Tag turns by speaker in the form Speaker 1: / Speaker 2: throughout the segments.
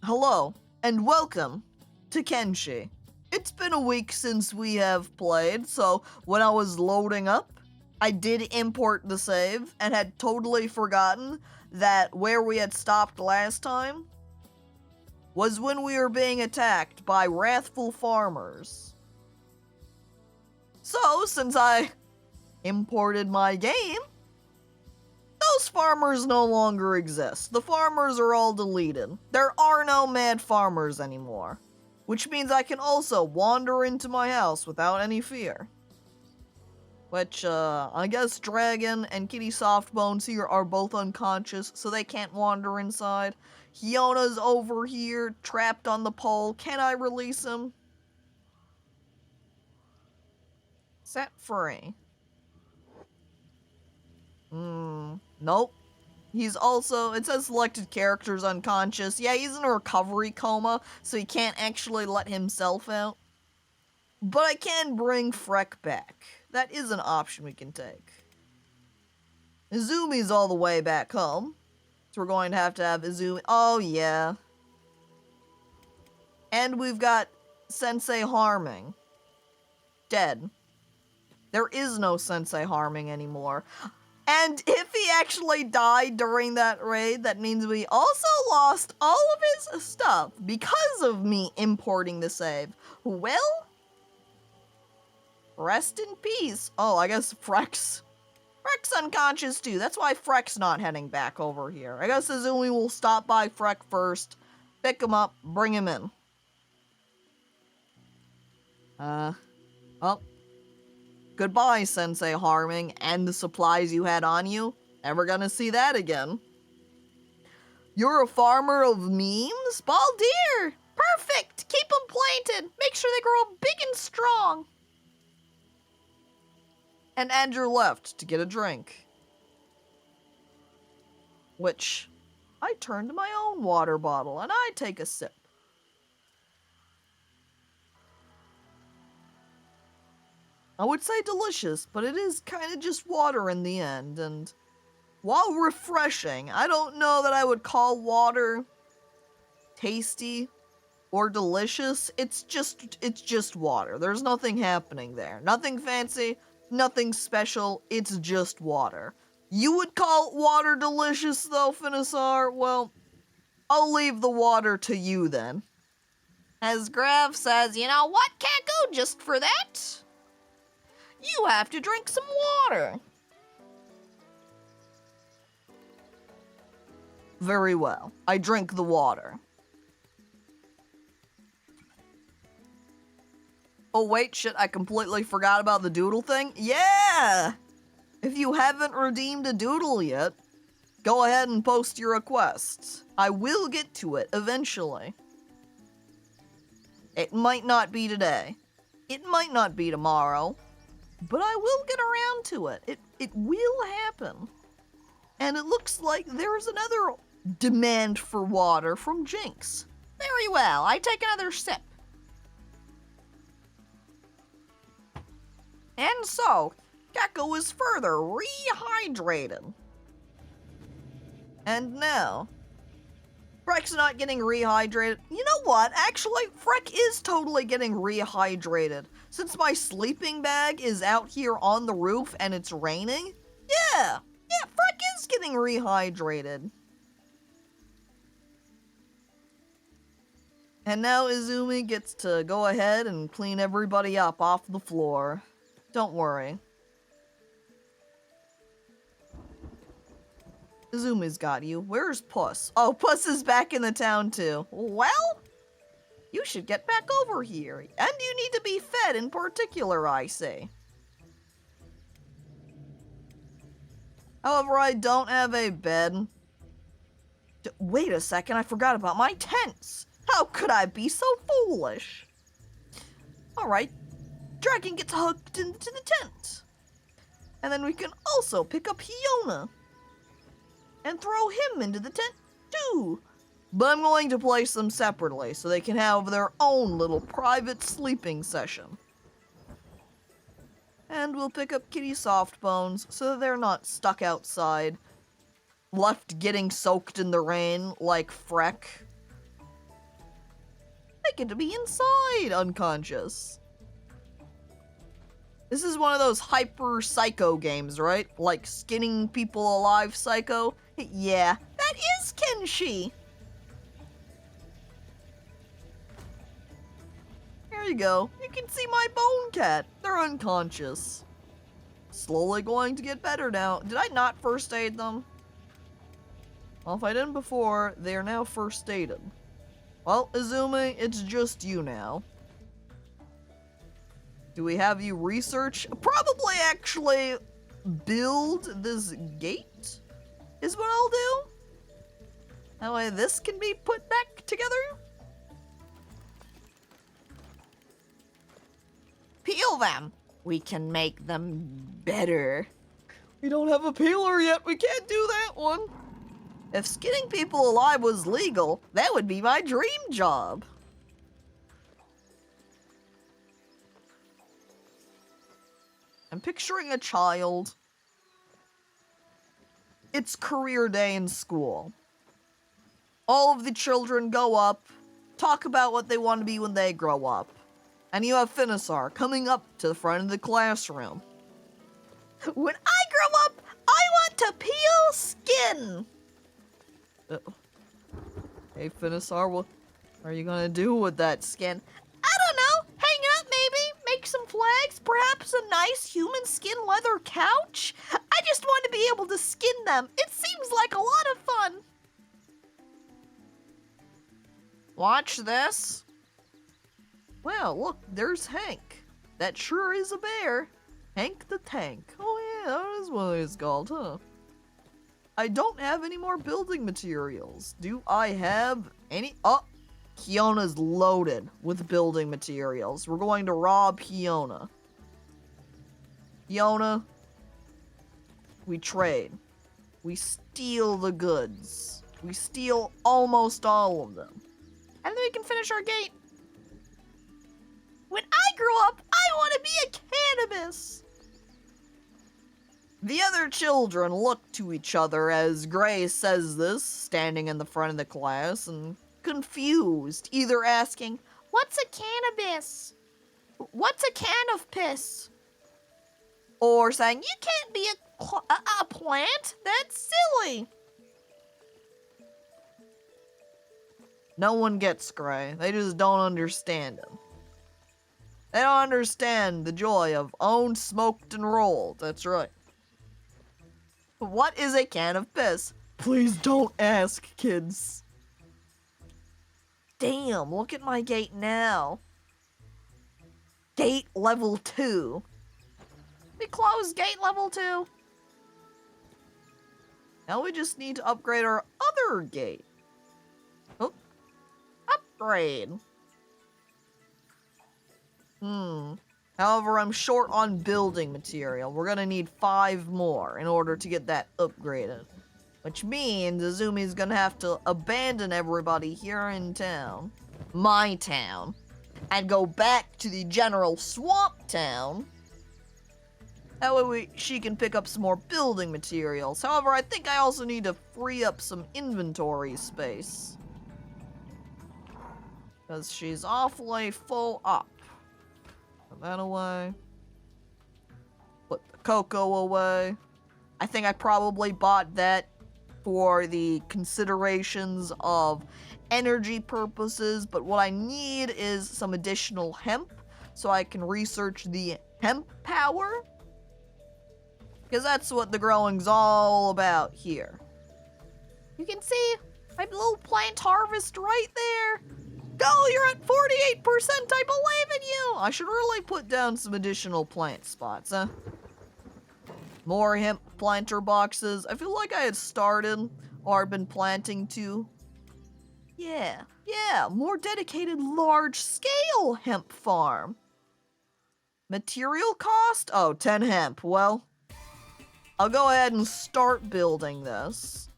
Speaker 1: Hello, and welcome to Kenshi. It's been a week since we have played, so when I was loading up, I did import the save and had totally forgotten that where we had stopped last time was when we were being attacked by wrathful farmers. So, since I imported my game, those farmers no longer exist. The farmers are all deleted. There are no mad farmers anymore. Which means I can also wander into my house without any fear. Which, I guess Dragon and Kitty Softbones here are both unconscious, so they can't wander inside. Hiona's over here, trapped on the pole. Can I release him? Set free. Nope. He's also, it says selected characters unconscious. Yeah, he's in a recovery coma, so he can't actually let himself out. But I can bring Fhrekin back. That is an option we can take. Izumi's all the way back home. So we're going to have Izumi. Oh, yeah. And we've got Sensei Harming. Dead. There is no Sensei Harming anymore. And if he actually died during that raid, that means we also lost all of his stuff because of me importing the save. Well, rest in peace. Oh, I guess Fhrekin's unconscious too. That's why Fhrekin's not heading back over here. I guess Izumi will stop by Fhrekin first, pick him up, bring him in. Oh. Goodbye, Sensei Harming, and the supplies you had on you. Never gonna see that again. You're a farmer of memes? Baldir! Perfect! Keep them planted! Make sure they grow big and strong! And Andrew left to get a drink. Which, I turn to my own water bottle, and I take a sip. I would say delicious, but it is kind of just water in the end, and while refreshing, I don't know that I would call water tasty or delicious. It's just water. There's nothing happening there. Nothing fancy, nothing special, it's just water. You would call water delicious though, Finisar? Well, I'll leave the water to you then. As Grav says, you know what, Caco, just for that, you have to drink some water. Very well. I drink the water. Oh wait, shit, I completely forgot about the doodle thing. Yeah! If you haven't redeemed a doodle yet, go ahead and post your requests. I will get to it eventually. It might not be today. It might not be tomorrow. But I will get around to it. It will happen. And it looks like there's another demand for water from Jinx. Very well, I take another sip. And so, Gecko is further rehydrated. And now, Fhrekin's not getting rehydrated. You know what? Actually, Fhrekin is totally getting rehydrated. Since my sleeping bag is out here on the roof and it's raining, yeah, Fhrekin is getting rehydrated. And now Izumi gets to go ahead and clean everybody up off the floor. Don't worry. Izumi's got you. Where's Puss? Oh, Puss is back in the town too. Well, you should get back over here. And you need to be fed in particular, I see. However, I don't have a bed. Wait a second, I forgot about my tents. How could I be so foolish? Alright, Dragon gets hooked into the tent. And then we can also pick up Hiona and throw him into the tent too. But I'm going to place them separately so they can have their own little private sleeping session. And we'll pick up Kitty Softbones so that they're not stuck outside, left getting soaked in the rain like Fhrekin. I get to be inside, unconscious. This is one of those hyper psycho games, right? Like skinning people alive psycho. Yeah, that is Kenshi. There you go. You can see my bone cat. They're unconscious. Slowly going to get better now. Did I not first aid them? Well, if I didn't before, they are now first aided. Well, Izumi, it's just you now. Do we have you research? Probably actually build this gate is what I'll do. That way this can be put back together. Peel them. We can make them better. We don't have a peeler yet. We can't do that one. If skinning people alive was legal, that would be my dream job. I'm picturing a child. It's career day in school. All of the children go up, talk about what they want to be when they grow up. And you have Finisar coming up to the front of the classroom. When I grow up, I want to peel skin. Hey, Finisar, what are you gonna do with that skin? I don't know. Hang it up, maybe. Make some flags. Perhaps a nice human skin leather couch. I just want to be able to skin them. It seems like a lot of fun. Watch this. Wow, look, there's Hank. That sure is a bear. Hank the Tank. Oh yeah, that is what it's called, huh? I don't have any more building materials. Do I have any? Oh, Kiona's loaded with building materials. We're going to rob Kiona. Kiona, we trade. We steal the goods. We steal almost all of them. And then we can finish our gate. When I grow up, I want to be a cannabis. The other children look to each other as Gray says this, standing in the front of the class, and confused, either asking, "What's a cannabis? What's a can of piss?" Or saying, "You can't be a plant, that's silly." No one gets Gray, they just don't understand him. They don't understand the joy of owned, smoked, and rolled, that's right. What is a can of piss? Please don't ask, kids. Damn, look at my gate now. Gate level 2. We closed gate level 2. Now we just need to upgrade our other gate. Oh, upgrade. However, I'm short on building material. We're gonna need 5 more in order to get that upgraded. Which means Izumi's gonna have to abandon everybody here in town. My town. And go back to the general swamp town. That way she can pick up some more building materials. However, I think I also need to free up some inventory space. Because she's awfully full up. Put that away. Put the cocoa away. I think I probably bought that for the considerations of energy purposes, but what I need is some additional hemp so I can research the hemp power. Because that's what the growing's all about here. You can see my little plant harvest right there. Go, you're at 48%, I believe in you! I should really put down some additional plant spots, huh? More hemp planter boxes. I feel like I had started, or I've been planting too. Yeah, more dedicated large-scale hemp farm. Material cost? Oh, 10 hemp. Well, I'll go ahead and start building this.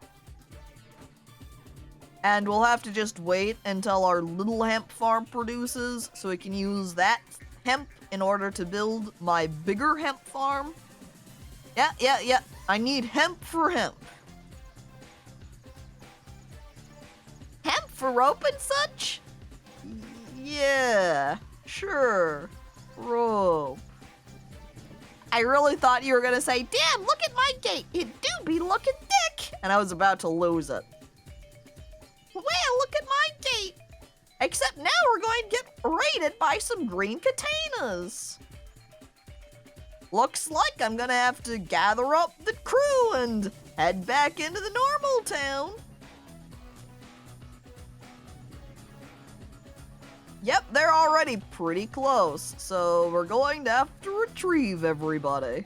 Speaker 1: And we'll have to just wait until our little hemp farm produces so we can use that hemp in order to build my bigger hemp farm. Yeah. I need hemp for hemp. Hemp for rope and such? Yeah, sure. Rope. I really thought you were gonna say, damn, look at my gate. It do be looking thick. And I was about to lose it. Well, look at my gate. Except now we're going to get raided by some green katanas. Looks like I'm gonna have to gather up the crew and head back into the normal town. Yep, they're already pretty close, so we're going to have to retrieve everybody.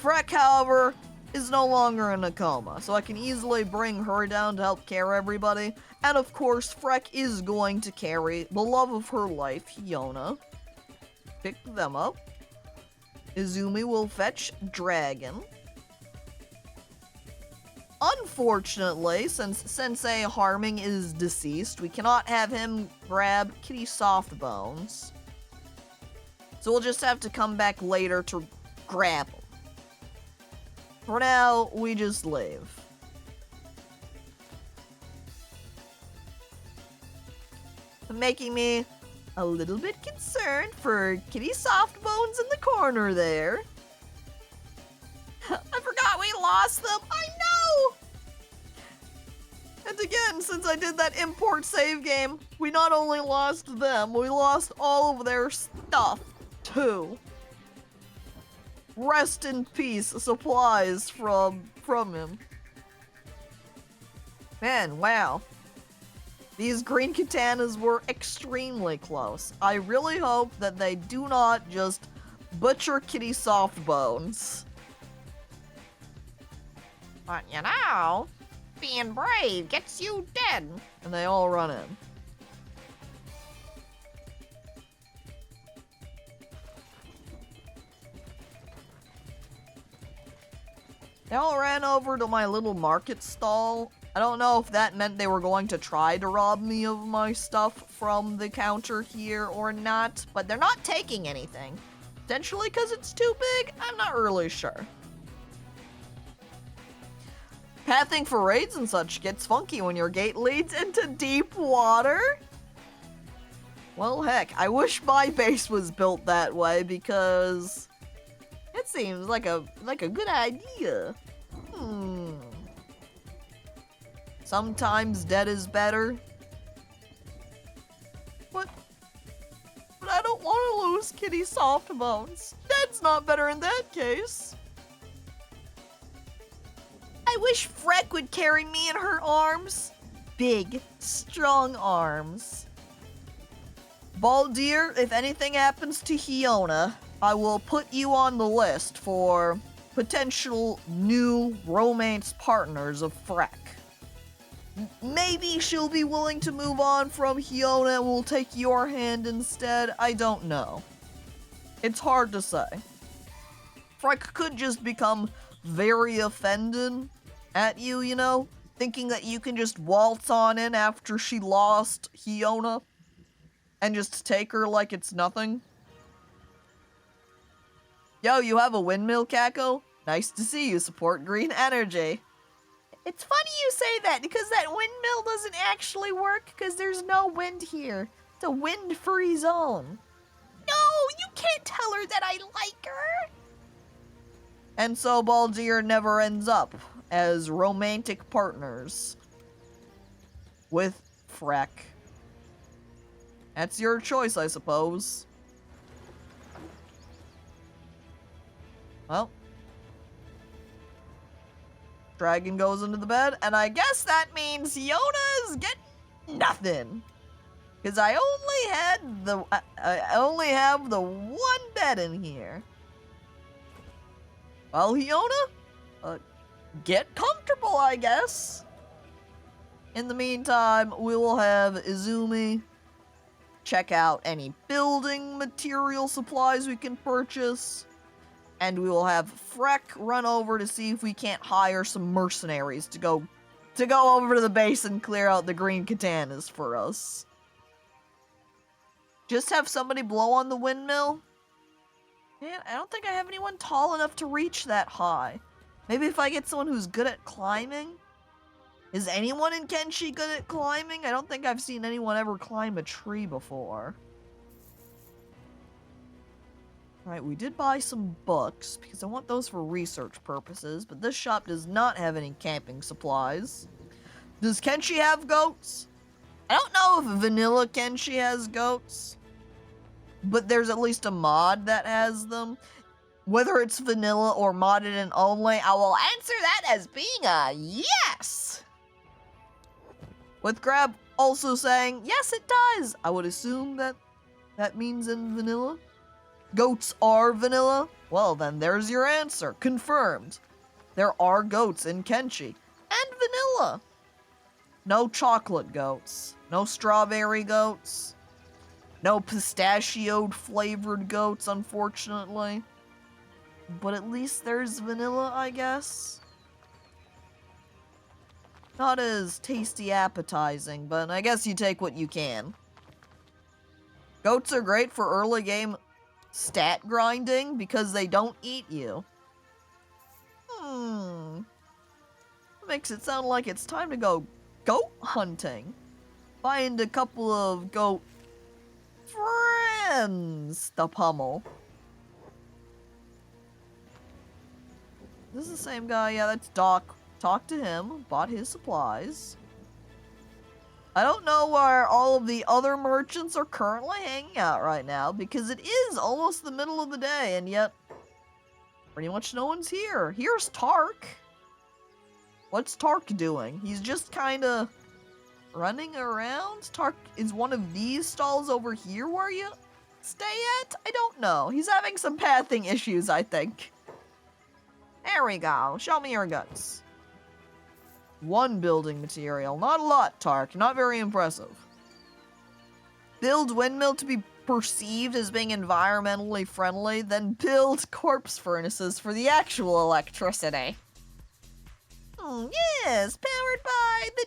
Speaker 1: Freck, however, is no longer in a coma, so I can easily bring her down to help carry everybody. And of course, Freck is going to carry the love of her life, Hiona. Pick them up. Izumi will fetch Dragon. Unfortunately, since Sensei Harming is deceased, we cannot have him grab Kitty Softbones. So we'll just have to come back later to grab him. For now, we just leave. Making me a little bit concerned for Kitty Softbones in the corner there. I forgot we lost them. I know! And again, since I did that import save game, we not only lost them, we lost all of their stuff, too. Rest in peace, supplies from him. Man, wow. These green katanas were extremely close. I really hope that they do not just butcher Kitty Softbones. But you know, being brave gets you dead. And they all run in. They all ran over to my little market stall. I don't know if that meant they were going to try to rob me of my stuff from the counter here or not, but they're not taking anything. Potentially because it's too big? I'm not really sure. Pathing for raids and such gets funky when your gate leads into deep water. Well, heck, I wish my base was built that way because it seems like a good idea. Sometimes dead is better. But I don't want to lose Kitty Softbones. Dead's not better in that case. I wish Fhrekin would carry me in her arms. Big, strong arms. Baldir, if anything happens to Hiona, I will put you on the list for potential new romance partners of Fhrekin. Maybe she'll be willing to move on from Hiona and will take your hand instead. I don't know. It's hard to say. Fhrekin could just become very offended at you, you know? Thinking that you can just waltz on in after she lost Hiona and just take her like it's nothing. Yo, you have a windmill, Caco? Nice to see you support green energy. It's funny you say that, because that windmill doesn't actually work, because there's no wind here. It's a wind-free zone. No, you can't tell her that I like her! And so Baldir never ends up as romantic partners with Fhrekin. That's your choice, I suppose. Well. Dragon goes into the bed, and I guess that means Yoda's getting nothing. Because I only have the one bed in here. Well, Hiona, get comfortable, I guess. In the meantime, we will have Izumi check out any building material supplies we can purchase. And we will have Fhrekin run over to see if we can't hire some mercenaries to go over to the base and clear out the green katanas for us. Just have somebody blow on the windmill? Man, I don't think I have anyone tall enough to reach that high. Maybe if I get someone who's good at climbing? Is anyone in Kenshi good at climbing? I don't think I've seen anyone ever climb a tree before. Alright, we did buy some books, because I want those for research purposes, but this shop does not have any camping supplies. Does Kenshi have goats? I don't know if vanilla Kenshi has goats, but there's at least a mod that has them. Whether it's vanilla or modded in only, I will answer that as being a yes! With Grab also saying, yes it does! I would assume that means in vanilla. Goats are vanilla? Well then, there's your answer. Confirmed. There are goats in Kenshi. And vanilla. No chocolate goats. No strawberry goats. No pistachioed flavored goats, unfortunately. But at least there's vanilla, I guess. Not as tasty appetizing, but I guess you take what you can. Goats are great for early game stat grinding because they don't eat you. Makes it sound like it's time to go goat hunting. Find a couple of goat friends to pummel. This is the same guy. Yeah, that's Doc. Talked to him, bought his supplies. I don't know where all of the other merchants are currently hanging out right now, because it is almost the middle of the day, and yet pretty much no one's here. Here's Tark. What's Tark doing? He's just kind of running around? Tark is one of these stalls over here where you stay at? I don't know. He's having some pathing issues, I think. There we go. Show me your guts. One building material. Not a lot, Tark. Not very impressive. Build windmill to be perceived as being environmentally friendly, then build corpse furnaces for the actual electricity. Yes, powered by the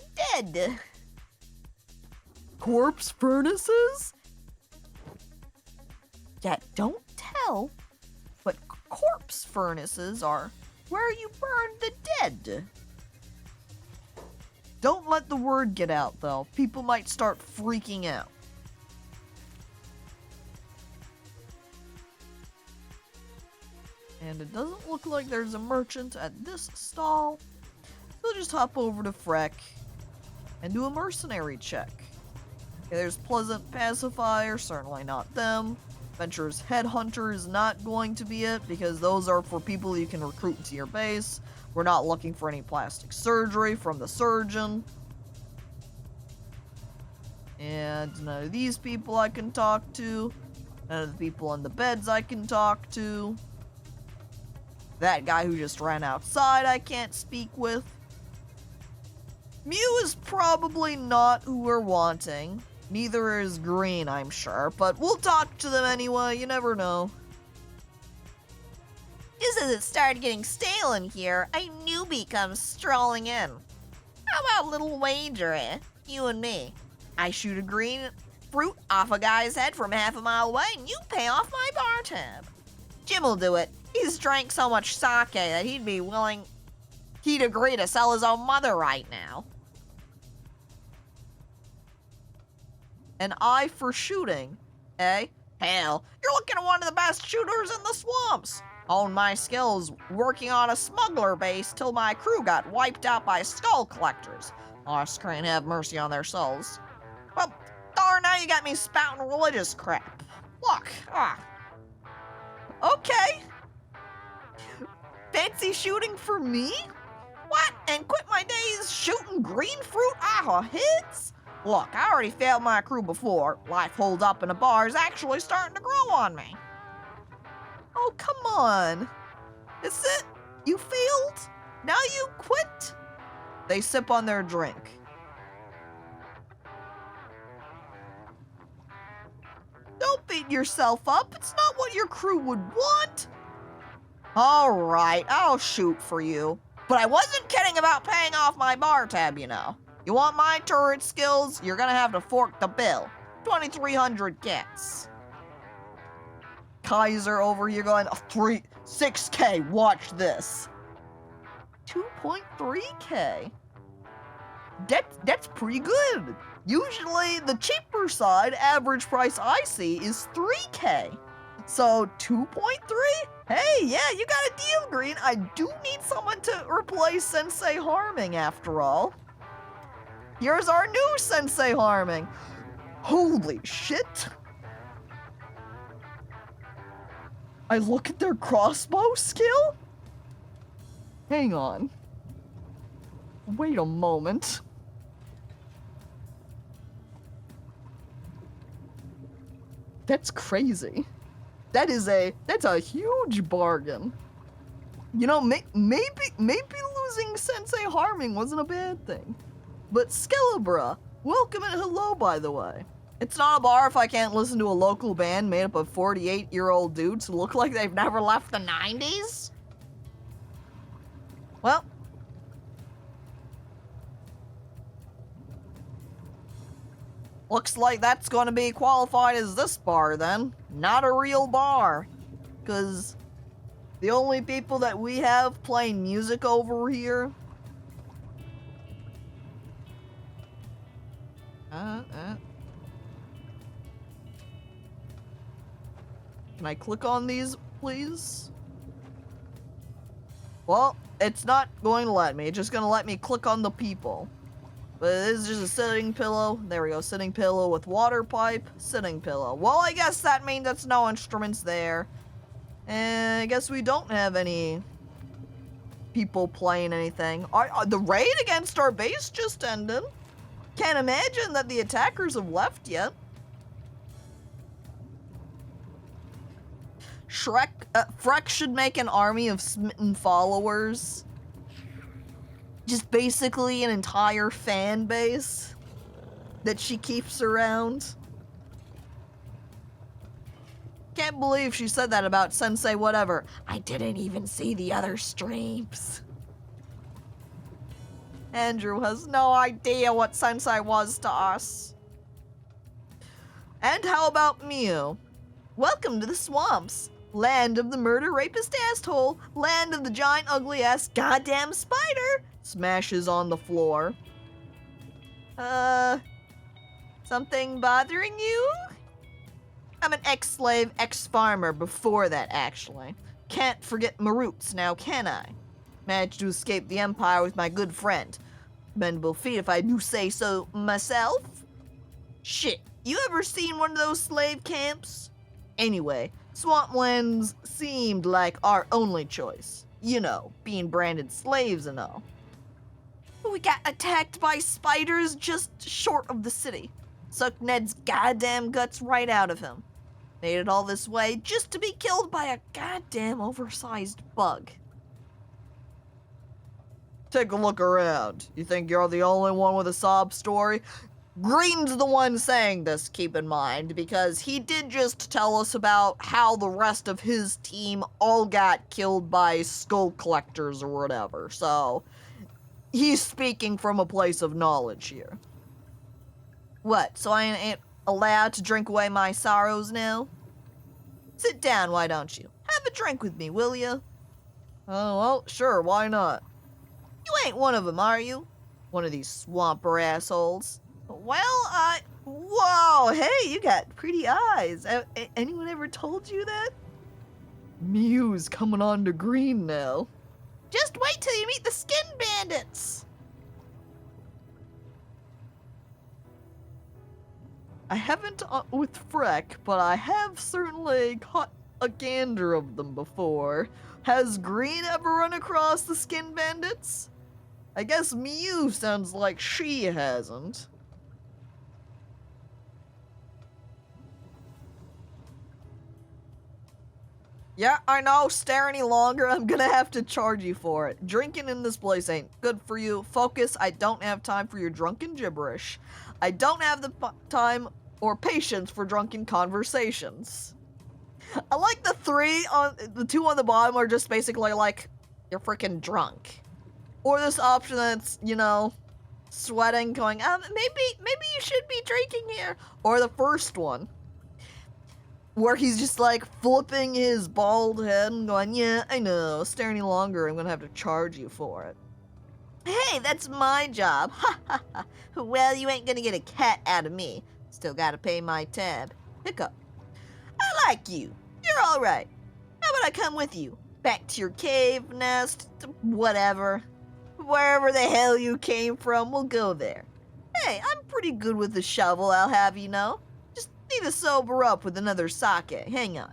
Speaker 1: dead. Corpse furnaces? Yeah, don't tell, but corpse furnaces are where you burn the dead. Don't let the word get out, though. People might start freaking out. And it doesn't look like there's a merchant at this stall. So just hop over to Fhrek and do a mercenary check. Okay, there's Pleasant Pacifier, certainly not them. Adventurous Headhunter is not going to be it, because those are for people you can recruit into your base. We're not looking for any plastic surgery from the surgeon. And none of these people I can talk to. None of the people in the beds I can talk to. That guy who just ran outside I can't speak with. Mew is probably not who we're wanting. Neither is Green, I'm sure, but we'll talk to them anyway, you never know. Just as it started getting stale in here, a newbie comes strolling in. How about a little wager, eh? You and me. I shoot a green fruit off a guy's head from half a mile away, and you pay off my bar tab. Jim'll do it. He's drank so much sake that he'd agree to sell his own mother right now. An eye for shooting, eh? Hell, you're looking at one of the best shooters in the swamps. Honed my skills working on a smuggler base till my crew got wiped out by skull collectors. Oscar have mercy on their souls. Well, darn, now you got me spouting religious crap. Look, Okay. Fancy shooting for me? What? And quit my days shooting green fruit off of heads? Look, I already failed my crew before. Life holed up in a bar is actually starting to grow on me. Oh, come on. Is it? You failed? Now you quit? They sip on their drink. Don't beat yourself up. It's not what your crew would want. All right, I'll shoot for you. But I wasn't kidding about paying off my bar tab, you know. You want my turret skills? You're gonna have to fork the bill. 2,300 gets. Kaiser over here going, 6K, watch this. 2.3K. That's pretty good. Usually the cheaper side average price I see is 3K. So 2.3? Hey, yeah, you got a deal, Green. I do need someone to replace Sensei Harming after all. Here's our new Sensei Harming. Holy shit. I look at their crossbow skill? Hang on. Wait a moment. That's crazy. That's a huge bargain. You know, maybe losing Sensei Harming wasn't a bad thing. But Skelebra, welcome and hello, by the way. It's not a bar if I can't listen to a local band made up of 48-year-old dudes who look like they've never left the 90s? Well. Looks like that's gonna be qualified as this bar then. Not a real bar. Cause the only people that we have playing music over here. Can I click on these, please? Well, it's not going to let me. It's just gonna let me click on the people. But this is just a sitting pillow. There we go, sitting pillow with water pipe, sitting pillow. Well, I guess that means that's no instruments there. And I guess we don't have any people playing anything. The raid against our base just ended. Can't imagine that the attackers have left yet. Fhrek should make an army of smitten followers. Just basically an entire fan base that she keeps around. Can't believe she said that about Sensei whatever. I didn't even see the other streams. Andrew has no idea what Sensei was to us. And how about Mew? Welcome to the swamps. Land of the murder rapist asshole. Land of the giant ugly ass goddamn spider. Smashes on the floor. Something bothering you? I'm an ex-slave, ex-farmer before that, actually. Can't forget my roots now, can I? Managed to escape the Empire with my good friend. Bendable feet if I do say so myself. Shit, you ever seen one of those slave camps? Anyway, swamplands seemed like our only choice. You know, being branded slaves and all. We got attacked by spiders just short of the city. Sucked Ned's goddamn guts right out of him. Made it all this way just to be killed by a goddamn oversized bug. Take a look around. You think you're the only one with a sob story? Green's the one saying this, keep in mind, because he did just tell us about how the rest of his team all got killed by skull collectors or whatever, so he's speaking from a place of knowledge here. What, so I ain't allowed to drink away my sorrows now? Sit down, why don't you? Have a drink with me, will ya? Oh, well, sure, why not? You ain't one of them, are you? One of these swamper assholes. Well, whoa, hey, you got pretty eyes. Anyone ever told you that? Mew's coming on to Green now. Just wait till you meet the skin bandits. I haven't with Fhrek, but I have certainly caught a gander of them before. Has Green ever run across the skin bandits? I guess Mew sounds like she hasn't. Yeah, I know, stare any longer, I'm gonna have to charge you for it. Drinking in this place ain't good for you. Focus, I don't have time for your drunken gibberish. I don't have the time or patience for drunken conversations. I like the two on the bottom are just basically like, you're freaking drunk. Or this option that's, you know, sweating, going, maybe you should be drinking here. Or the first one, where he's just like flipping his bald head and going, yeah, I know, stare any longer, I'm gonna have to charge you for it. Hey, that's my job. Ha ha ha. Well, you ain't gonna get a cat out of me. Still gotta pay my tab. Hiccup. I like you. You're alright. How about I come with you? Back to your cave, nest, whatever. Wherever the hell you came from, we'll go there. Hey, I'm pretty good with the shovel, I'll have you know. Just need to sober up with another sake. Hang on.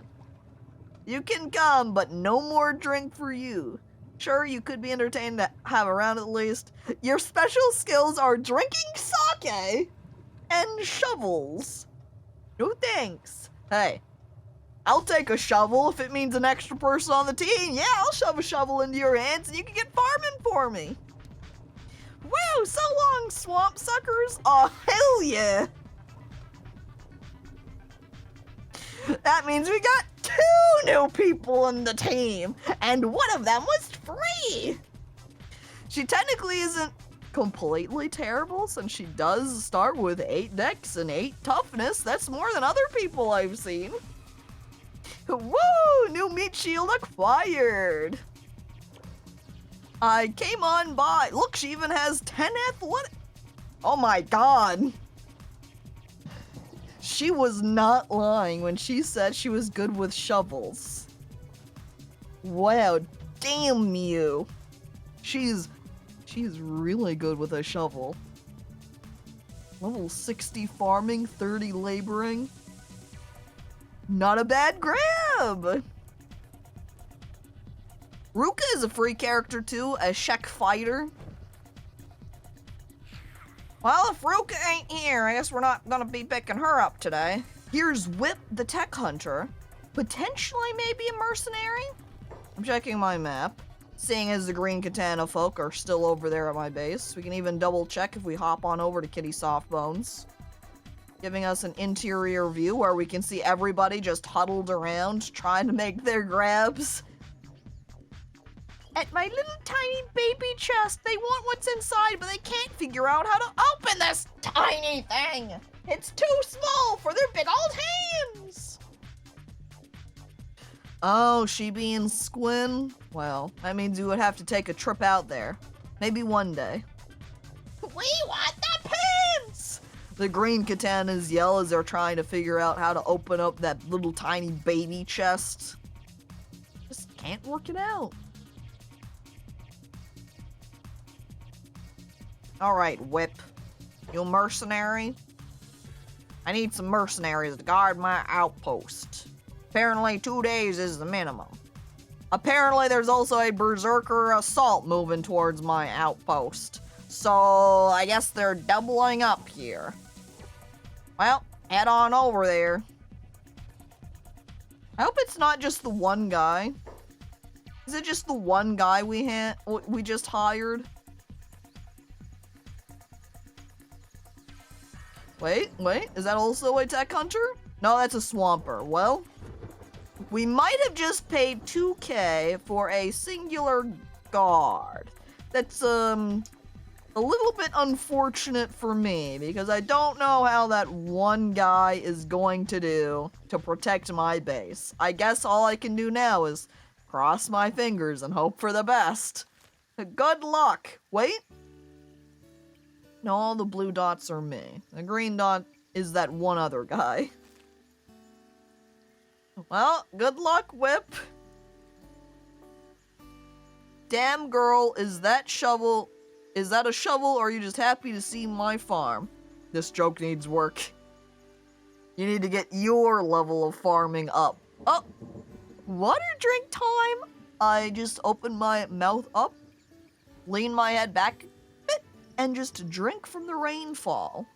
Speaker 1: You can come, but no more drink for you. Sure, you could be entertained to have around at least. Your special skills are drinking sake and shovels. No thanks. Hey, I'll take a shovel if it means an extra person on the team. Yeah, I'll shove a shovel into your hands and you can get farming for me. Wow, so long, swamp suckers. Oh, hell yeah. That means we got 2 new people on the team, and one of them was free. She technically isn't completely terrible since she does start with 8 dex and 8 toughness. That's more than other people I've seen. Woo! New meat shield acquired. I came on by. Look, she even has 10 athletic. Oh my god. She was not lying when she said she was good with shovels. Wow, damn you. She's really good with a shovel. Level 60 farming, 30 laboring. Not a bad grab. Ruka is a free character too, a Shek fighter. Well, if Ruka ain't here, I guess we're not gonna be picking her up today. Here's Whip the Tech Hunter. Potentially maybe a mercenary? I'm checking my map. Seeing as the green katana folk are still over there at my base. We can even double check if we hop on over to Kitty Softbones. Giving us an interior view where we can see everybody just huddled around trying to make their grabs. At my little tiny baby chest, they want what's inside, but they can't figure out how to open this tiny thing. It's too small for their big old hands. Oh, she being Squin? Well, that means you would have to take a trip out there. Maybe one day. We want the pants! The green katanas yell as they're trying to figure out how to open up that little tiny baby chest. Just can't work it out. Alright, Whip. You mercenary? I need some mercenaries to guard my outpost. Apparently 2 days is the minimum. Apparently there's also a berserker assault moving towards my outpost. So I guess they're doubling up here. Well, head on over there. I hope it's not just the one guy. Is it just the one guy we just hired? Wait, is that also a tech hunter? No, that's a swamper. Well, we might have just paid 2k for a singular guard. That's, a little bit unfortunate for me, because I don't know how that one guy is going to do to protect my base. I guess all I can do now is cross my fingers and hope for the best. Good luck. Wait. No, all the blue dots are me. The green dot is that one other guy. Well, good luck, Whip. Damn girl, is that a shovel or are you just happy to see my farm? This joke needs work. You need to get your level of farming up. Oh, water drink time. I just open my mouth up, lean my head back, and just drink from the rainfall.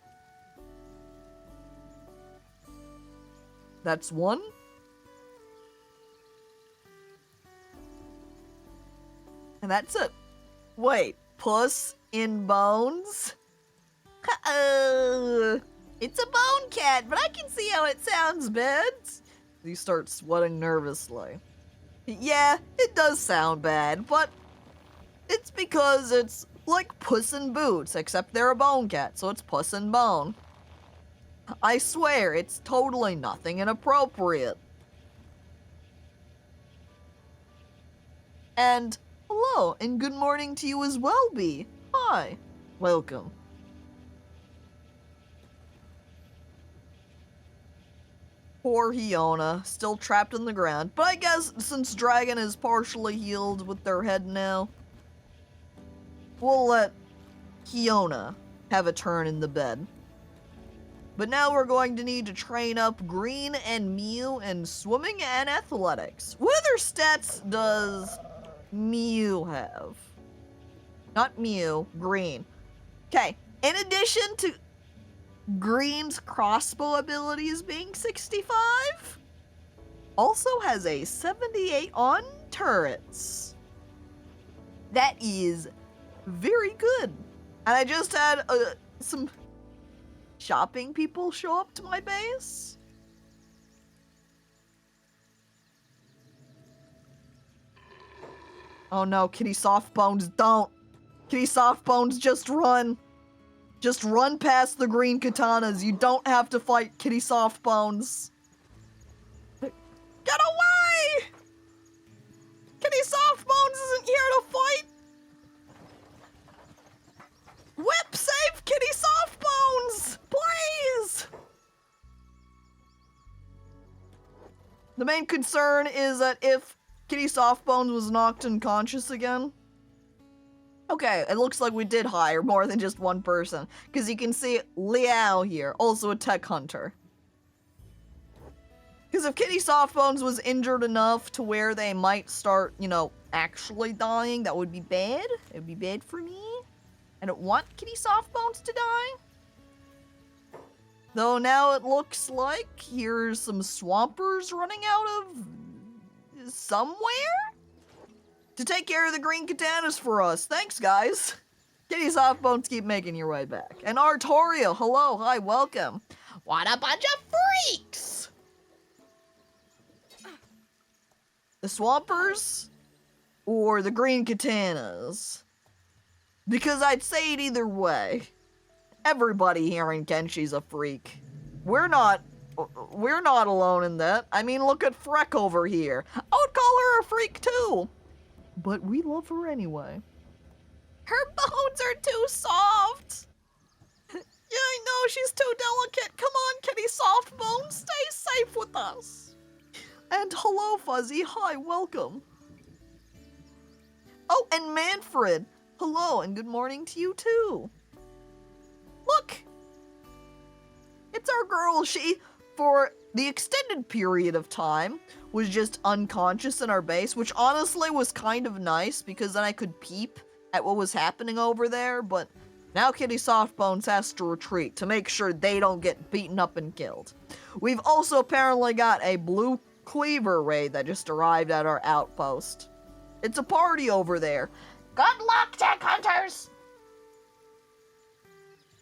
Speaker 1: That's one. And that's it. Wait, Puss in Bones? It's a bone cat, but I can see how it sounds, Beds. You start sweating nervously. Yeah, it does sound bad, but it's because it's like Puss in Boots, except they're a bone cat, so it's Puss in Bone. I swear, it's totally nothing inappropriate. And hello, and good morning to you as well, Bee. hi. Welcome. Poor Hiona, still trapped in the ground. But I guess since Dragon is partially healed with their head now, we'll let Hiona have a turn in the bed. But now we're going to need to train up Green and Mew in swimming and athletics. What other stats does Mew have? Not Mew, Green. Okay, in addition to Green's crossbow abilities being 65, also has a 78 on turrets. That is very good. And I just had some shopping people show up to my base. Oh no, Kitty Softbones, don't. Kitty Softbones, just run. Just run past the green katanas. You don't have to fight Kitty Softbones. Get away! Kitty Softbones isn't here to fight. Whip, save Kitty Softbones, please! The main concern is that if Kitty Softbones was knocked unconscious again. Okay, it looks like we did hire more than just one person, because you can see Liao here, also a tech hunter. Because if Kitty Softbones was injured enough to where they might start, you know, actually dying, that would be bad. It would be bad for me. I don't want Kitty Softbones to die. Though now it looks like here's some swampers running out of somewhere to take care of the green katanas for us. Thanks, guys. Kitty Softbones, keep making your way back. And Artorio, hello, hi, welcome. What a bunch of freaks! The swampers or the green katanas? Because I'd say it either way. Everybody here in Kenshi's a freak. We're not alone in that. I mean, look at Freck over here. I would call her a freak too. But we love her anyway. Her bones are too soft. Yeah, I know, she's too delicate. Come on, Kitty Softbones, stay safe with us. And hello, Fuzzy. Hi, welcome. Oh, and Manfred. Hello, and good morning to you too. Look! It's our girl. She, for the extended period of time, was just unconscious in our base, which honestly was kind of nice, because then I could peep at what was happening over there, but now Kitty Softbones has to retreat to make sure they don't get beaten up and killed. We've also apparently got a blue cleaver raid that just arrived at our outpost. It's a party over there. Good luck, tech hunters!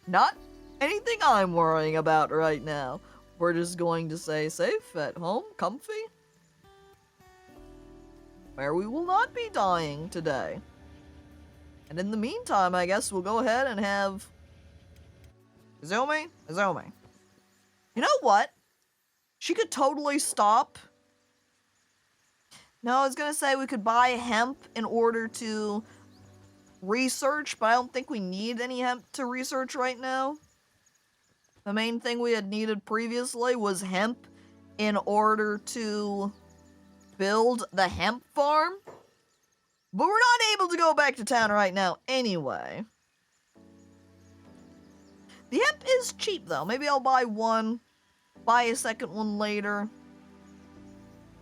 Speaker 1: Not anything I'm worrying about right now. We're just going to stay safe, at home, comfy, where we will not be dying today. And in the meantime, I guess we'll go ahead and have Izumi. You know what? She could totally stop. No, I was gonna say we could buy hemp in order to research, but I don't think we need any hemp to research right now. The main thing we had needed previously was hemp in order to build the hemp farm. But we're not able to go back to town right now anyway. The hemp is cheap though. Maybe I'll buy one, buy a second one later.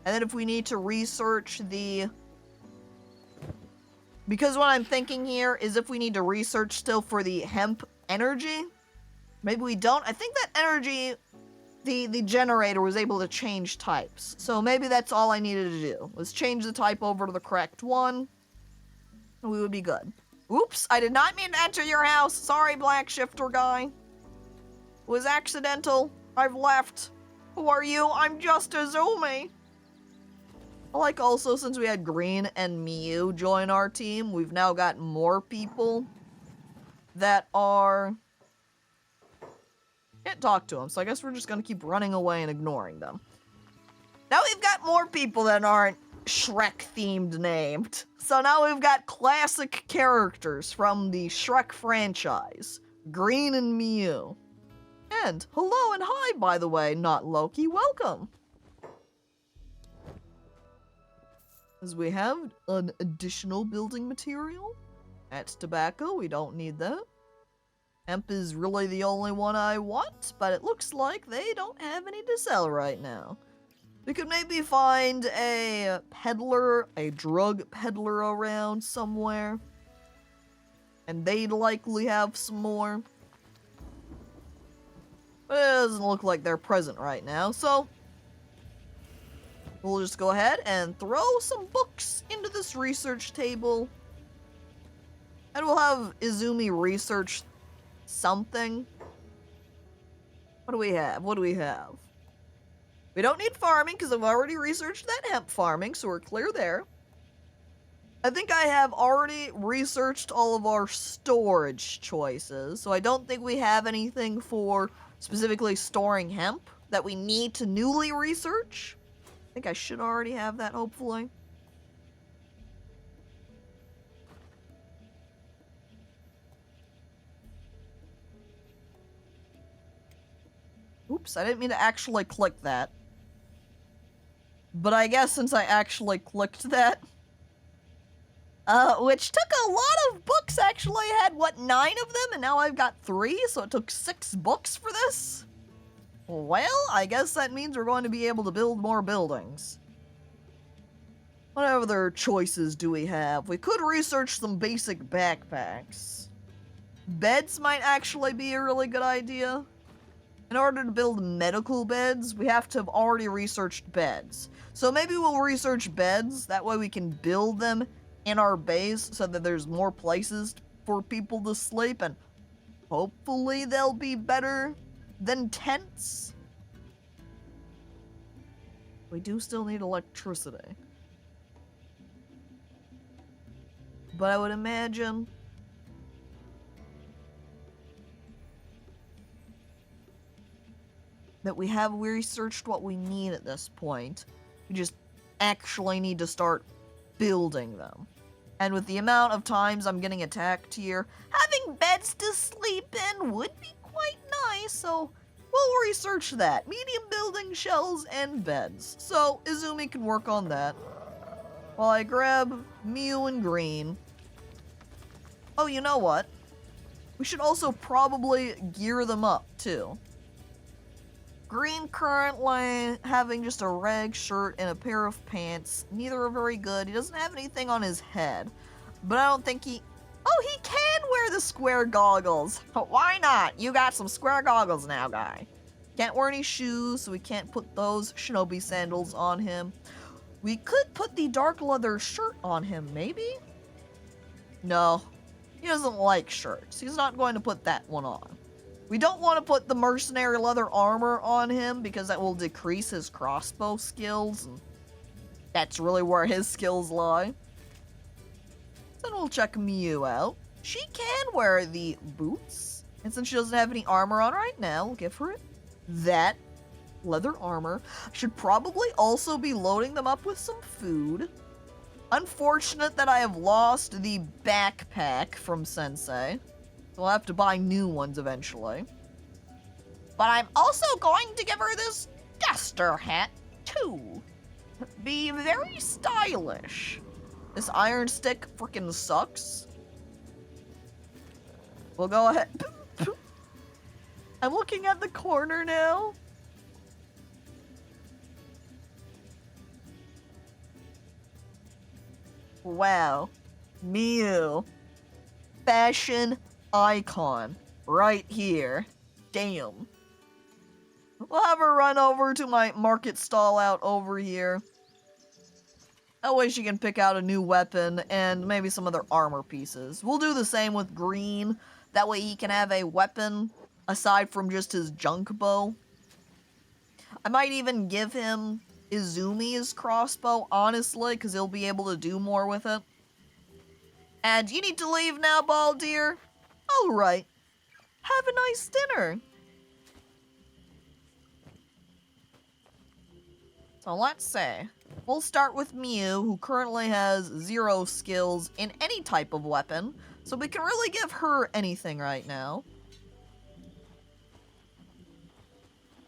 Speaker 1: And then if we need to research the... Because what I'm thinking here is if we need to research still for the hemp energy, maybe we don't. I think that energy, the generator was able to change types. So maybe that's all I needed to do, was change the type over to the correct one, and we would be good. Oops, I did not mean to enter your house. Sorry, Black Shifter guy. It was accidental. I've left. Who are you? I'm just Izumi. Like also, since we had Green and Mew join our team, we've now got more people that are... Can't talk to them, so I guess we're just gonna keep running away and ignoring them. Now we've got more people that aren't Shrek-themed named. So now we've got classic characters from the Shrek franchise. Green and Mew. And hello and hi, by the way, not Loki, welcome. As we have an additional building material. That's tobacco, we don't need that. Hemp is really the only one I want, but it looks like they don't have any to sell right now. We could maybe find a peddler, a drug peddler around somewhere. And they'd likely have some more. But it doesn't look like they're present right now, so we'll just go ahead and throw some books into this research table. And we'll have Izumi research something. What do we have? What do we have? We don't need farming because I've already researched that hemp farming, so we're clear there. I think I have already researched all of our storage choices, so I don't think we have anything for specifically storing hemp that we need to newly research. I think I should already have that, hopefully. Oops, I didn't mean to actually click that. But I guess since I actually clicked that, which took a lot of books, actually. I had, what, 9 of them, and now I've got 3, so it took 6 books for this? Well, I guess that means we're going to be able to build more buildings. What other choices do we have? We could research some basic backpacks. Beds might actually be a really good idea. In order to build medical beds, we have to have already researched beds. So maybe we'll research beds, that way we can build them in our base so that there's more places for people to sleep, and hopefully they'll be better than tents. We do still need electricity. But I would imagine that we have researched what we need at this point. We just actually need to start building them. And with the amount of times I'm getting attacked here, having beds to sleep in would be quite nice, so we'll research that. Medium building shells and beds. So Izumi can work on that. While I grab Mew and Green. Oh, you know what? We should also probably gear them up, too. Green currently having just a rag shirt and a pair of pants. Neither are very good. He doesn't have anything on his head. But I don't think he... Oh, he can wear the square goggles. Why not? You got some square goggles now, guy. Can't wear any shoes, so we can't put those shinobi sandals on him. We could put the dark leather shirt on him, maybe? No. He doesn't like shirts. He's not going to put that one on. We don't want to put the mercenary leather armor on him because that will decrease his crossbow skills. And that's really where his skills lie. Then we'll check Mew out. She can wear the boots. And since she doesn't have any armor on right now, we'll give her that leather armor. Should probably also be loading them up with some food. Unfortunate that I have lost the backpack from Sensei. We'll have to buy new ones eventually. But I'm also going to give her this duster hat, too. Be very stylish. This iron stick freaking sucks. We'll go ahead. I'm looking at the corner now. Wow. Mew. Fashion icon right here. Damn. We'll have her run over to my market stall out over here. That way she can pick out a new weapon and maybe some other armor pieces. We'll do the same with Green. That way he can have a weapon aside from just his junk bow. I might even give him Izumi's crossbow, honestly, because he'll be able to do more with it. And you need to leave now, Ball Deer? Alright. Have a nice dinner. So let's see. We'll start with Mew, who currently has 0 skills in any type of weapon, so we can really give her anything right now.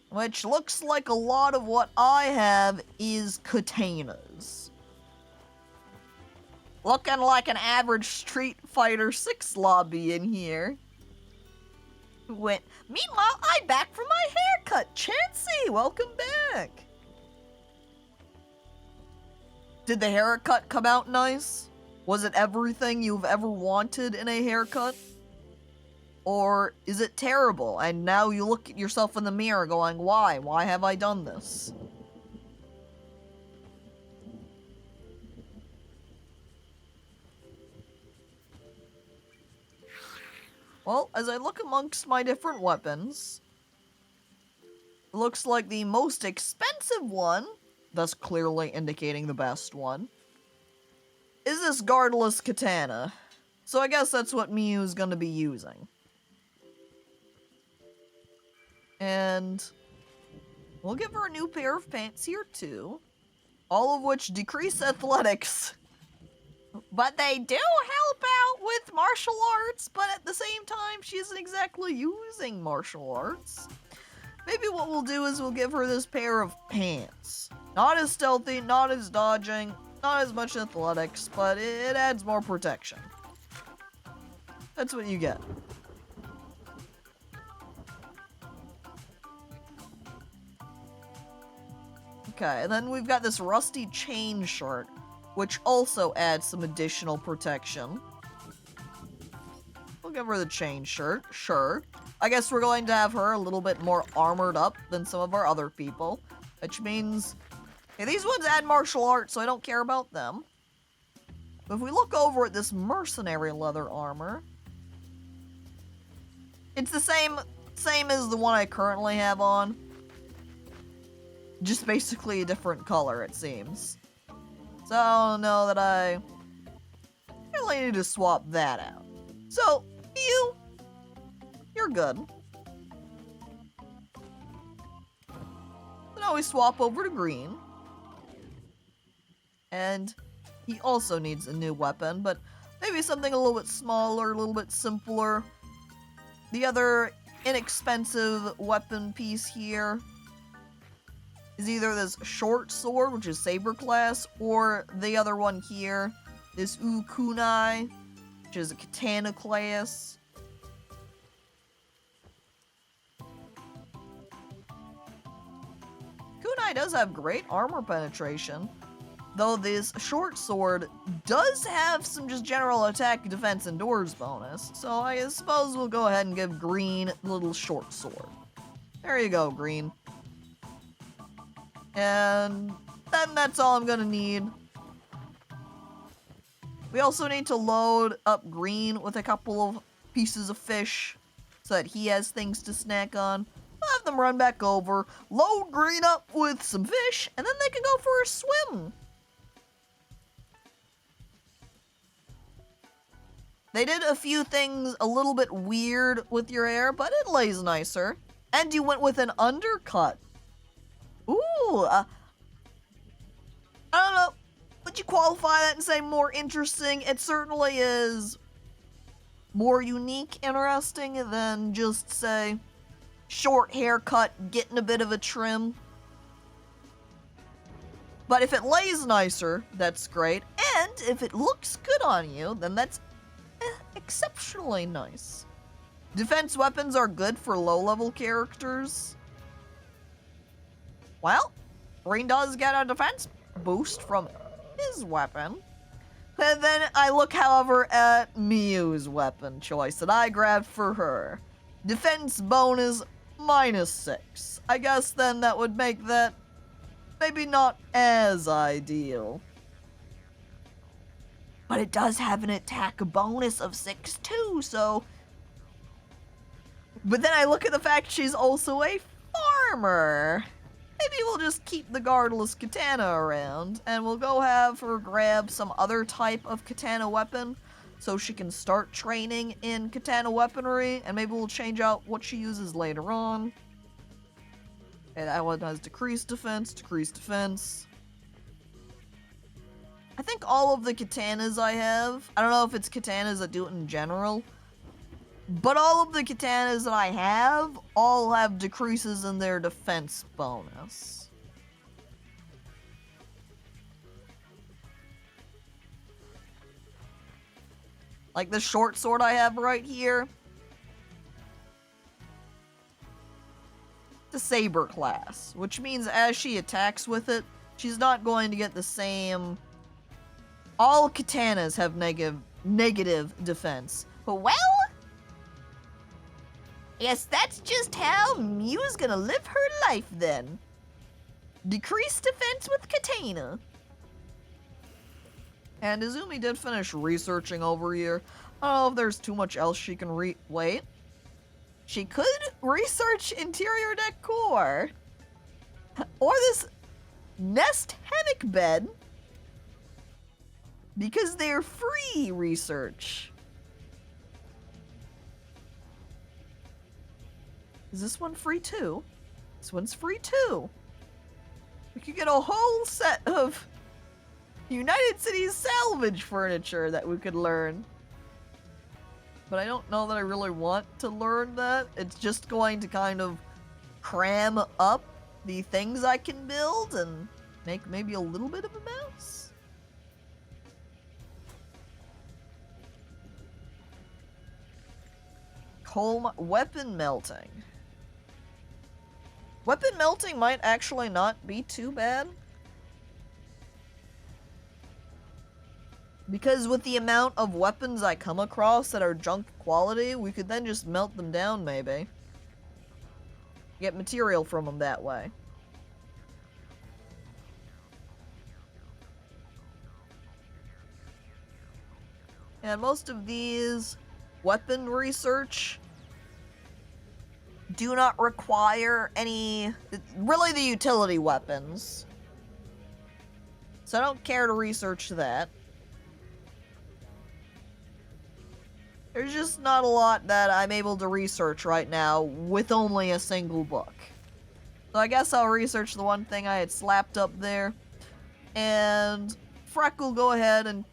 Speaker 1: Which looks like a lot of what I have is katanas. Looking like an average Street Fighter 6 lobby in here. Meanwhile, I'm back from my haircut. Chansey, welcome back. Did the haircut come out nice? Was it everything you've ever wanted in a haircut? Or is it terrible, and now you look at yourself in the mirror going, why? Why have I done this? Well, as I look amongst my different weapons, it looks like the most expensive one, thus clearly indicating the best one, is this guardless katana. So I guess that's what Miyu is going to be using. And we'll give her a new pair of pants here too, all of which decrease athletics. But they do help out with martial arts, but at the same time, she isn't exactly using martial arts. Maybe what we'll do is we'll give her this pair of pants. Not as stealthy, not as dodging, not as much athletics, but it adds more protection. That's what you get. Okay, and then we've got this rusty chain shirt, which also adds some additional protection. We'll give her the chain shirt, sure. I guess we're going to have her a little bit more armored up than some of our other people, which means, okay, these ones add martial arts, so I don't care about them. But if we look over at this mercenary leather armor, it's the same as the one I currently have on. Just basically a different color, it seems. So I don't know that I really need to swap that out. So, you're good. So now we swap over to green. And he also needs a new weapon, but maybe something a little bit smaller, a little bit simpler. The other inexpensive weapon piece here is either this short sword, which is saber class, or the other one here, this kunai, which is a katana class. Kunai does have great armor penetration, though this short sword does have some just general attack, defense, and doors bonus, so I suppose we'll go ahead and give green a little short sword. There you go, green. And then that's all I'm gonna need. We also need to load up green with a couple of pieces of fish so that he has things to snack on. We'll have them run back over, load green up with some fish, and then they can go for a swim. They did a few things a little bit weird with your hair, but it lays nicer. And you went with an undercut. Ooh, I don't know. Would you qualify that and say more interesting? It certainly is more unique, interesting than just, say, short haircut, getting a bit of a trim. But if it lays nicer, that's great. And if it looks good on you, then that's exceptionally nice. Defense weapons are good for low-level characters. Well, green does get a defense boost from his weapon. And then I look, however, at Miyu's weapon choice that I grabbed for her. Defense bonus -6. I guess then that would make that maybe not as ideal. But it does have an attack bonus of 6 too, so... But then I look at the fact she's also a farmer. Maybe we'll just keep the guardless katana around, and we'll go have her grab some other type of katana weapon so she can start training in katana weaponry, and maybe we'll change out what she uses later on. And that one has decreased defense, decreased defense. I think all of the katanas I have, I don't know if it's katanas that do it in general, but all of the katanas that I have all have decreases in their defense bonus. Like the short sword I have right here. The saber class, which means as she attacks with it, she's not going to get the same. All katanas have negative defense. But well, yes, that's just how Miu's gonna live her life then. Decreased defense with katana. And Izumi did finish researching over here. I don't know if there's too much else she can wait. She could research interior decor. Or this nest hammock bed. Because they're free research. Is this one free too? This one's free too. We could get a whole set of United Cities salvage furniture that we could learn. But I don't know that I really want to learn that. It's just going to kind of cram up the things I can build and make maybe a little bit of a mess. Weapon melting. Weapon melting might actually not be too bad. Because with the amount of weapons I come across that are junk quality, we could then just melt them down, maybe. Get material from them that way. And most of these weapon research do not require any, really the utility weapons. So I don't care to research that. There's just not a lot that I'm able to research right now with only a single book. So I guess I'll research the one thing I had slapped up there. And Freck will go ahead and...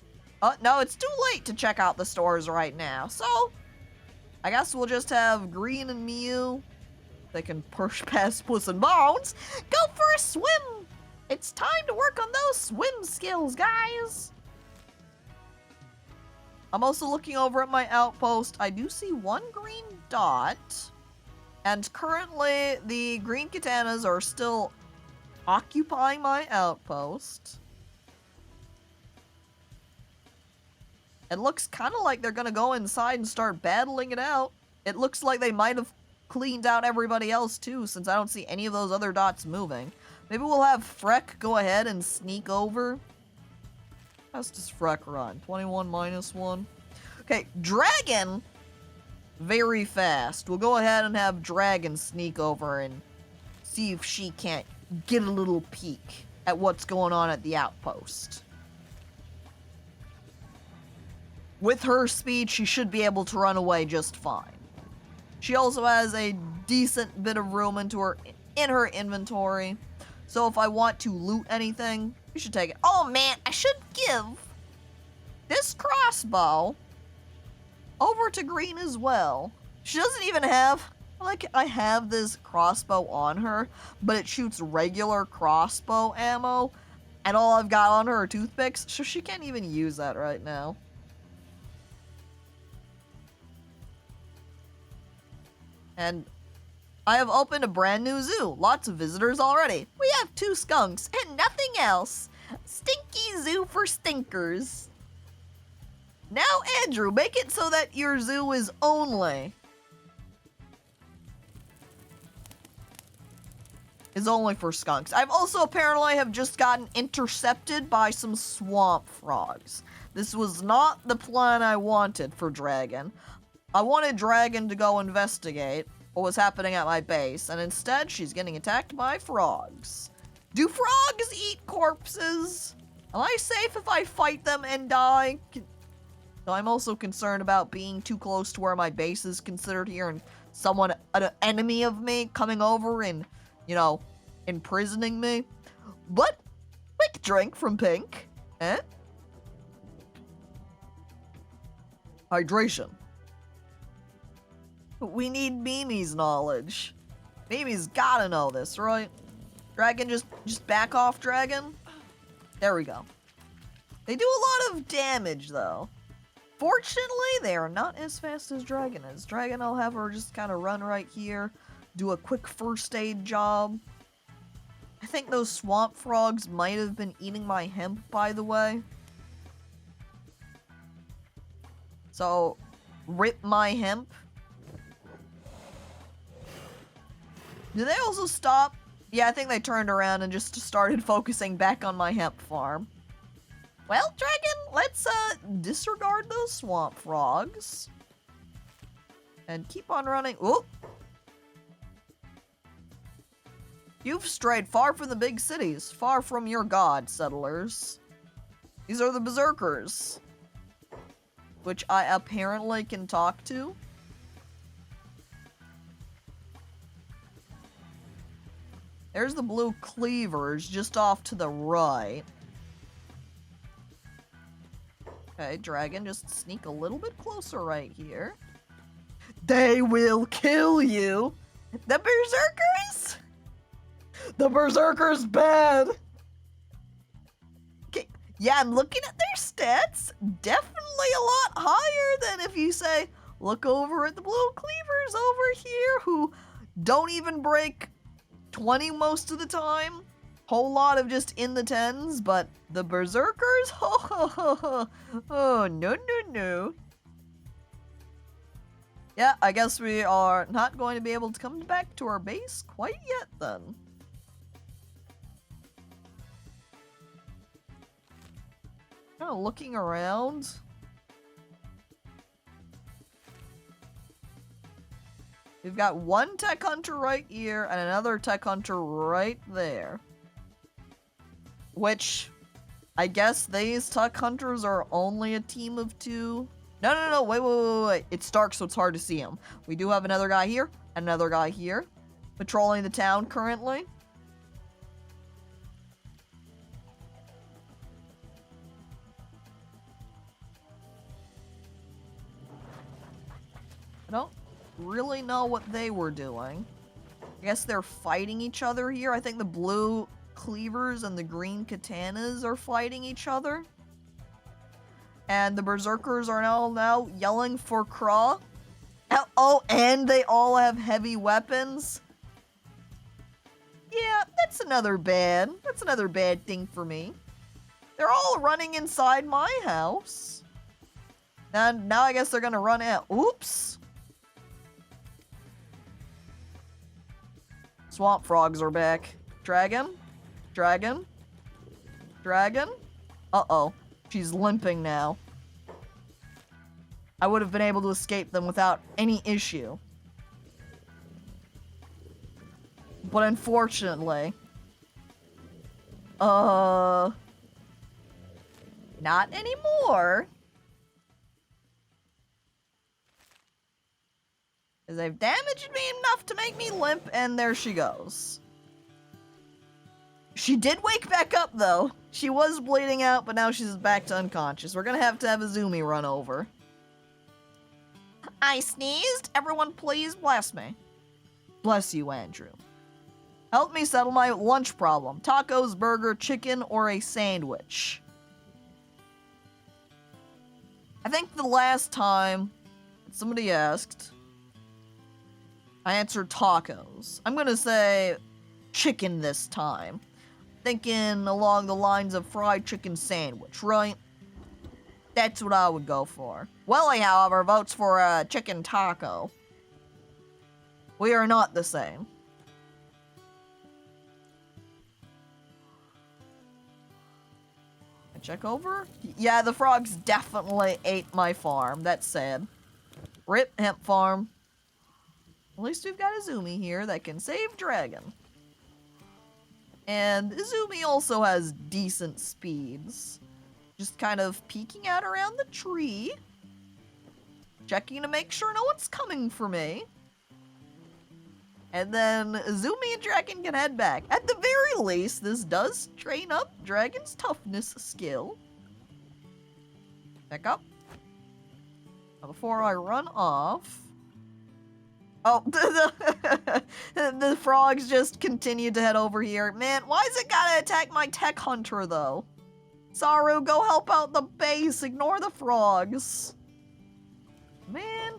Speaker 1: no, it's too late to check out the stores right now. So, I guess we'll just have Green and Miu. They can push past Puss and Bones. Go for a swim! It's time to work on those swim skills, guys! I'm also looking over at my outpost. I do see one green dot. And currently, the green katanas are still occupying my outpost. It looks kind of like they're going to go inside and start battling it out. It looks like they might have cleaned out everybody else too, since I don't see any of those other dots moving. Maybe we'll have Fhrekin go ahead and sneak over. How does Fhrekin run? 21 minus 1. Okay, Dragon, very fast. We'll go ahead and have Dragon sneak over and see if she can't get a little peek at what's going on at the outpost. With her speed, she should be able to run away just fine. She also has a decent bit of room in her inventory. So if I want to loot anything, you should take it. Oh man, I should give this crossbow over to Green as well. She doesn't even have, like, I have this crossbow on her, but it shoots regular crossbow ammo, and all I've got on her are toothpicks, so she can't even use that right now. And I have opened a brand new zoo. Lots of visitors already. We have 2 skunks and nothing else. Stinky zoo for stinkers. Now, Andrew, make it so that your zoo is only for skunks. I've also apparently have just gotten intercepted by some swamp frogs. This was not the plan I wanted for Dragon. I wanted Dragon to go investigate what was happening at my base, and instead she's getting attacked by frogs. Do frogs eat corpses? Am I safe if I fight them and die? So I'm also concerned about being too close to where my base is considered here and someone, an enemy of me, coming over and, you know, imprisoning me. But, quick drink from Pink. Eh? Hydration. We need Mimi's knowledge. Mimi's gotta know this, right? Dragon, just back off, Dragon. There we go. They do a lot of damage, though. Fortunately, they are not as fast as Dragon is. Dragon, I'll have her just kind of run right here, do a quick first aid job. I think those swamp frogs might have been eating my hemp, by the way. So, rip my hemp. Did they also stop? Yeah, I think they turned around and just started focusing back on my hemp farm. Well, Dragon, let's disregard those swamp frogs. And keep on running. Oop! You've strayed far from the big cities, far from your god, settlers. These are the berserkers, which I apparently can talk to. There's the blue cleavers just off to the right. Okay, Dragon, just sneak a little bit closer right here. They will kill you! The berserkers? The berserkers bad! Okay, yeah, I'm looking at their stats. Definitely a lot higher than if you say, look over at the blue cleavers over here who don't even break 20 most of the time. Whole lot of just in the 10s, but the berserkers? Ho ho ho ho. Oh, no, no, no. Yeah, I guess we are not going to be able to come back to our base quite yet then. Kind of looking around. We've got one tech hunter right here and another tech hunter right there. Which, I guess these tech hunters are only a team of 2. No, wait. It's dark, so it's hard to see them. We do have another guy here, another guy here, patrolling the town currently. I don't really know what they were doing. I guess they're fighting each other here. I think the blue cleavers and the green katanas are fighting each other. And the berserkers are now yelling for Craw. Oh, and they all have heavy weapons. Yeah, that's another bad thing for me. They're all running inside my house. And now I guess they're gonna run out. Oops. Swamp frogs are back. Dragon? Dragon? Dragon? Uh-oh. She's limping now. I would have been able to escape them without any issue. But unfortunately... not anymore. Because they've damaged me enough to make me limp, and there she goes. She did wake back up, though. She was bleeding out, but now she's back to unconscious. We're gonna have to have Izumi run over. I sneezed. Everyone please bless me. Bless you, Andrew. Help me settle my lunch problem. Tacos, burger, chicken, or a sandwich. I think the last time somebody asked, I answered tacos. I'm gonna say chicken this time. Thinking along the lines of fried chicken sandwich, right? That's what I would go for. Welly, however, votes for a chicken taco. We are not the same. I check over? Yeah, the frogs definitely ate my farm. That's sad. Rip hemp farm. At least we've got Izumi here that can save Dragon. And Izumi also has decent speeds. Just kind of peeking out around the tree. Checking to make sure no one's coming for me. And then Izumi and Dragon can head back. At the very least, this does train up Dragon's toughness skill. Back up. Before I run off... Oh, the frogs just continued to head over here. Man, why is it gotta attack my tech hunter, though? Saru, go help out the base. Ignore the frogs. Man.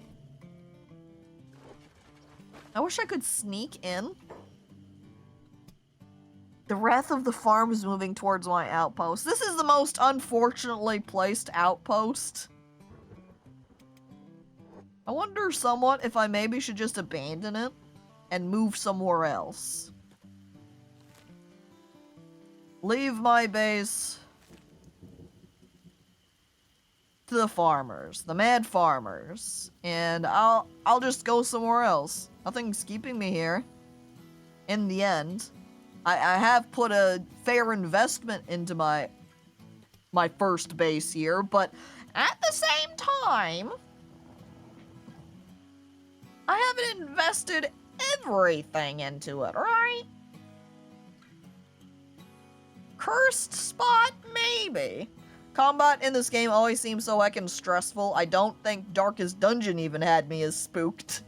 Speaker 1: I wish I could sneak in. The wrath of the farm is moving towards my outpost. This is the most unfortunately placed outpost. I wonder somewhat if I maybe should just abandon it and move somewhere else. Leave my base to the farmers, the mad farmers, and I'll just go somewhere else. Nothing's keeping me here. In the end, I have put a fair investment into my first base here, but at the same time, I haven't invested everything into it, right? Cursed spot, maybe. Combat in this game always seems so heckin' stressful. I don't think Darkest Dungeon even had me as spooked.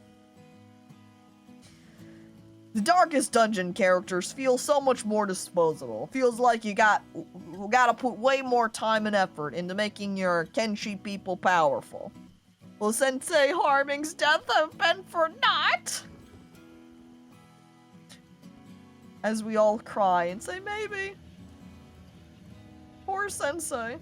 Speaker 1: The Darkest Dungeon characters feel so much more disposable. Feels like you gotta put way more time and effort into making your Kenshi people powerful. Will Sensei Harming's death have been for naught? As we all cry and say, maybe. Poor Sensei.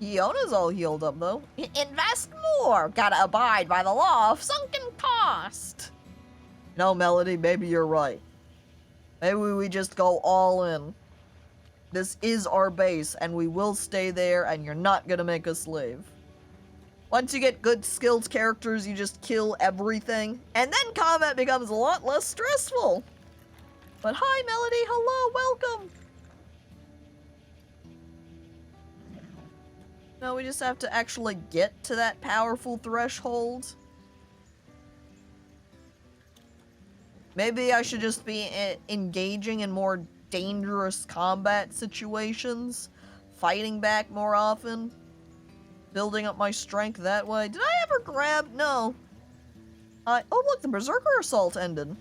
Speaker 1: Iona's all healed up, though. Invest more! Gotta abide by the law of sunken cost! No, Melody, maybe you're right. Maybe we just go all in. This is our base, and we will stay there, and you're not gonna make us leave. Once you get good skilled characters, you just kill everything, and then combat becomes a lot less stressful. But hi, Melody, hello, welcome! No, we just have to actually get to that powerful threshold. Maybe I should just be engaging in more dangerous combat situations, fighting back more often, building up my strength that way. Did I ever grab? No. Oh look, the Berserker Assault ended.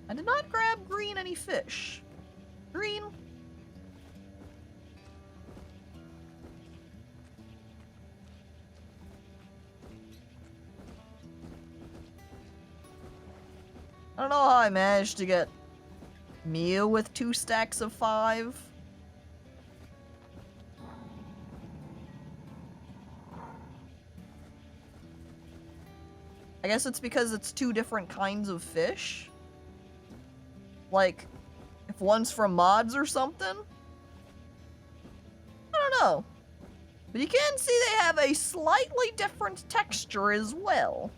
Speaker 1: I did not grab green any fish. Green. I don't know how I managed to get Mew with 2 stacks of 5. I guess it's because it's 2 different kinds of fish. Like, if one's from mods or something? I don't know. But you can see they have a slightly different texture as well.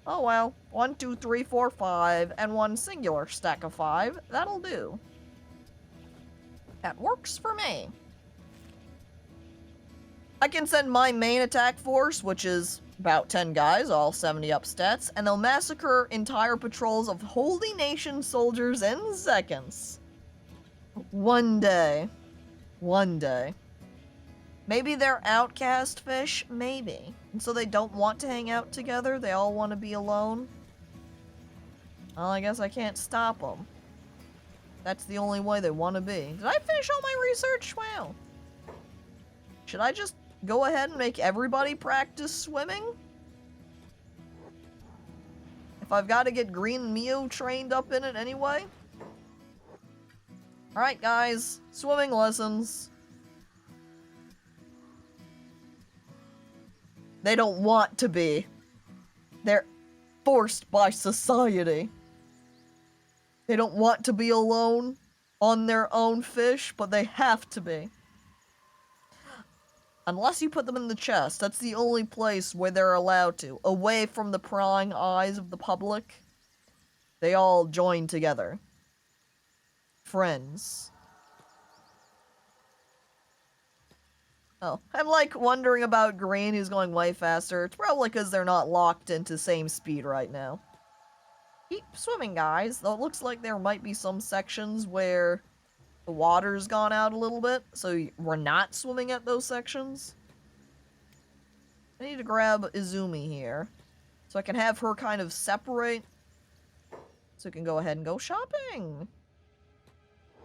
Speaker 1: Oh well, 1, 2, 3, 4, 5, and 1 singular stack of 5. That'll do. That works for me. I can send my main attack force, which is about 10 guys, all 70 up stats, and they'll massacre entire patrols of Holy Nation soldiers in seconds. One day. One day. Maybe they're outcast fish? Maybe. And so they don't want to hang out together? They all want to be alone? Well, I guess I can't stop them. That's the only way they want to be. Did I finish all my research? Wow. Should I just go ahead and make everybody practice swimming? If I've got to get Green Mew trained up in it anyway? Alright guys, swimming lessons. They don't want to be. They're forced by society. They don't want to be alone on their own fish, but they have to be. Unless you put them in the chest, that's the only place where they're allowed to. Away from the prying eyes of the public. They all join together. Friends. Oh, I'm like wondering about Green, who's going way faster. It's probably because they're not locked into same speed right now. Keep swimming, guys. Though it looks like there might be some sections where The water's gone out a little bit, so we're not swimming at those sections. I need to grab Izumi here, so I can have her kind of separate, so we can go ahead and go shopping.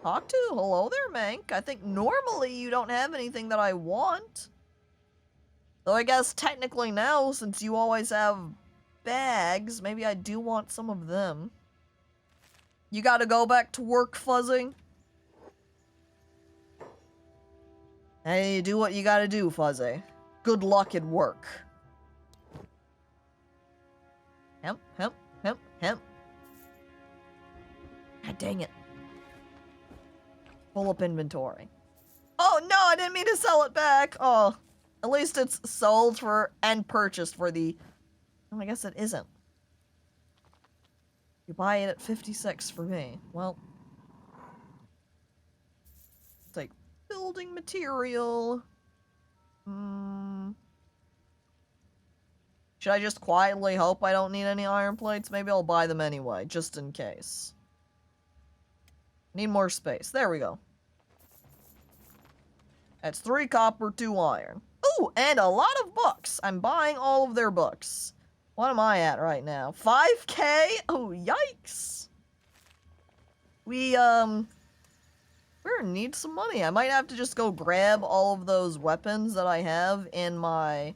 Speaker 1: Talk to. Hello there, Mank. I think normally you don't have anything that I want. Though I guess technically now, since you always have bags, maybe I do want some of them. You gotta go back to work, Fuzzy. Hey, do what you gotta do, Fuzzy. Good luck at work. Hemp, hemp, hemp, hemp. God dang it. Pull up inventory. Oh no, I didn't mean to sell it back. Oh, at least it's sold for and purchased for the... Oh, I guess it isn't. You buy it at 56 for me. Well, it's like building material. Should I just quietly hope I don't need any iron plates? Maybe I'll buy them anyway, just in case. Need more space. There we go. That's 3 copper, 2 iron. Ooh, and a lot of books. I'm buying all of their books. What am I at right now? 5K? Oh, yikes. We're gonna need some money. I might have to just go grab all of those weapons that I have in my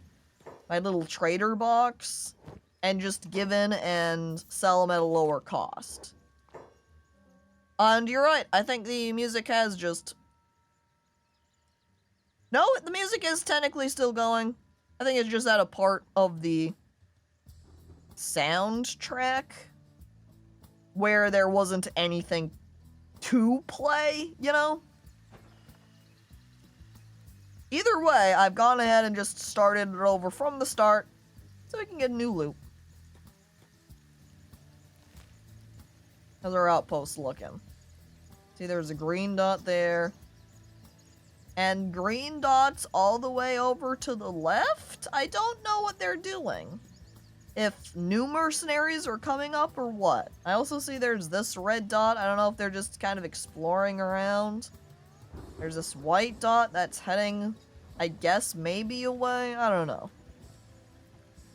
Speaker 1: little trader box and just give in and sell them at a lower cost. And you're right, I think the music has just... No, the music is technically still going. I think it's just at a part of the soundtrack where there wasn't anything to play, you know? Either way, I've gone ahead and just started it over from the start so we can get a new loot. How's our outpost looking? See, there's a green dot there. And green dots all the way over to the left? I don't know what they're doing. If new mercenaries are coming up or what. I also see there's this red dot. I don't know if they're just kind of exploring around. There's this white dot that's heading, I guess, maybe away. I don't know.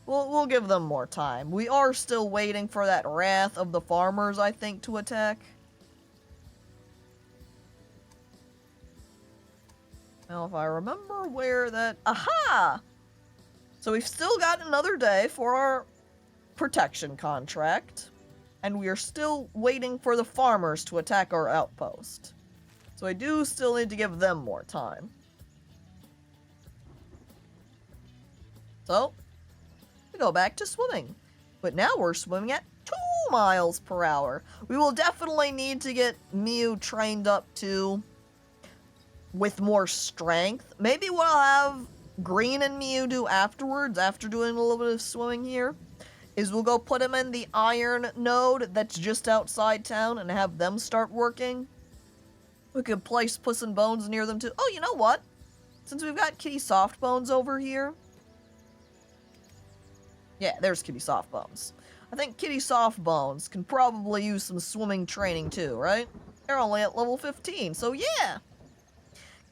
Speaker 1: We'll give them more time. We are still waiting for that wrath of the farmers, I think, to attack. Now, if I remember where that... Aha! So we've still got another day for our protection contract. And we are still waiting for the farmers to attack our outpost. So I do still need to give them more time. So, we go back to swimming. But now we're swimming at 2 miles per hour. We will definitely need to get Miu trained up to... with more strength. Maybe what I'll have Green and Miu do afterwards, after doing a little bit of swimming here, is we'll go put him in the iron node that's just outside town and have them start working. We could place Puss and Bones near them too. Oh, you know what? Since we've got Kitty Softbones over here. Yeah, there's Kitty Softbones. I think Kitty Softbones can probably use some swimming training too, right? They're only at level 15, so yeah.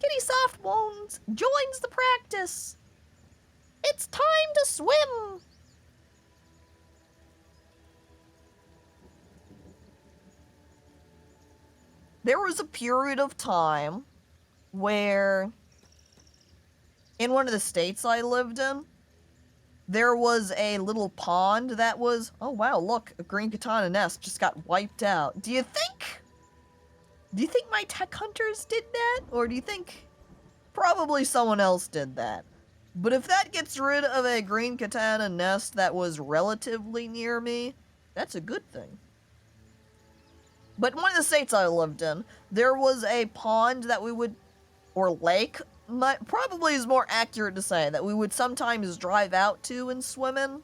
Speaker 1: Kitty Softbones joins the practice. It's time to swim. There was a period of time where, in one of the states I lived in, there was a little pond that was... Oh wow, look, a green katana nest just got wiped out. Do you think my tech hunters did that? Or do you think probably someone else did that? But if that gets rid of a green katana nest that was relatively near me, that's a good thing. But in one of the states I lived in, there was a pond that we would... or lake, probably is more accurate to say, that we would sometimes drive out to and swim in.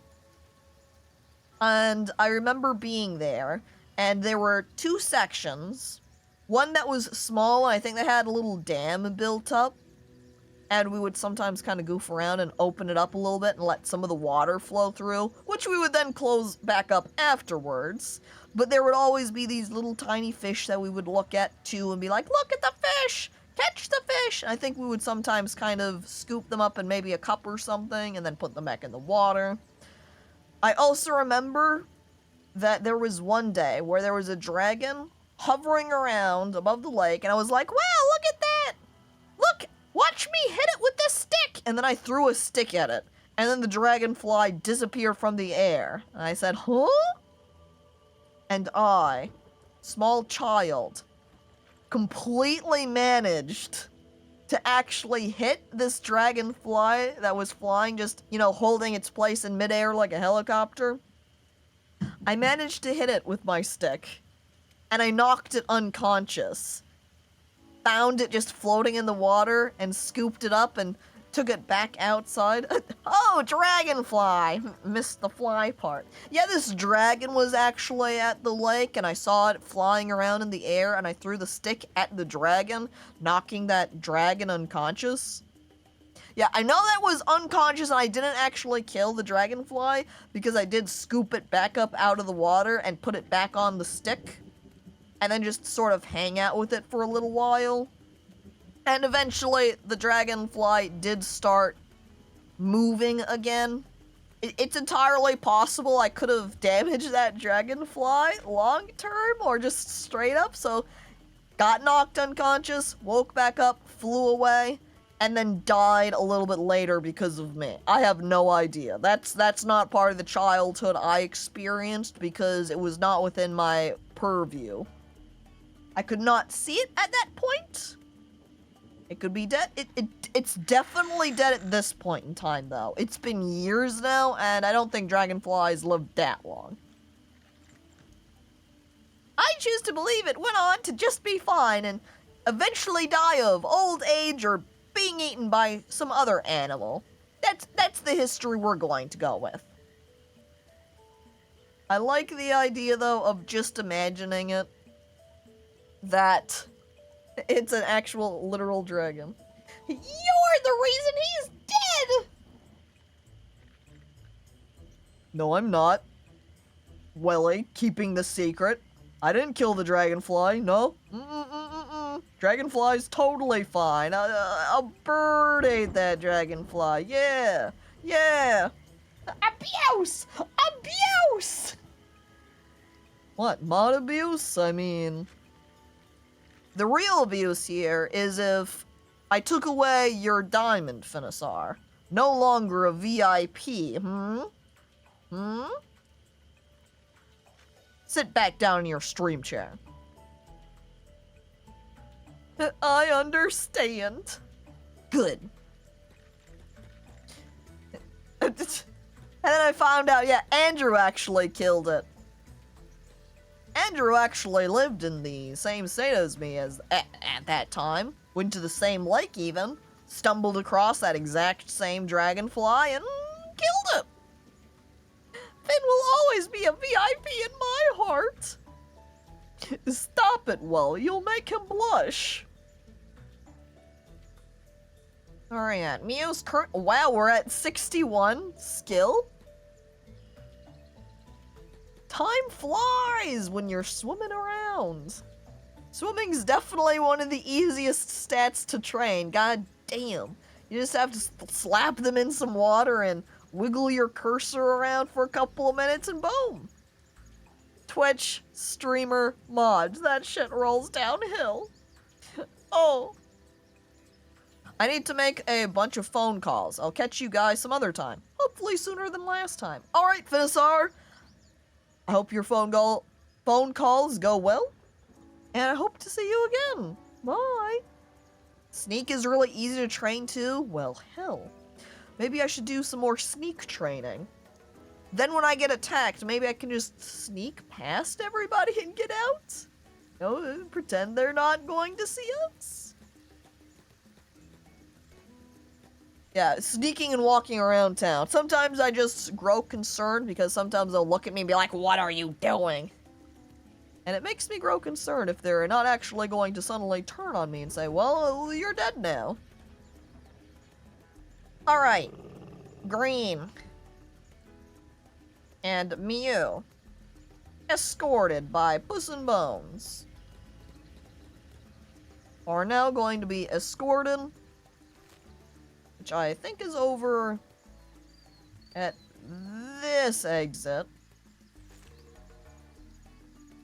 Speaker 1: And I remember being there, and there were 2 sections. One that was small, and I think they had a little dam built up. And we would sometimes kind of goof around and open it up a little bit and let some of the water flow through, which we would then close back up afterwards. But there would always be these little tiny fish that we would look at too and be like, look at the fish! Catch the fish! And I think we would sometimes kind of scoop them up in maybe a cup or something and then put them back in the water. I also remember that there was one day where there was a dragon hovering around above the lake, and I was like, wow, look at that! Look! Watch me hit it with this stick! And then I threw a stick at it, and then the dragonfly disappeared from the air. And I said, huh? And I, small child, completely managed to actually hit this dragonfly that was flying, just, you know, holding its place in midair like a helicopter. I managed to hit it with my stick, and I knocked it unconscious. Found it just floating in the water and scooped it up and took it back outside. Oh, dragonfly! Missed the fly part. Yeah, this dragon was actually at the lake and I saw it flying around in the air and I threw the stick at the dragon, knocking that dragon unconscious. Yeah, I know that was unconscious and I didn't actually kill the dragonfly because I did scoop it back up out of the water and put it back on the stick. And then just sort of hang out with it for a little while. And eventually, the dragonfly did start moving again. It's entirely possible I could have damaged that dragonfly long term, or just straight up, so got knocked unconscious, woke back up, flew away, and then died a little bit later because of me. I have no idea. That's not part of the childhood I experienced because it was not within my purview. I could not see it at that point. It could be dead. It's definitely dead at this point in time, though. It's been years now, and I don't think dragonflies live that long. I choose to believe it went on to just be fine and eventually die of old age or being eaten by some other animal. That's the history we're going to go with. I like the idea, though, of just imagining it. That it's an actual literal dragon. You're the reason he's dead! No, I'm not. Welly, keeping the secret. I didn't kill the dragonfly, no. Dragonfly's totally fine. A bird ate that dragonfly, yeah. Yeah. Abuse! Abuse! What, mod abuse? I mean... The real abuse here is if I took away your diamond, Finisar. No longer a VIP, Sit back down in your stream chair. I understand. Good. And then I found out, yeah, Andrew actually killed it. Andrew actually lived in the same state as me at that time. Went to the same lake even. Stumbled across that exact same dragonfly and killed it. Finn will always be a VIP in my heart. Stop it, Well. You'll make him blush. Alright, Mio's current... Wow, we're at 61 skill. Time flies when you're swimming around. Swimming's definitely one of the easiest stats to train. God damn. You just have to slap them in some water and wiggle your cursor around for a couple of minutes and boom. Twitch streamer mods. That shit rolls downhill. Oh. I need to make a bunch of phone calls. I'll catch you guys some other time. Hopefully sooner than last time. Alright, Finisar. I hope your phone calls go well. And I hope to see you again. Bye. Sneak is really easy to train too. Well, hell. Maybe I should do some more sneak training. Then when I get attacked, maybe I can just sneak past everybody and get out? You know, pretend they're not going to see us? Yeah, sneaking and walking around town. Sometimes I just grow concerned because sometimes they'll look at me and be like, what are you doing? And it makes me grow concerned if they're not actually going to suddenly turn on me and say, well, you're dead now. Alright. Green. And Mew. Escorted by Puss and Bones. Are now going to be escorted. Which I think is over at this exit.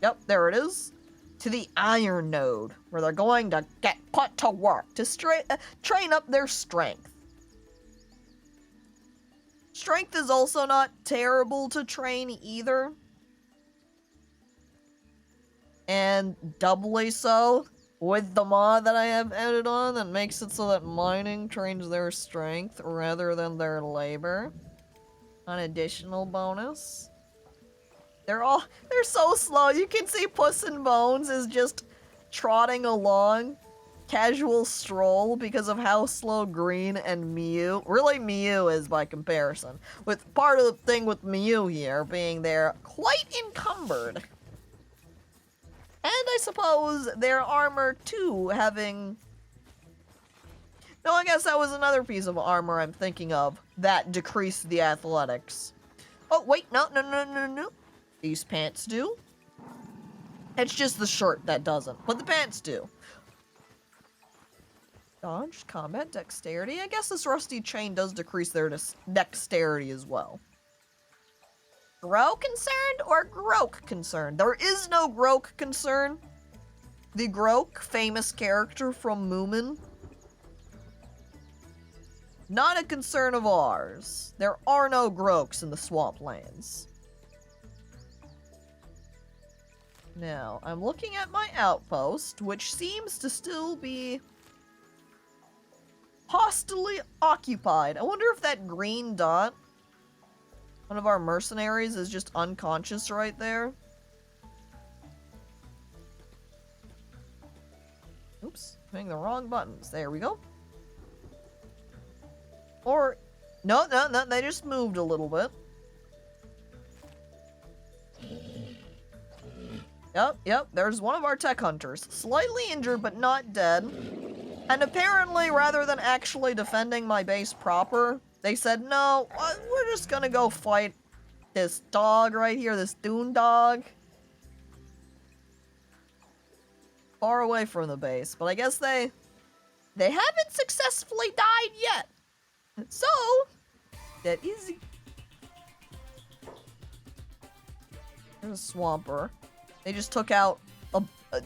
Speaker 1: Yep, there it is. To the Iron Node, where they're going to get put to work to train up their strength. Strength is also not terrible to train either. And doubly so with the mod that I have added on that makes it so that mining trains their strength rather than their labor. An additional bonus. They're so slow. You can see Puss and Bones is just trotting along. Casual stroll because of how slow Green and Mew, really Mew is by comparison. With part of the thing with Mew here being they're quite encumbered. And I suppose their armor too having... No, I guess that was another piece of armor I'm thinking of that decreased the athletics. Oh, wait, no. These pants do. It's just the shirt that doesn't, but the pants do. Dodge, combat, dexterity. I guess this rusty chain does decrease their dexterity as well. Grow concerned or Groke concerned? There is no Groke concern. The Groke, famous character from Moomin. Not a concern of ours. There are no Grokes in the swamplands. Now, I'm looking at my outpost, which seems to still be hostily occupied. I wonder if that green dot, one of our mercenaries, is just unconscious right there. Oops, hitting the wrong buttons. There we go. Or, no, they just moved a little bit. Yep, there's one of our tech hunters. Slightly injured, but not dead. And apparently, rather than actually defending my base proper, they said, no, we're just gonna go fight this dog right here, this dune dog. Far away from the base, but I guess they haven't successfully died yet. So, that is... There's a Swamper. They just took out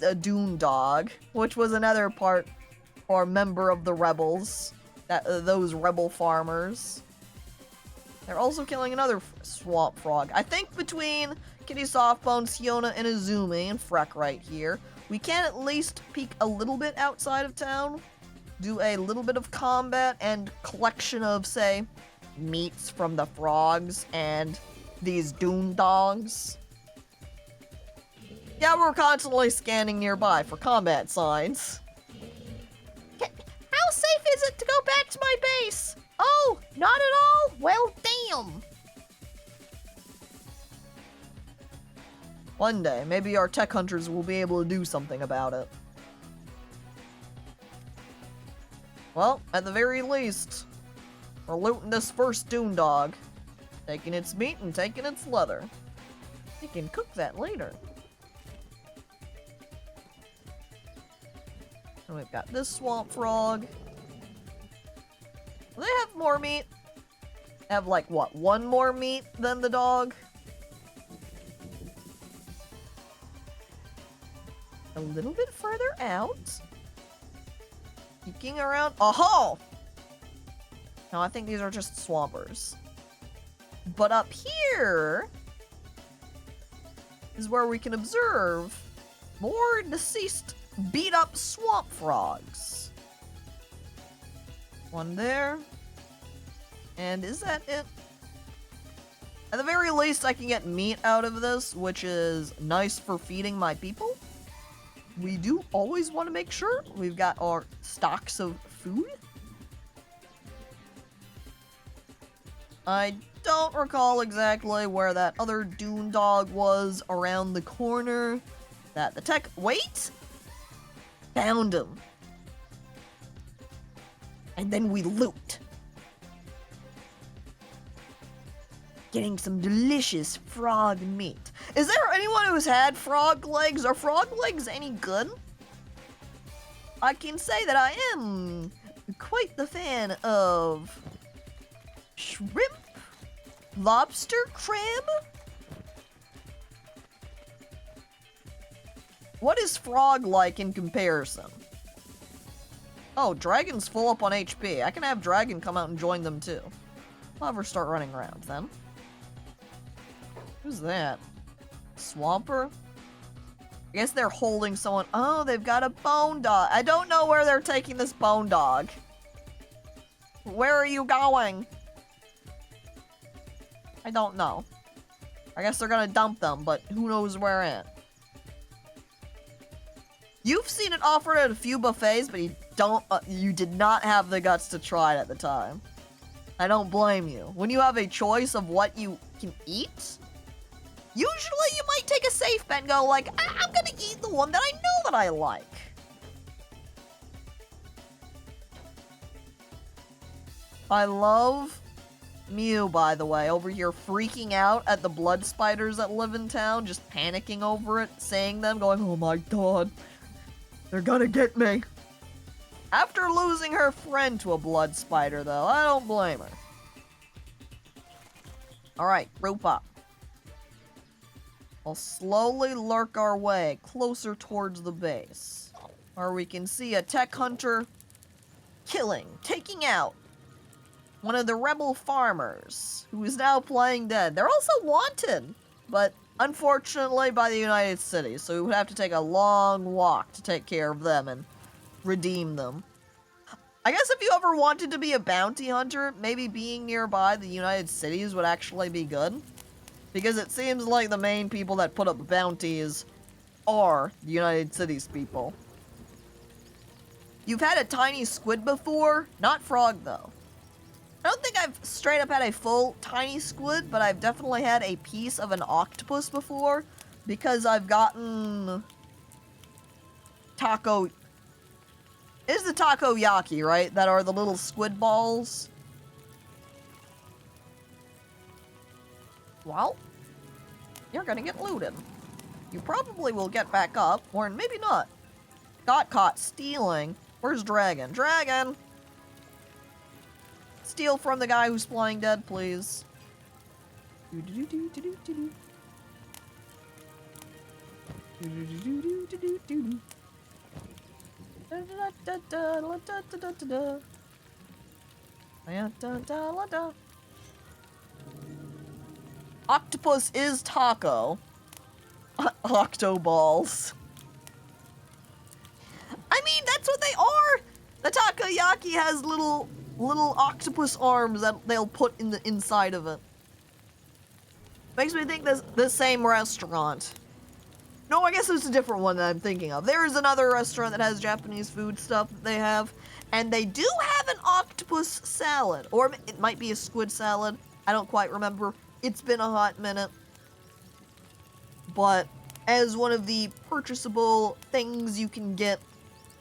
Speaker 1: a dune dog, which was another part or member of the rebels, those rebel farmers. They're also killing another swamp frog. I think between Kitty Softbone, Siona, and Izumi, and Freck right here, we can at least peek a little bit outside of town, do a little bit of combat and collection of, say, meats from the frogs and these dune dogs. Yeah, we're constantly scanning nearby for combat signs. How safe is it to go back to my base? Oh, not at all? Well, damn. One day, maybe our tech hunters will be able to do something about it. Well, at the very least, we're looting this first dune dog. Taking its meat and taking its leather. We can cook that later. And we've got this swamp frog. Do they have more meat? They have like, what, one more meat than the dog? A little bit further out. Peeking around. Oh! No, I think these are just swampers. But up here is where we can observe more deceased, beat-up swamp frogs. One there. And is that it? At the very least, I can get meat out of this, which is nice for feeding my people. We do always want to make sure we've got our stocks of food. I don't recall exactly where that other dune dog was around the corner. That the tech... Wait! Found him. And then we loot. Getting some delicious frog meat. Is there anyone who's had frog legs? Are frog legs any good? I can say that I am quite the fan of shrimp, lobster, crab. What is frog like in comparison? Oh, dragon's full up on HP. I can have dragon come out and join them too. I'll have her start running around then. Who's that? Swamper? I guess they're holding someone. Oh, they've got a bone dog. I don't know where they're taking this bone dog. Where are you going? I don't know. I guess they're gonna dump them, but who knows where at. You've seen it offered at a few buffets, but you did not have the guts to try it at the time. I don't blame you. When you have a choice of what you can eat, usually you might take a safe bet and go like, I'm gonna eat the one that I know that I like. I love Mew, by the way, over here freaking out at the blood spiders that live in town, just panicking over it, saying them, going, oh my god, they're gonna get me. After losing her friend to a blood spider, though, I don't blame her. Alright, group up. We'll slowly lurk our way closer towards the base, where we can see a tech hunter taking out one of the rebel farmers, who is now playing dead. They're also wanted, but unfortunately by the United Cities, so we would have to take a long walk to take care of them and redeem them. I guess if you ever wanted to be a bounty hunter, maybe being nearby the United Cities would actually be good. Because it seems like the main people that put up bounties are the United Cities people. You've had a tiny squid before? Not frog, though. I don't think I've straight up had a full tiny squid, but I've definitely had a piece of an octopus before, because I've gotten taco. It is the takoyaki, right? That are the little squid balls. Well, you're gonna get looted. You probably will get back up, or maybe not. Got caught stealing. Where's Dragon? Dragon! Steal from the guy who's flying dead, please. Octopus is taco. Octoballs. I mean, that's what they are! The takoyaki has little octopus arms that they'll put in the inside of it. Makes me think this the same restaurant. No, I guess it's a different one that I'm thinking of. There is another restaurant that has Japanese food stuff that they have, and they do have an octopus salad. Or it might be a squid salad. I don't quite remember. It's been a hot minute. But as one of the purchasable things you can get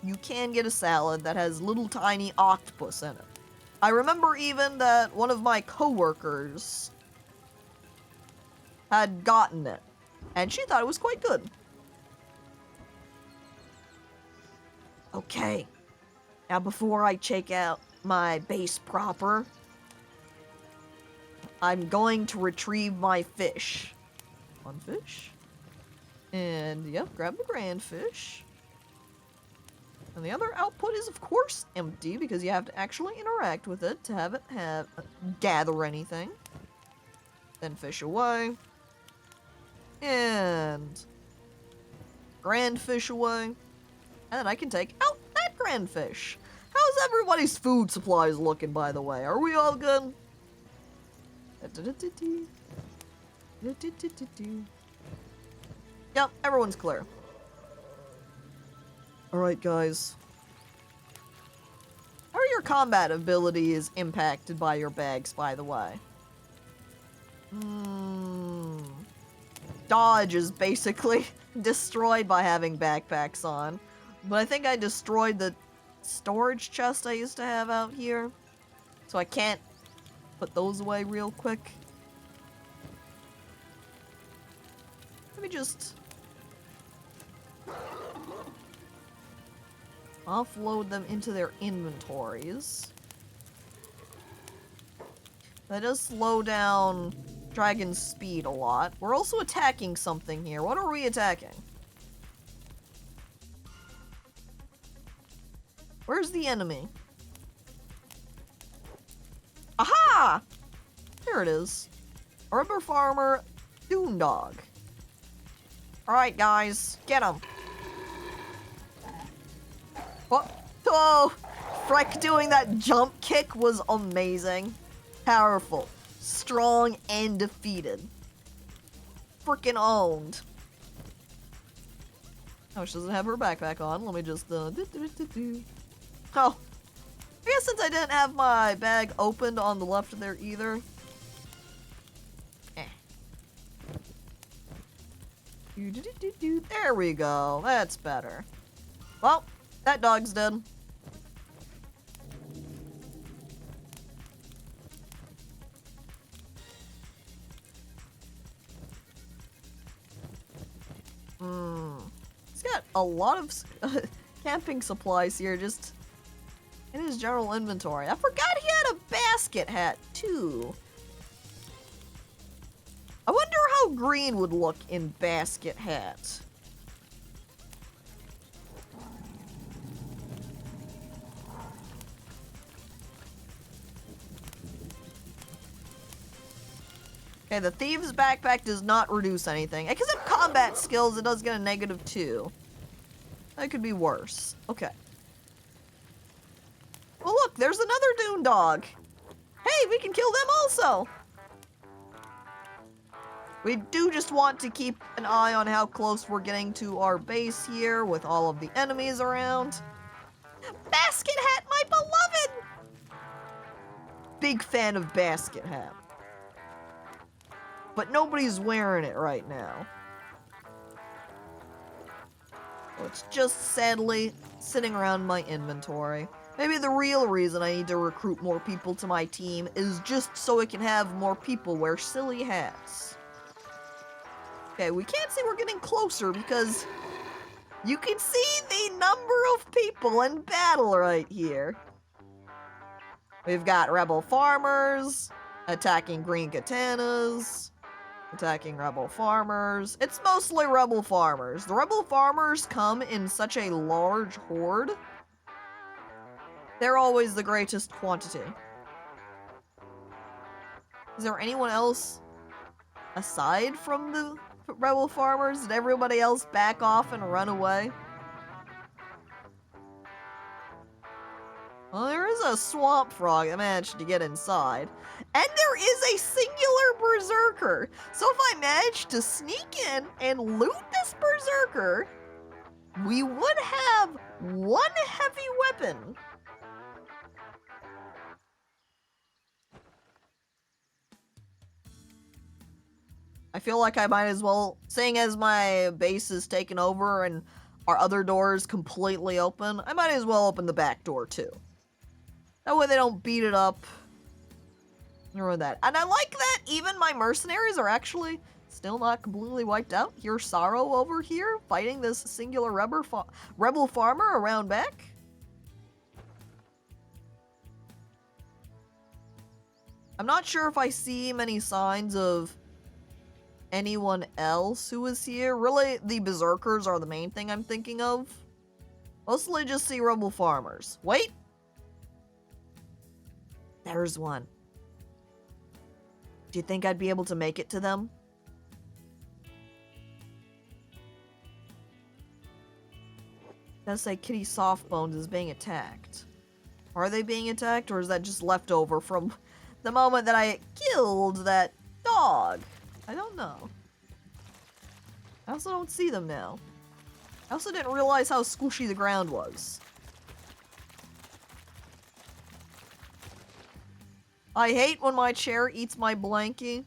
Speaker 1: a salad that has little tiny octopus in it. I remember even that one of my coworkers had gotten it, and she thought it was quite good. Okay, now before I check out my base proper, I'm going to retrieve my fish. One fish. And, yep, grab the grand fish. And the other output is, of course, empty, because you have to actually interact with it to have it gather anything. Then fish away. And grand fish away. And then I can take out that grand fish. How's everybody's food supplies looking, by the way? Are we all good? Yep, everyone's clear. Alright, guys. How are your combat abilities impacted by your bags, by the way? Dodge is basically destroyed by having backpacks on. But I think I destroyed the storage chest I used to have out here. So I can't put those away real quick. me just offload them into their inventories. That does slow down Dragon's speed a lot. We're also attacking something here. What are we attacking? Where's the enemy? Aha! There it is. A rubber farmer, Dune Dog. Alright, guys, get him. What? Oh! Freck doing that jump kick was amazing. Powerful, strong, and defeated. Freaking owned. Oh, she doesn't have her backpack on. Let me just, Oh. I guess since I didn't have my bag opened on the left there either. There we go. That's better. Well, that dog's dead. He's got a lot of camping supplies here just in his general inventory. I forgot he had a basket hat too. I wonder how green would look in basket hat. Okay, the thieves' backpack does not reduce anything. Because of combat skills, it does get a -2. That could be worse. Okay. Well, look, there's another Dune Dog. Hey, we can kill them also. We do just want to keep an eye on how close we're getting to our base here with all of the enemies around. Basket Hat, my beloved! Big fan of Basket Hat. But nobody's wearing it right now. So it's just sadly sitting around my inventory. Maybe the real reason I need to recruit more people to my team is just so I can have more people wear silly hats. Okay, we can't say we're getting closer because you can see the number of people in battle right here. We've got rebel farmers attacking green katanas. Attacking rebel farmers. It's mostly rebel farmers. The rebel farmers come in such a large horde. They're always the greatest quantity. Is there anyone else aside from the rebel farmers? Did everybody else back off and run away? Well, there is a swamp frog that managed to get inside. And there is a singular berserker. So if I manage to sneak in and loot this berserker, we would have one heavy weapon. I feel like I might as well, seeing as my base is taken over and our other door is completely open, I might as well open the back door too. That way they don't beat it up. Or that. And I like that even my mercenaries are actually still not completely wiped out. Here's Sorrow over here fighting this singular rebel farmer around back. I'm not sure if I see many signs of anyone else who is here. Really, the berserkers are the main thing I'm thinking of. Mostly just see rebel farmers. Wait! There's one. Do you think I'd be able to make it to them? That's say Kitty Softbones is being attacked. Are they being attacked, or is that just leftover from the moment that I killed that dog? I don't know. I also don't see them now. I also didn't realize how squishy the ground was. I hate when my chair eats my blankie.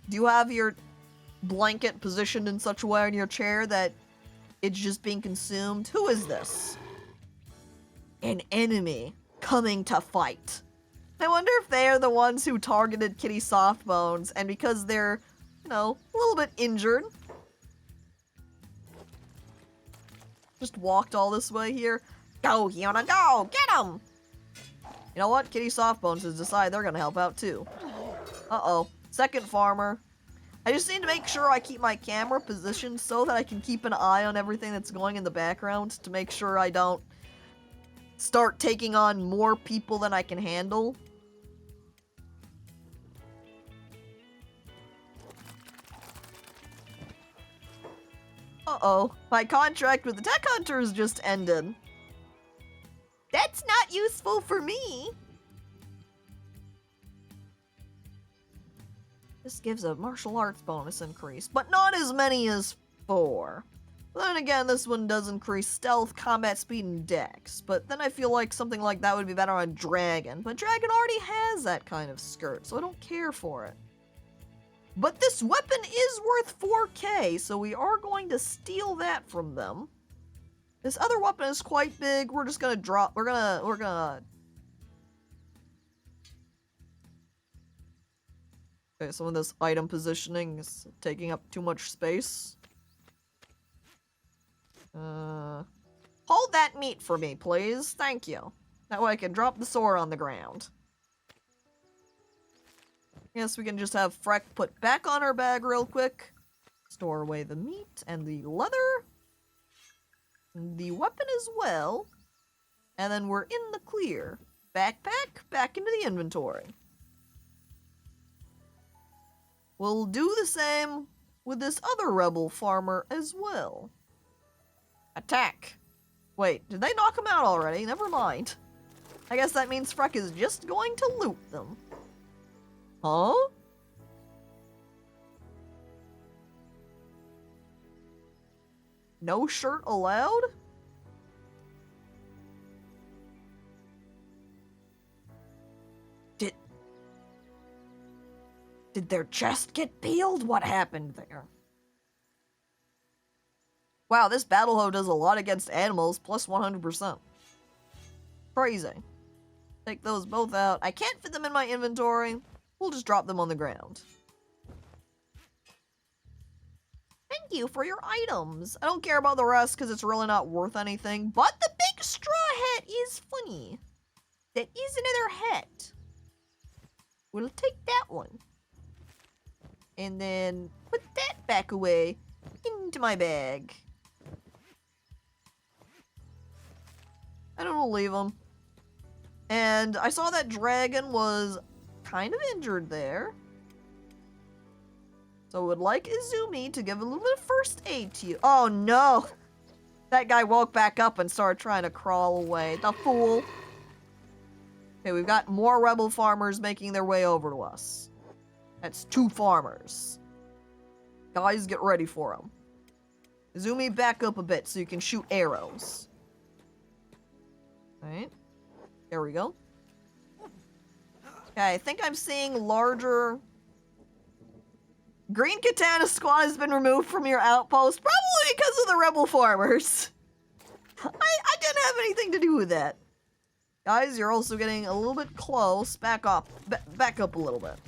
Speaker 1: Do you have your blanket positioned in such a way on your chair that it's just being consumed? Who is this? An enemy coming to fight. I wonder if they are the ones who targeted Kitty Softbones, and because they're, you know, a little bit injured, Just walked all this way here. Go, Hyuna, go! Get him! You know what? Kitty Softbones has decided they're gonna help out too. Uh-oh. Second farmer. I just need to make sure I keep my camera positioned so that I can keep an eye on everything that's going in the background to make sure I don't start taking on more people than I can handle. Uh-oh. My contract with the tech hunters just ended. That's not useful for me. This gives a martial arts bonus increase, but not as many as 4. But then again, this one does increase stealth, combat speed, and dex. But then I feel like something like that would be better on Dragon. But Dragon already has that kind of skirt, so I don't care for it. But this weapon is worth 4K, so we are going to steal that from them. This other weapon is quite big. We're just gonna drop. We're gonna. Okay, some of this item positioning is taking up too much space. Hold that meat for me, please. Thank you. That way I can drop the sword on the ground. Yes, we can just have Freck put back on her bag real quick. Store away the meat and the leather. And the weapon as well. And then we're in the clear. Backpack, back into the inventory. We'll do the same with this other rebel farmer as well. Attack. Wait, did they knock him out already? Never mind. I guess that means Freck is just going to loot them. Huh? No shirt allowed? Did their chest get peeled? What happened there? Wow, this battle hoe does a lot against animals, plus 100%. Crazy. Take those both out. I can't fit them in my inventory. We'll just drop them on the ground. Thank you for your items. I don't care about the rest because it's really not worth anything, but the big straw hat is funny. That is another hat. We'll take that one. And then put that back away into my bag. I don't know, leave them. And I saw that Dragon was kind of injured there. So I would like Izumi to give a little bit of first aid to you. Oh no! That guy woke back up and started trying to crawl away. The fool. Okay, we've got more rebel farmers making their way over to us. That's 2 farmers. Guys, get ready for them. Izumi, back up a bit so you can shoot arrows. Alright. There we go. Okay, I think I'm seeing larger... Green Katana Squad has been removed from your outpost, probably because of the rebel farmers. I didn't have anything to do with that. Guys, you're also getting a little bit close. Back up. Back up a little bit.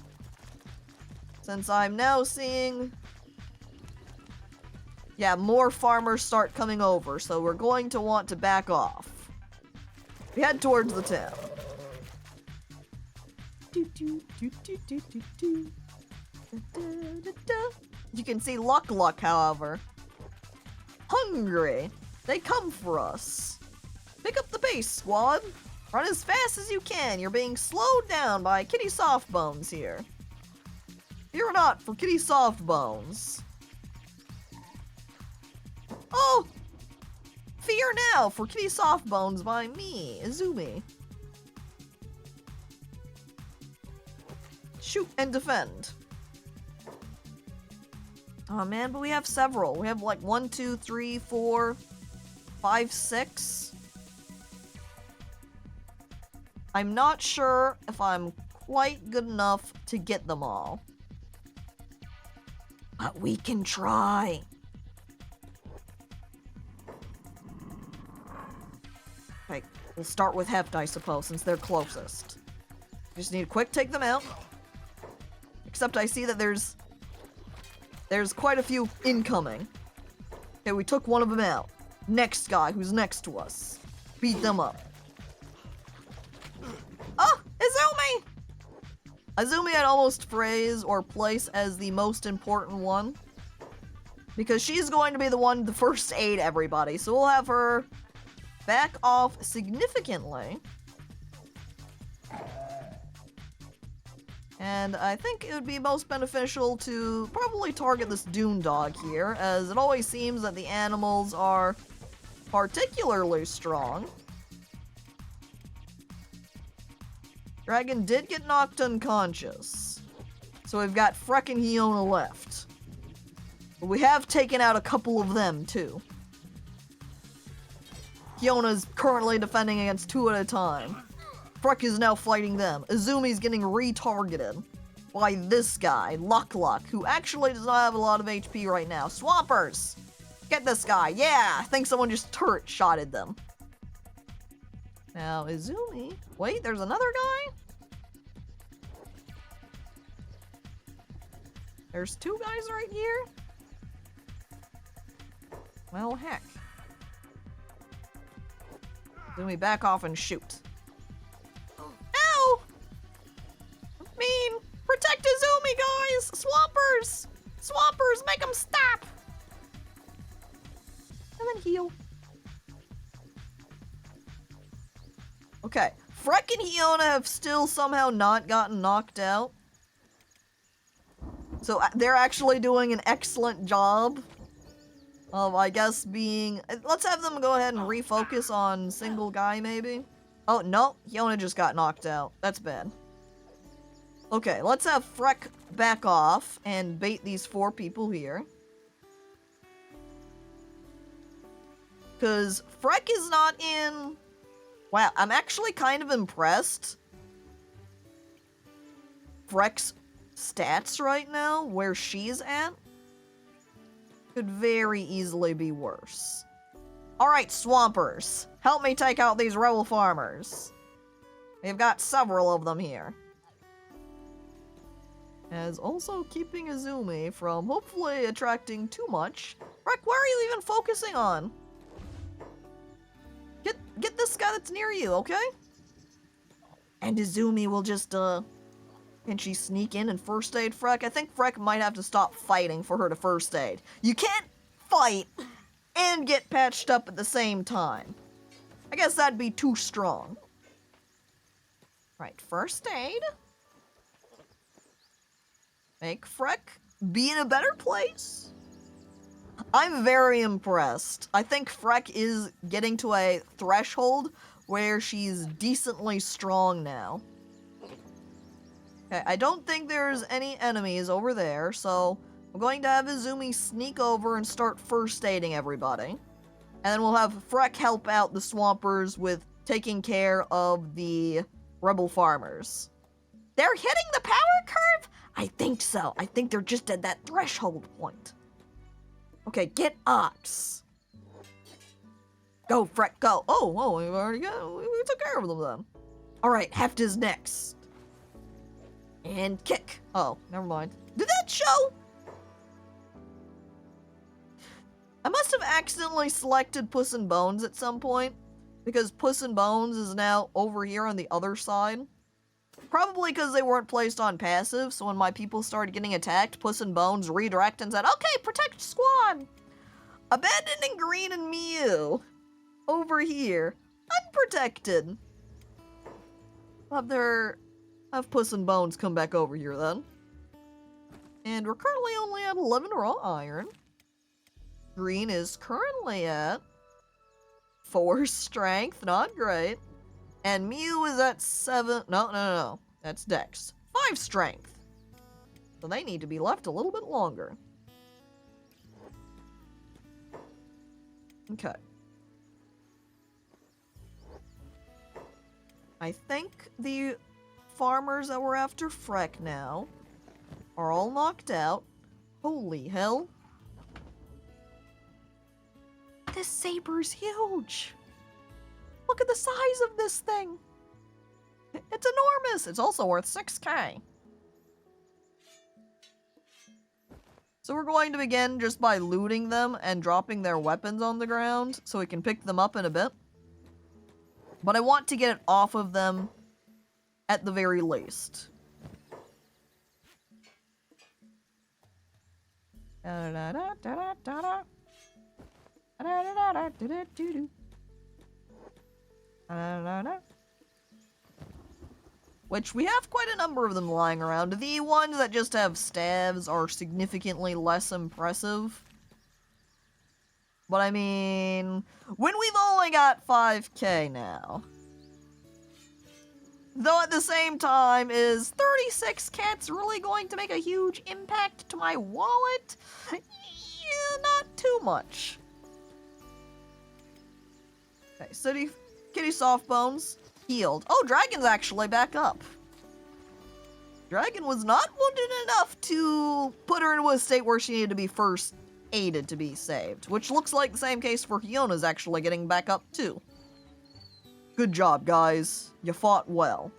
Speaker 1: Since I'm now seeing... Yeah, more farmers start coming over, so we're going to want to back off. We head towards the town. You can see Luck, however. Hungry. They come for us. Pick up the pace, squad. Run as fast as you can. You're being slowed down by Kitty Softbones here. Fear not for Kitty Softbones. Oh! Fear now for Kitty Softbones by me, Izumi. Shoot and defend. Oh man, but we have several. We have like 1, 2, 3, 4, 5, 6. I'm not sure if I'm quite good enough to get them all. But we can try. Okay, we'll start with Heft, I suppose, since they're closest. Just need to quick take them out. Except I see that there's quite a few incoming. Okay, we took one of them out. next guy who's next to us. Beat them up. Oh, Izumi! Izumi I'd almost phrase or place as the most important one, because she's going to be the one to first aid everybody, so we'll have her back off significantly. And I think it would be most beneficial to probably target this Dune Dog here, as it always seems that the animals are particularly strong. Dragon did get knocked unconscious, so we've got Fhrekin Hiona left. But we have taken out a couple of them, too. Hiona's currently defending against 2 at a time. Fhrekin is now fighting them. Izumi's getting retargeted by this guy, Luck, who actually does not have a lot of HP right now. Swampers! Get this guy, yeah! I think someone just turret shotted them. Now, Izumi... Wait, there's another guy? There's 2 guys right here? Well, heck. Izumi, back off and shoot. Ow! Mean! Protect Izumi, guys! Swampers! Swampers, make them stop! And then heal. Okay, Fhrekin and Hiona have still somehow not gotten knocked out. So they're actually doing an excellent job of, I guess, being... Let's have them go ahead and refocus on single guy, maybe. Oh, no, Hiona just got knocked out. That's bad. Okay, let's have Fhrek back off and bait these 4 people here. Because Fhrek is not in... Wow, I'm actually kind of impressed. Phrek's stats right now, where she's at, could very easily be worse. Alright, Swampers, help me take out these rebel farmers. We've got several of them here. As also keeping Izumi from hopefully attracting too much. Fhrek, where are you even focusing on? Get this guy that's near you, okay? And Izumi will just, can she sneak in and first aid Fhrek? I think Fhrek might have to stop fighting for her to first aid. You can't fight and get patched up at the same time. I guess that'd be too strong. Right, first aid. Make Fhrek be in a better place. I'm very impressed. I think Fhrek is getting to a threshold where she's decently strong now. Okay, I don't think there's any enemies over there, so I'm going to have Izumi sneak over and start first aiding everybody. And then we'll have Fhrek help out the Swampers with taking care of the rebel farmers. They're hitting the power curve? I think so. I think they're just at that threshold point. Okay, get Ox. Go, Fhrek, go. Oh, we've already got, we took care of them then. All right, Heft is next. And kick. Oh, never mind. Did that show? I must have accidentally selected Puss in Bones at some point, because Puss in Bones is now over here on the other side. Probably because they weren't placed on passive, so when my people started getting attacked, Puss in Bones redirect and said, okay, protect squad! Abandoning Green and Mew. Over here. Unprotected. Have Puss in Bones come back over here then. And we're currently only at 11 raw iron. Green is currently at 4 strength, not great. And Mew is at 7, no, that's Dex. 5 strength. So they need to be left a little bit longer. Okay. I think the farmers that were after Fhrek now are all knocked out. Holy hell. This saber's huge. Look at the size of this thing. It's enormous. It's also worth 6k. So we're going to begin just by looting them and dropping their weapons on the ground so we can pick them up in a bit. But I want to get it off of them at the very least. Which we have quite a number of them lying around. The ones that just have staves are significantly less impressive. But I mean, when we've only got 5k now. Though at the same time, is 36 cats really going to make a huge impact to my wallet? Yeah, not too much. Okay, kitty soft bones, healed. Oh, Dragon's actually back up. Dragon was not wounded enough to put her into a state where she needed to be first aided to be saved, which looks like the same case for Fiona's actually getting back up too. Good job, guys. You fought well.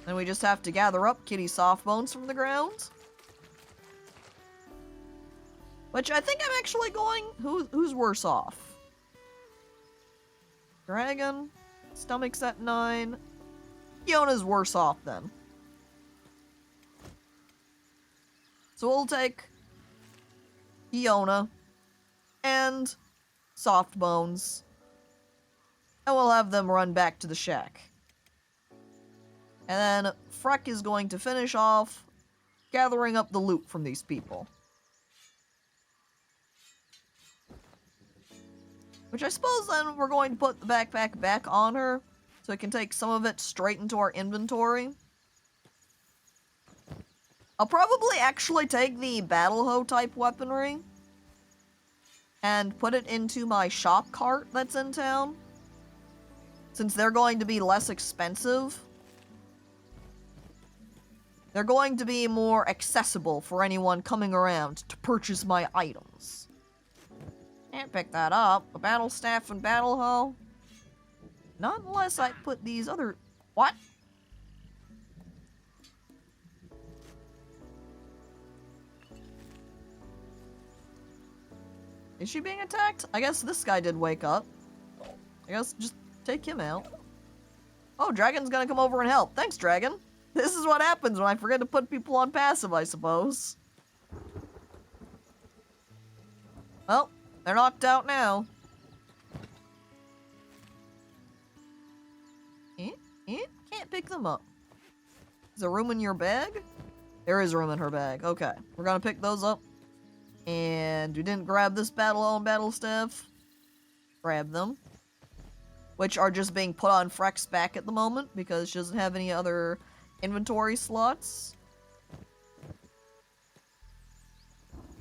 Speaker 1: Then we just have to gather up kitty soft bones from the ground. Which I think I'm actually going... Who's worse off? Dragon. Stomach's at 9. Fiona's worse off then. So we'll take Fiona and soft bones. And we'll have them run back to the shack. And then Fhrekin is going to finish off gathering up the loot from these people. Which I suppose then we're going to put the backpack back on her, so we can take some of it straight into our inventory. I'll probably actually take the battle hoe type weaponry and put it into my shop cart that's in town, since they're going to be less expensive. They're going to be more accessible for anyone coming around to purchase my items. Can't pick that up. A battle staff and battle hoe. Not unless I put these other... What? Is she being attacked? I guess this guy did wake up. I guess just take him out. Oh, Dragon's gonna come over and help. Thanks, Dragon. This is what happens when I forget to put people on passive, I suppose. Well, they're knocked out now. Can't pick them up. Is there room in your bag? There is room in her bag. Okay, we're gonna pick those up. And we didn't grab this battle hoe and battle staff. Grab them. Which are just being put on Fhrekin's back at the moment because she doesn't have any other inventory slots.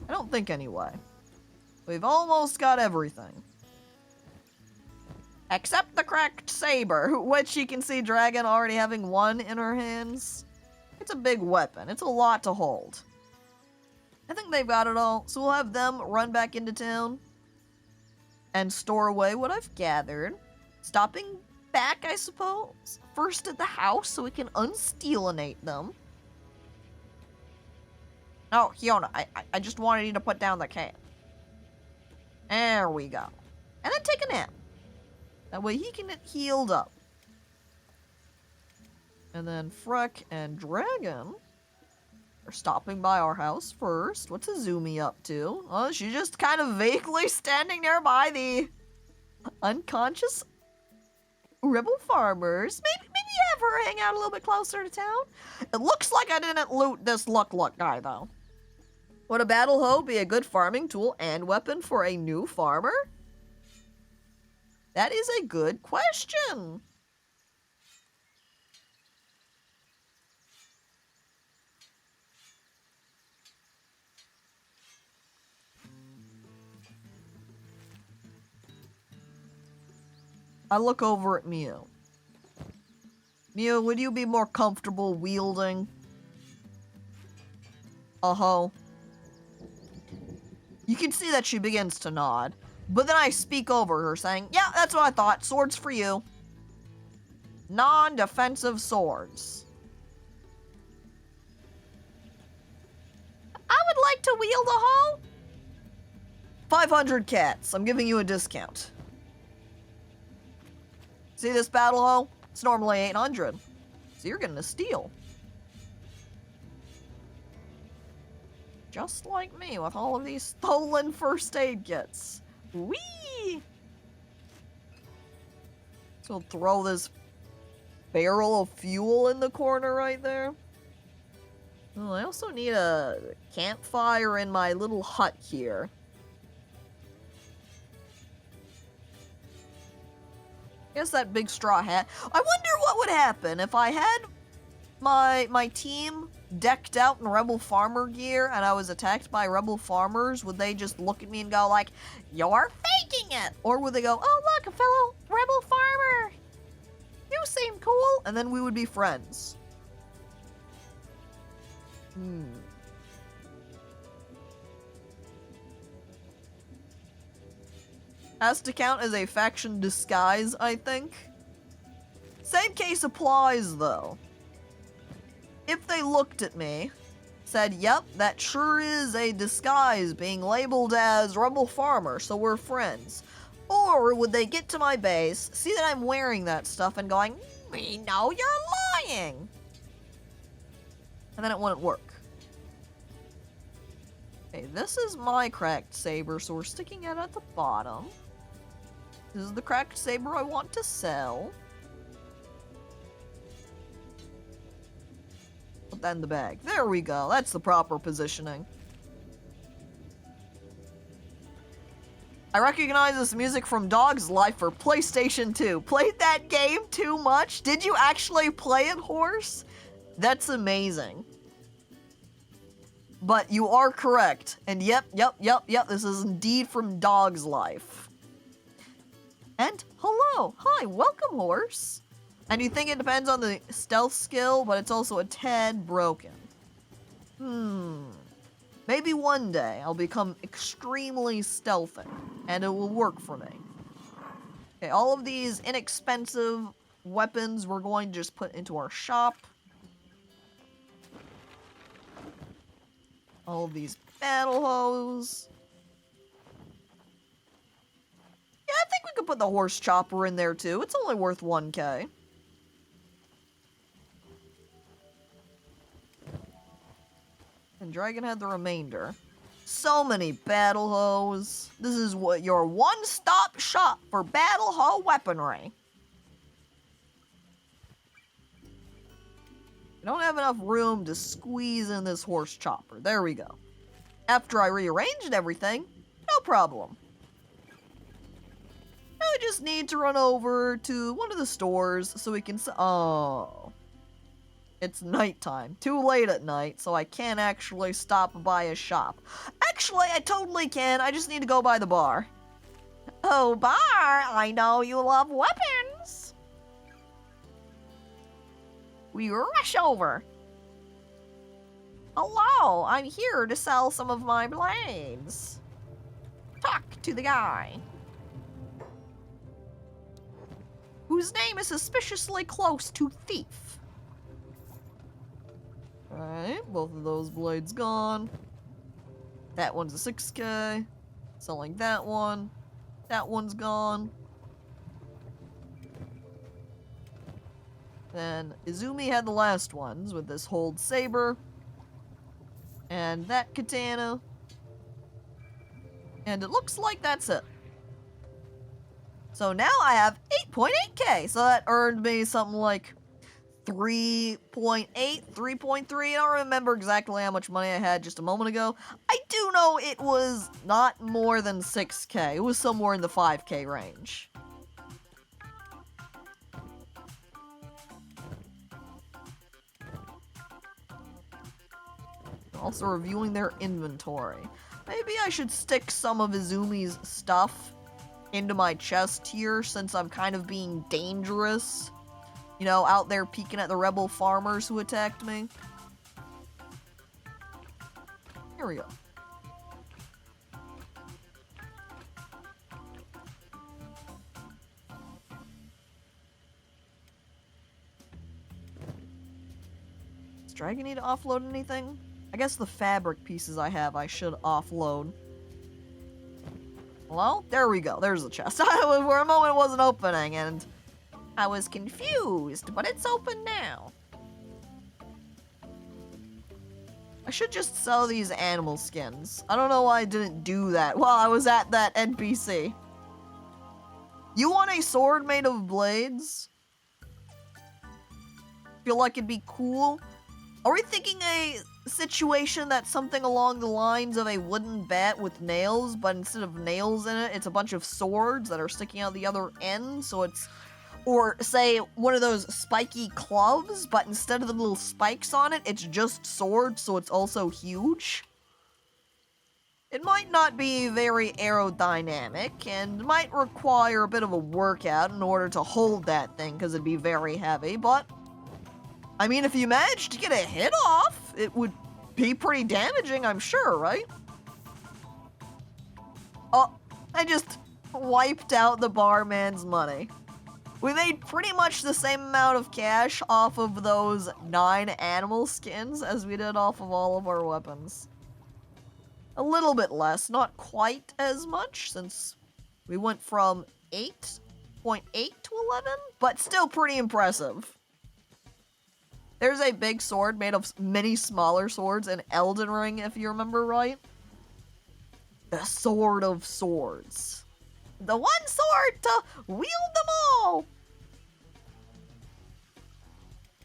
Speaker 1: I don't think anyway. We've almost got everything. Except the cracked saber, which you can see Dragon already having one in her hands. It's a big weapon. It's a lot to hold. I think they've got it all, so we'll have them run back into town and store away what I've gathered. Stopping back, I suppose, first at the house so we can unstealinate them. Oh, Fiona, I just wanted you to put down the cat. There we go. And then take a nap. That way he can get healed up. And then Fhrekin and Dragon are stopping by our house first. What's Azumi up to? Oh, she's just kind of vaguely standing nearby the unconscious rebel farmers. Maybe have her hang out a little bit closer to town. It looks like I didn't loot this luck guy, though. Would a battle hoe be a good farming tool and weapon for a new farmer? That is a good question. I look over at Mew. Mew, would you be more comfortable wielding a hoe? You can see that she begins to nod, but then I speak over her saying, yeah, that's what I thought. Swords for you. Non-defensive swords. to wield a hoe? 500 cats. I'm giving you a discount. See this battle hoe? It's normally 800. So you're getting a steal. Just like me with all of these stolen first aid kits. Whee! So we'll throw this barrel of fuel in the corner right there. Oh, I also need a campfire in my little hut here. Guess that big straw hat. I wonder what would happen if I had my team decked out in Rebel Farmer gear and I was attacked by Rebel Farmers. Would they just look at me and go like, "You're faking it"? Or would they go, "Oh look, a fellow Rebel Farmer. You seem cool." And then we would be friends. Has to count as a faction disguise, I think. Same case applies, though. If they looked at me, said, "Yep, that sure is a disguise being labeled as Rebel Farmer, so we're friends." Or would they get to my base, see that I'm wearing that stuff, and going, "We know you're lying." And then it wouldn't work. Okay, this is my cracked saber, so we're sticking it at the bottom. This is the cracked saber I want to sell. Put that in the bag. There we go. That's the proper positioning. I recognize this music from Dog's Life for PlayStation 2. Played that game too much? Did you actually play it, Horse? That's amazing. But you are correct. And yep, this is indeed from Dog's Life. And hello, hi, welcome, Horse. And you think it depends on the stealth skill, but it's also a tad broken. Maybe one day I'll become extremely stealthy, and it will work for me. Okay, all of these inexpensive weapons we're going to just put into our shop. All of these battle hoes. Yeah, I think we could put the horse chopper in there too. It's only worth 1K. And Dragon had the remainder. So many battle hoes. This is what your one-stop shop for battle hoe weaponry. I don't have enough room to squeeze in this horse chopper. There we go. After I rearranged everything, no problem. I just need to run over to one of the stores so we can oh. It's nighttime. Too late at night, so I can't actually stop by a shop. Actually, I totally can. I just need to go by the bar. Oh, bar, I know you love weapons. We rush over. Hello, I'm here to sell some of my blades. Talk to the guy. Whose name is suspiciously close to thief. Alright, both of those blades gone. That one's a 6K. Selling that one. That one's gone. Then Izumi had the last ones with this hold saber. And that katana. And it looks like that's it. So now I have 8.8K. So that earned me something like 3.8, 3.3. I don't remember exactly how much money I had just a moment ago. I do know it was not more than 6K. It was somewhere in the 5K range. Also reviewing their inventory. Maybe I should stick some of Izumi's stuff into my chest here since I'm kind of being dangerous. You know, out there peeking at the rebel farmers who attacked me. Here we go. Does Dragon need to offload anything? I guess the fabric pieces I have I should offload. Well, there we go. There's the chest. For a moment it wasn't opening, and I was confused, but it's open now. I should just sell these animal skins. I don't know why I didn't do that while I was at that NPC. You want a sword made of blades? Feel like it'd be cool? Are we thinking a situation that's something along the lines of a wooden bat with nails, but instead of nails in it, it's a bunch of swords that are sticking out the other end, so it's... Or, say, one of those spiky clubs, but instead of the little spikes on it, it's just swords, so it's also huge? It might not be very aerodynamic, and might require a bit of a workout in order to hold that thing, because it'd be very heavy, but... I mean, if you managed to get a hit off, it would be pretty damaging, I'm sure, right? Oh, I just wiped out the barman's money. We made pretty much the same amount of cash off of those 9 animal skins as we did off of all of our weapons. A little bit less, not quite as much, since we went from 8.8 to 11, but still pretty impressive. There's a big sword made of many smaller swords in Elden Ring, if you remember right. The Sword of Swords. The one sword to wield them all!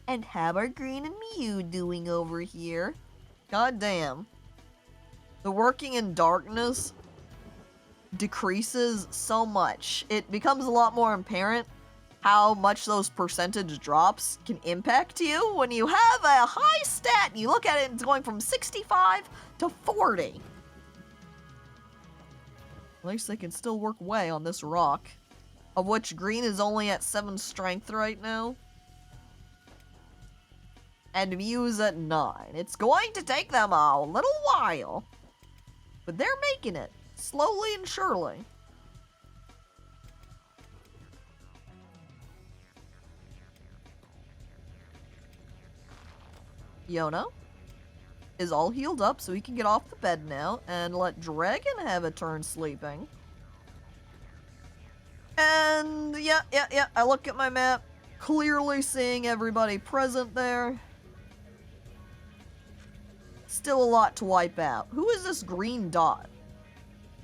Speaker 1: And how are Green and Mew doing over here? God damn. The working in darkness decreases so much. It becomes a lot more apparent how much those percentage drops can impact you when you have a high stat and you look at it and it's going from 65 to 40. At least they can still work away on this rock, of which Green is only at 7 strength right now. And Mew's at 9. It's going to take them a little while, but they're making it, slowly and surely. Yona is all healed up, so he can get off the bed now and let Dragon have a turn sleeping. And yeah, I look at my map, clearly seeing everybody present there. Still a lot to wipe out. Who is this green dot?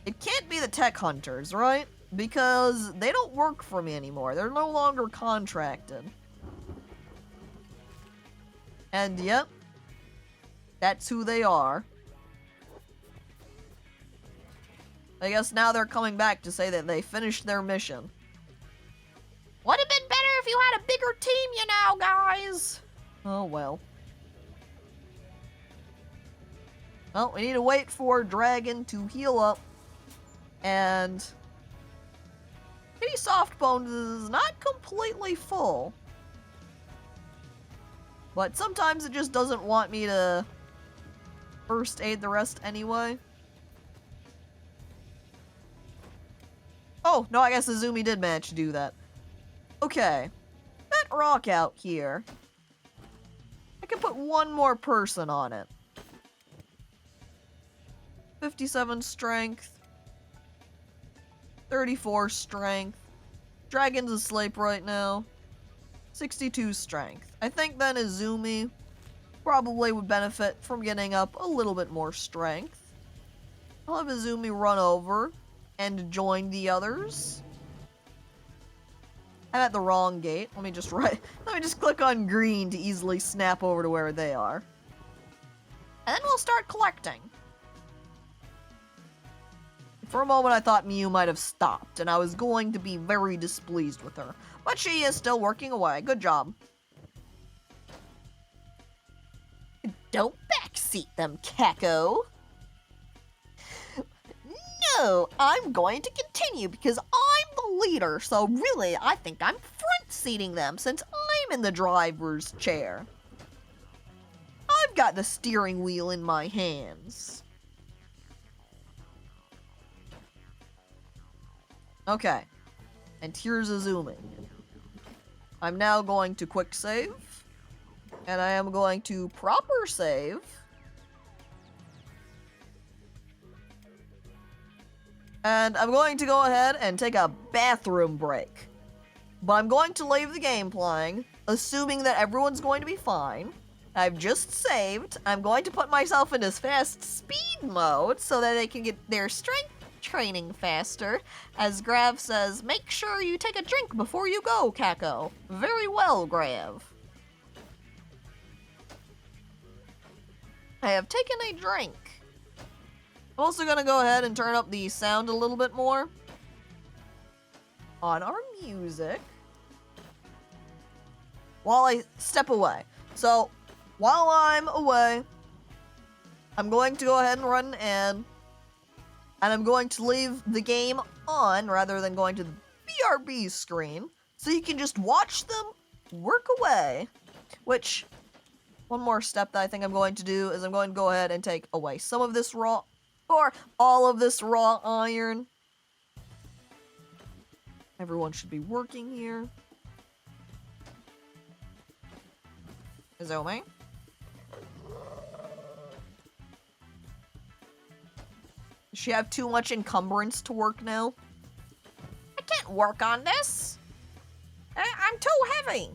Speaker 1: It can't be the tech hunters, right? Because they don't work for me anymore. They're no longer contracted. And yep, that's who they are. I guess now they're coming back to say that they finished their mission. Would have been better if you had a bigger team, you know, guys. Oh well. Well, we need to wait for Dragon to heal up. And Kitty Softbones is not completely full. But sometimes it just doesn't want me to first aid the rest anyway. Oh, no, I guess Izumi did manage to do that. Okay. That rock out here. I can put one more person on it. 57 strength. 34 strength. Dragon's asleep right now. 62 strength. I think then Izumi probably would benefit from getting up a little bit more strength. I'll have Izumi run over and join the others. I'm at the wrong gate. Let me just click on green to easily snap over to where they are. And then we'll start collecting. For a moment I thought Mew might have stopped, and I was going to be very displeased with her. But she is still working away. Good job. Don't backseat them, Caco. No, I'm going to continue because I'm the leader, so really I think I'm front-seating them since I'm in the driver's chair. I've got the steering wheel in my hands. Okay, and here's Izumi. I'm now going to quick save, and I am going to proper save And I'm going to go ahead and take a bathroom break. But I'm going to leave the game playing, assuming that everyone's going to be fine. I've just saved. I'm going to put myself in this fast speed mode so that they can get their strength training faster. As Grav says, make sure you take a drink before you go, Caco. Very well, Grav. I have taken a drink. I'm also gonna go ahead and turn up the sound a little bit more on our music while I step away. So, while I'm away, I'm going to go ahead and run an ad, and I'm going to leave the game on rather than going to the BRB screen, so you can just watch them work away. Which, one more step that I think I'm going to do is I'm going to go ahead and take away some of this raw, or all of this raw iron. Everyone should be working here. Izumi? Does she have too much encumbrance to work now? I can't work on this. I'm too heavy.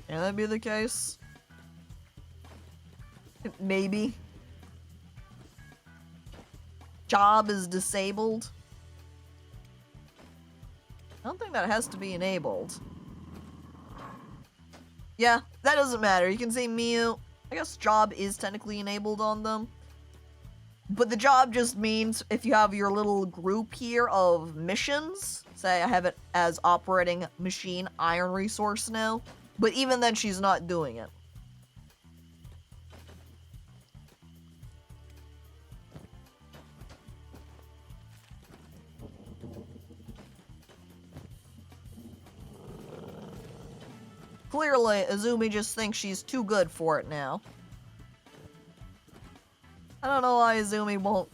Speaker 1: Can that be the case? Maybe. Job is disabled. I don't think that has to be enabled. Yeah, that doesn't matter. You can see Miu. I guess job is technically enabled on them. But the job just means if you have your little group here of missions, say I have it as operating machine iron resource now, but even then she's not doing it. Clearly, Izumi just thinks she's too good for it now. I don't know why Izumi won't.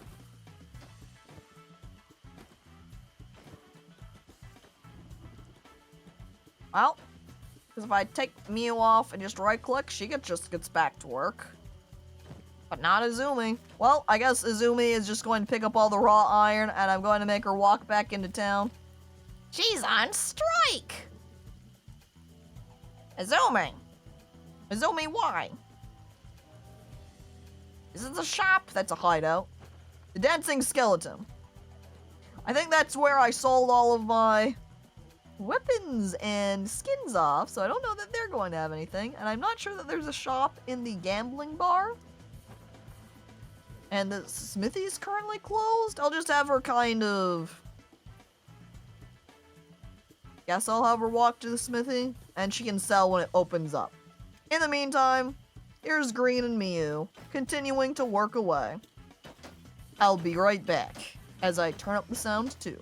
Speaker 1: Well, because if I take Miu off and just right-click, she just gets back to work. But not Izumi. Well, I guess Izumi is just going to pick up all the raw iron, and I'm going to make her walk back into town. She's on strike! Izumi! Izumi, why? Is it the shop? That's a hideout. The dancing skeleton. I think that's where I sold all of my weapons and skins off, so I don't know that they're going to have anything. And I'm not sure that there's a shop in the gambling bar. And the smithy is currently closed. I'll just have her kind of... Guess I'll have her walk to the smithy, and she can sell when it opens up. In the meantime, here's Green and Miu, continuing to work away. I'll be right back, as I turn up the sound too.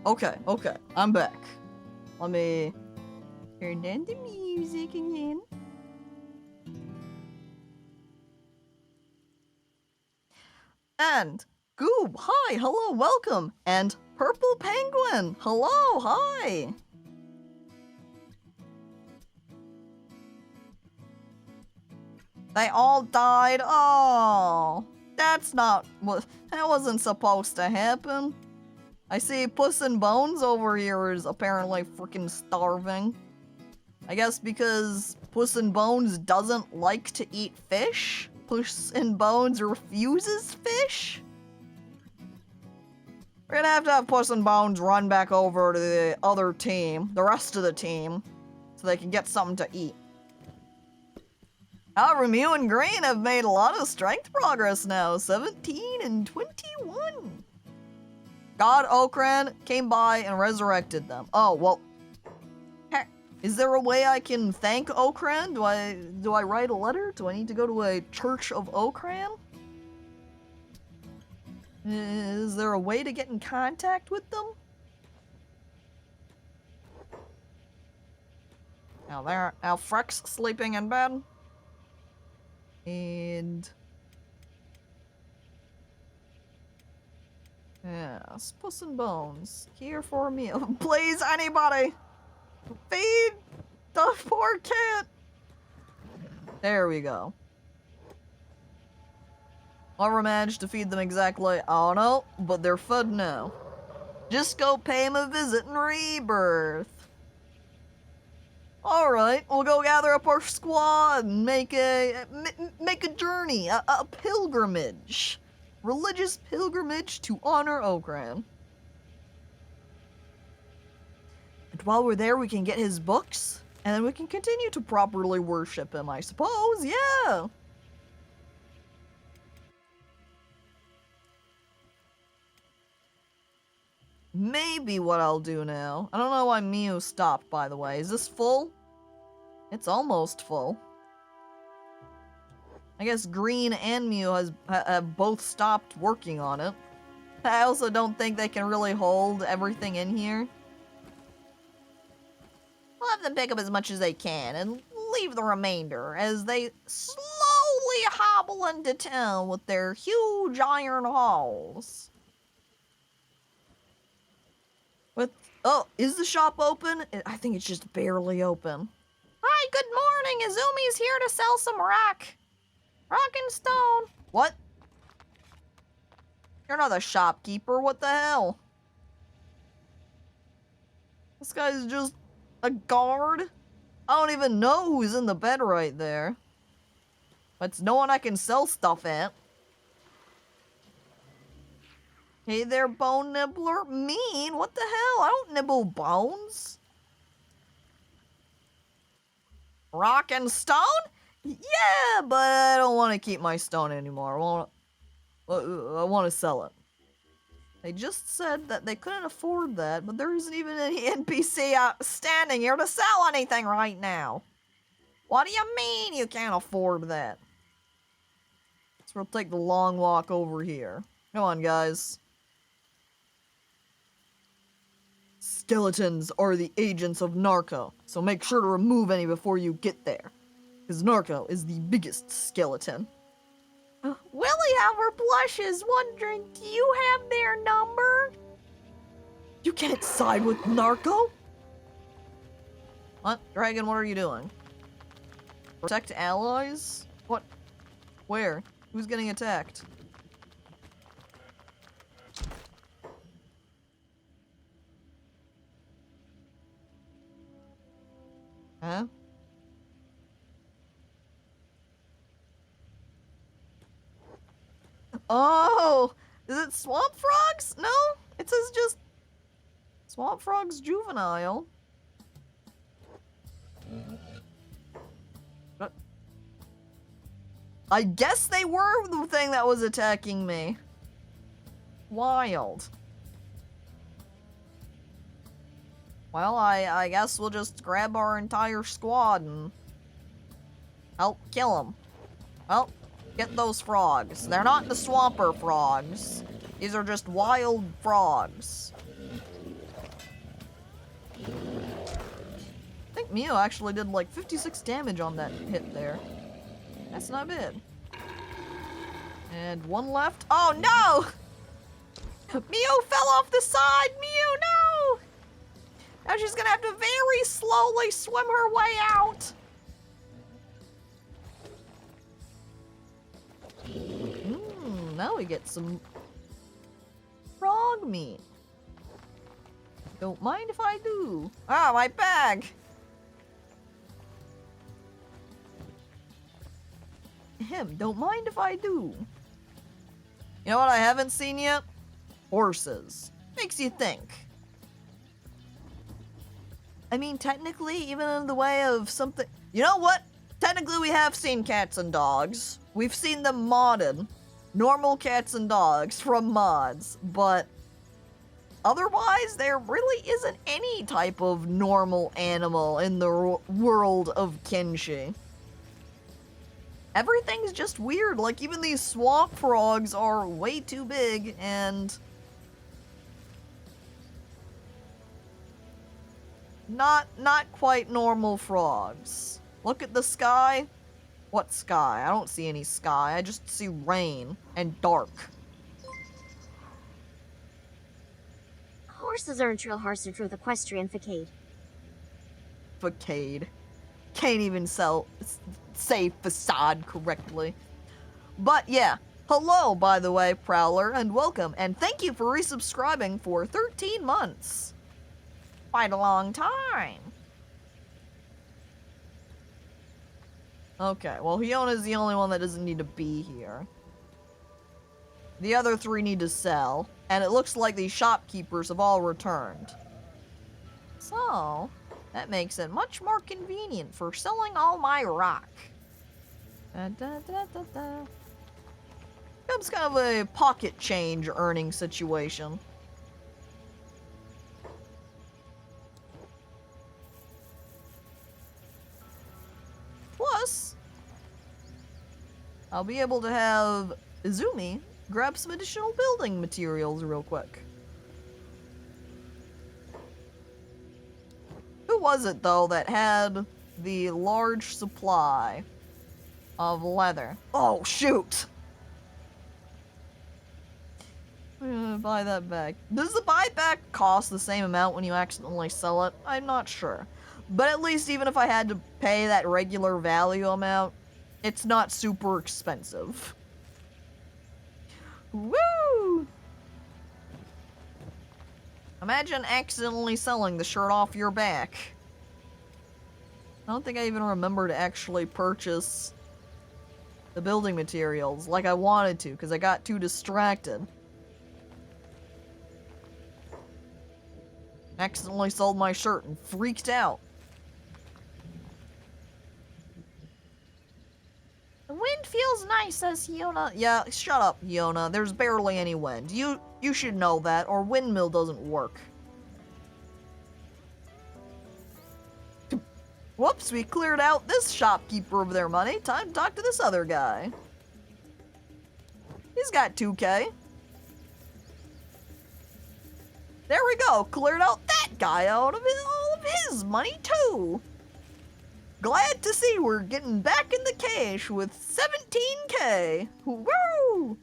Speaker 1: Okay, okay, I'm back. Let me turn down the music again. And Goob, hi, hello, welcome. And Purple Penguin, hello, hi. They all died. Oh, that's not what. That wasn't supposed to happen. I see Puss in Bones over here is apparently freaking starving. I guess because Puss in Bones doesn't like to eat fish. Puss in Bones refuses fish. We're gonna have to have Puss in Bones run back over to the other team, the rest of the team, so they can get something to eat. However, Mew and Green have made a lot of strength progress now, 17 and 21. God Okran came by and resurrected them. Oh, well, heck, is there a way I can thank Okran? Do I write a letter? Do I need to go to a Church of Okran? Is there a way to get in contact with them? Now Fhrek's sleeping in bed. And yes, Puss and Bones, here for a meal. Please, anybody, feed the poor cat. There we go. Never managed to feed them exactly. I don't know, but they're fed now. Just go pay them a visit in Rebirth. Alright, we'll go gather up our squad and make a journey, a pilgrimage. Religious pilgrimage to honor Okran. And while we're there, we can get his books, and then we can continue to properly worship him, I suppose, yeah! Maybe what I'll do now. I don't know why Mew stopped, by the way. Is this full? It's almost full. I guess Green and Mew have both stopped working on it. I also don't think they can really hold everything in here. We'll have them pick up as much as they can and leave the remainder as they slowly hobble into town with their huge iron hauls. Oh, is the shop open? I think it's just barely open. Hi, good morning. Izumi's here to sell some rock and stone. What? You're not a shopkeeper. What the hell? This guy's just a guard? I don't even know who's in the bed right there. It's no one I can sell stuff at. Hey there, bone nibbler. Mean? What the hell? I don't nibble bones. Rock and stone? Yeah, but I don't want to keep my stone anymore. I want to sell it. They just said that they couldn't afford that, but there isn't even any NPC standing here to sell anything right now. What do you mean you can't afford that? So we'll take the long walk over here. Come on, guys. Skeletons are the agents of Narco, so make sure to remove any before you get there. Because Narco is the biggest skeleton. Willie Albert blushes, wondering, do you have their number? You can't side with Narco? What? Dragon, what are you doing? Protect allies? What? Where? Who's getting attacked? Huh? Oh! Is it swamp frogs? No? It says just swamp frogs juvenile. What? I guess they were the thing that was attacking me. Wild. Well, I guess we'll just grab our entire squad and help kill them. Well, get those frogs. They're not the swamper frogs. These are just wild frogs. Mio actually did like 56 damage on that hit there. That's not bad. And one left. Oh no! Mio fell off the side! Mio, no! Now she's gonna have to very slowly swim her way out. Now we get some frog meat. Don't mind if I do. Ah, my bag! Don't mind if I do. You know what I haven't seen yet? Horses. Makes you think. I mean, technically, even in the way of something... You know what? Technically, we have seen cats and dogs. We've seen them modded. Normal cats and dogs from mods, but... Otherwise, there really isn't any type of normal animal in the world of Kenshi. Everything's just weird, like even these swamp frogs are way too big and... Not quite normal frogs. Look at the sky. What sky? I don't see any sky, I just see rain and dark.
Speaker 2: Horses aren't real horses with equestrian facade.
Speaker 1: Facade. Can't even say facade correctly. But yeah, hello by the way, Prowler, and welcome, and thank you for resubscribing for 13 months. Quite a long time. Okay, well Hiona's the only one that doesn't need to be here. The other three need to sell, and it looks like these shopkeepers have all returned. So, that makes it much more convenient for selling all my rock. Becomes kind of a pocket change earning situation. Plus, I'll be able to have Izumi grab some additional building materials real quick. Who was it, though, that had the large supply of leather? Oh, shoot! Buy that back. Does the buyback cost the same amount when you accidentally sell it? I'm not sure. But at least even if I had to pay that regular value amount, it's not super expensive. Woo! Imagine accidentally selling the shirt off your back. I don't think I even remember to actually purchase the building materials like I wanted to, because I got too distracted. Accidentally sold my shirt and freaked out. The wind feels nice, says Hiona. Yeah, shut up, Hiona. There's barely any wind. You should know that, or windmill doesn't work. Whoops, we cleared out this shopkeeper of their money. Time to talk to this other guy. He's got 2K. There we go, cleared out that guy out of all of his money too. Glad to see we're getting back in the cash with 17K. Woo!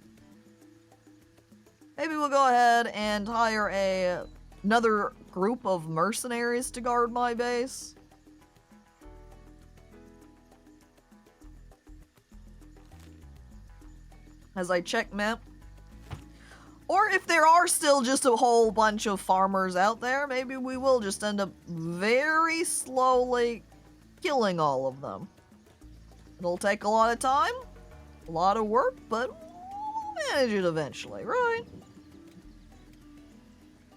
Speaker 1: Maybe we'll go ahead and hire another group of mercenaries to guard my base. As I check map. Or if there are still just a whole bunch of farmers out there, maybe we will just end up very slowly killing all of them. It'll take a lot of time, a lot of work, but we'll manage it eventually, right?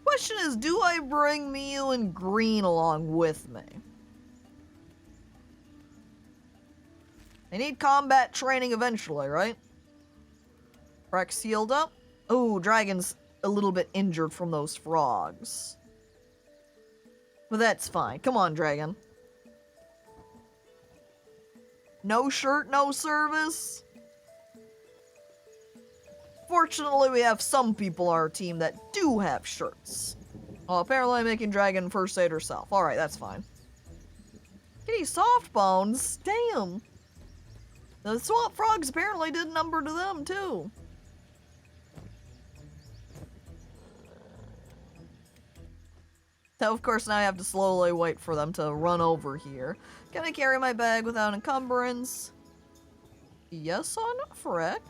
Speaker 1: Question is, do I bring Miu and Green along with me? They need combat training eventually, right? Rex healed up. Oh, Dragon's a little bit injured from those frogs. But that's fine. Come on, Dragon. No shirt, no service? Fortunately, we have some people on our team that do have shirts. Well, apparently I'm making Dragon first aid herself. Alright, that's fine. Kitty soft bones? Damn. The swamp frogs apparently did number to them, too. So, of course, now I have to slowly wait for them to run over here. Can I carry my bag without encumbrance? Yes on Freck.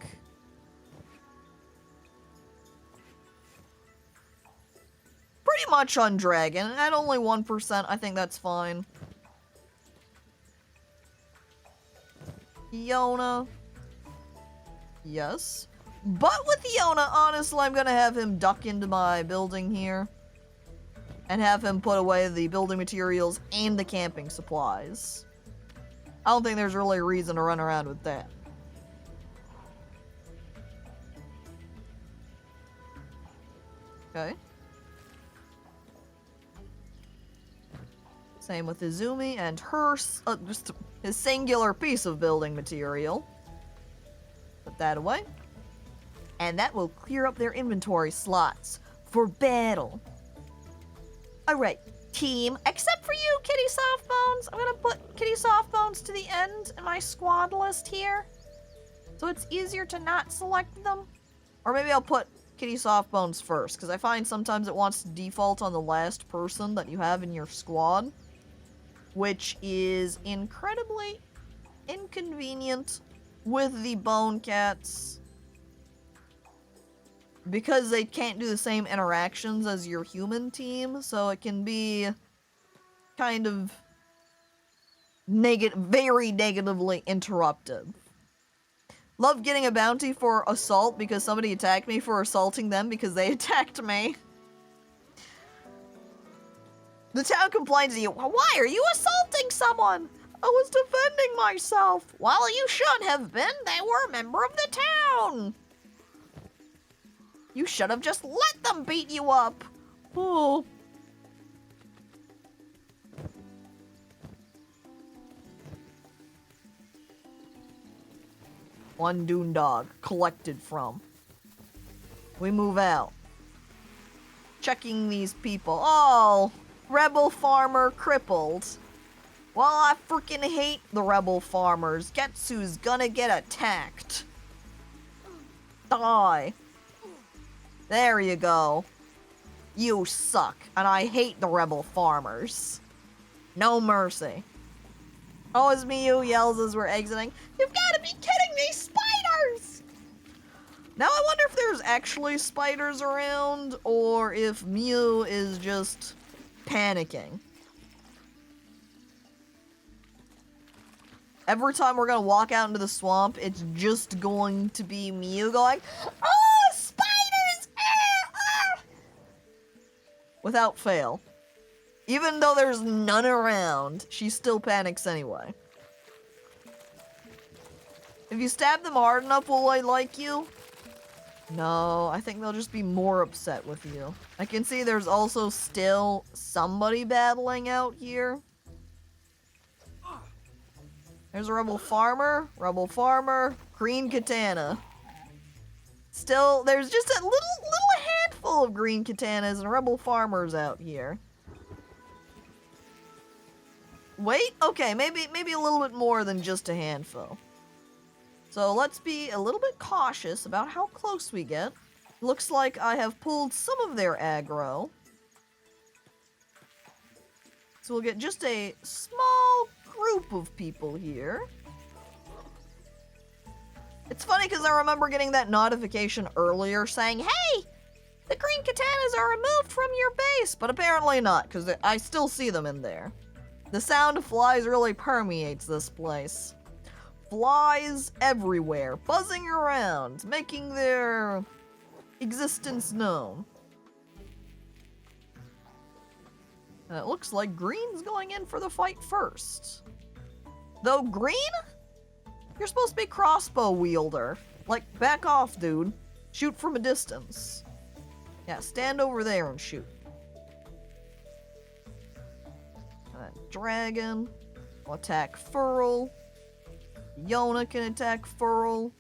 Speaker 1: Pretty much on Dragon. At only 1%, I think that's fine. Yona. Yes. But with Yona, honestly, I'm gonna have him duck into my building here. And have him put away the building materials and the camping supplies. I don't think there's really a reason to run around with that. Okay. Same with Izumi and her, just his singular piece of building material. Put that away. And that will clear up their inventory slots for battle. Alright, team, except for you, Kitty Softbones. I'm gonna put Kitty Softbones to the end in my squad list here. So it's easier to not select them. Or maybe I'll put Kitty Softbones first, because I find sometimes it wants to default on the last person that you have in your squad. Which is incredibly inconvenient with the Bone Cats. Because they can't do the same interactions as your human team, so it can be kind of very negatively interrupted. Love getting a bounty for assault because somebody attacked me for assaulting them because they attacked me. The town complains to you. Why are you assaulting someone? I was defending myself. Well, you should have been. They were a member of the town. You should have just let them beat you up. Oh. One Dune Dog collected from. We move out. Checking these people. Oh. Rebel farmer crippled. Well, I freaking hate the rebel farmers. Getsu's gonna get attacked. Die. There you go. You suck, and I hate the rebel farmers. No mercy. Oh, as Miyu yells as we're exiting, "You've gotta be kidding me, spiders!" Now I wonder if there's actually spiders around, or if Miyu is just panicking. Every time we're gonna walk out into the swamp, it's just going to be Miyu going, "Oh, spiders! Ah, ah!" Without fail. Even though there's none around, she still panics anyway. If you stab them hard enough, will they like you? No, I think they'll just be more upset with you. I can see there's also still somebody battling out here. There's a rebel farmer, green katana. Still, there's just a little handful of green katanas and rebel farmers out here. Wait, okay, maybe a little bit more than just a handful. So let's be a little bit cautious about how close we get. Looks like I have pulled some of their aggro. So we'll get just a small group of people here. It's funny because I remember getting that notification earlier saying, "Hey, the green katanas are removed from your base," but apparently not, because I still see them in there. The sound of flies really permeates this place. Flies everywhere, buzzing around, making their existence known. And it looks like Green's going in for the fight first. Though Green? You're supposed to be crossbow wielder. Like, back off, dude. Shoot from a distance. Yeah, stand over there and shoot. Dragon will attack Furl. Yona can attack Furl.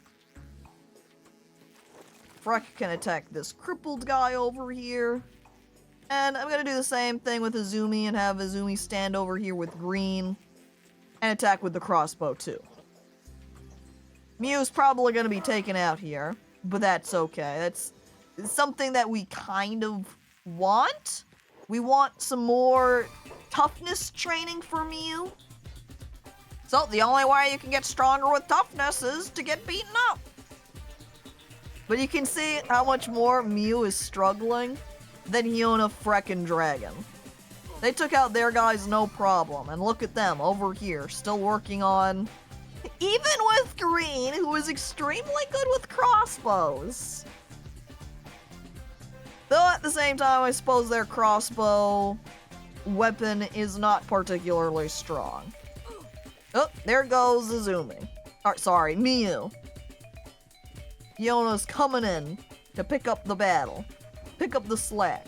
Speaker 1: Freck can attack this crippled guy over here. And I'm gonna do the same thing with Izumi and have Izumi stand over here with Green. and attack with the crossbow too. Mew's probably going to be taken out here, but that's okay. That's something that we kind of want. We want some more toughness training for Mew. So the only way you can get stronger with toughness is to get beaten up. But you can see how much more Mew is struggling than Yona Fhrekin Dragon. They took out their guys no problem, and look at them over here, still working on... Even with Green, who is extremely good with crossbows. Though at the same time, I suppose their crossbow weapon is not particularly strong. Oh, there goes Izumi. Or, sorry, Mew. Yona's coming in to pick up the battle. Pick up the slack.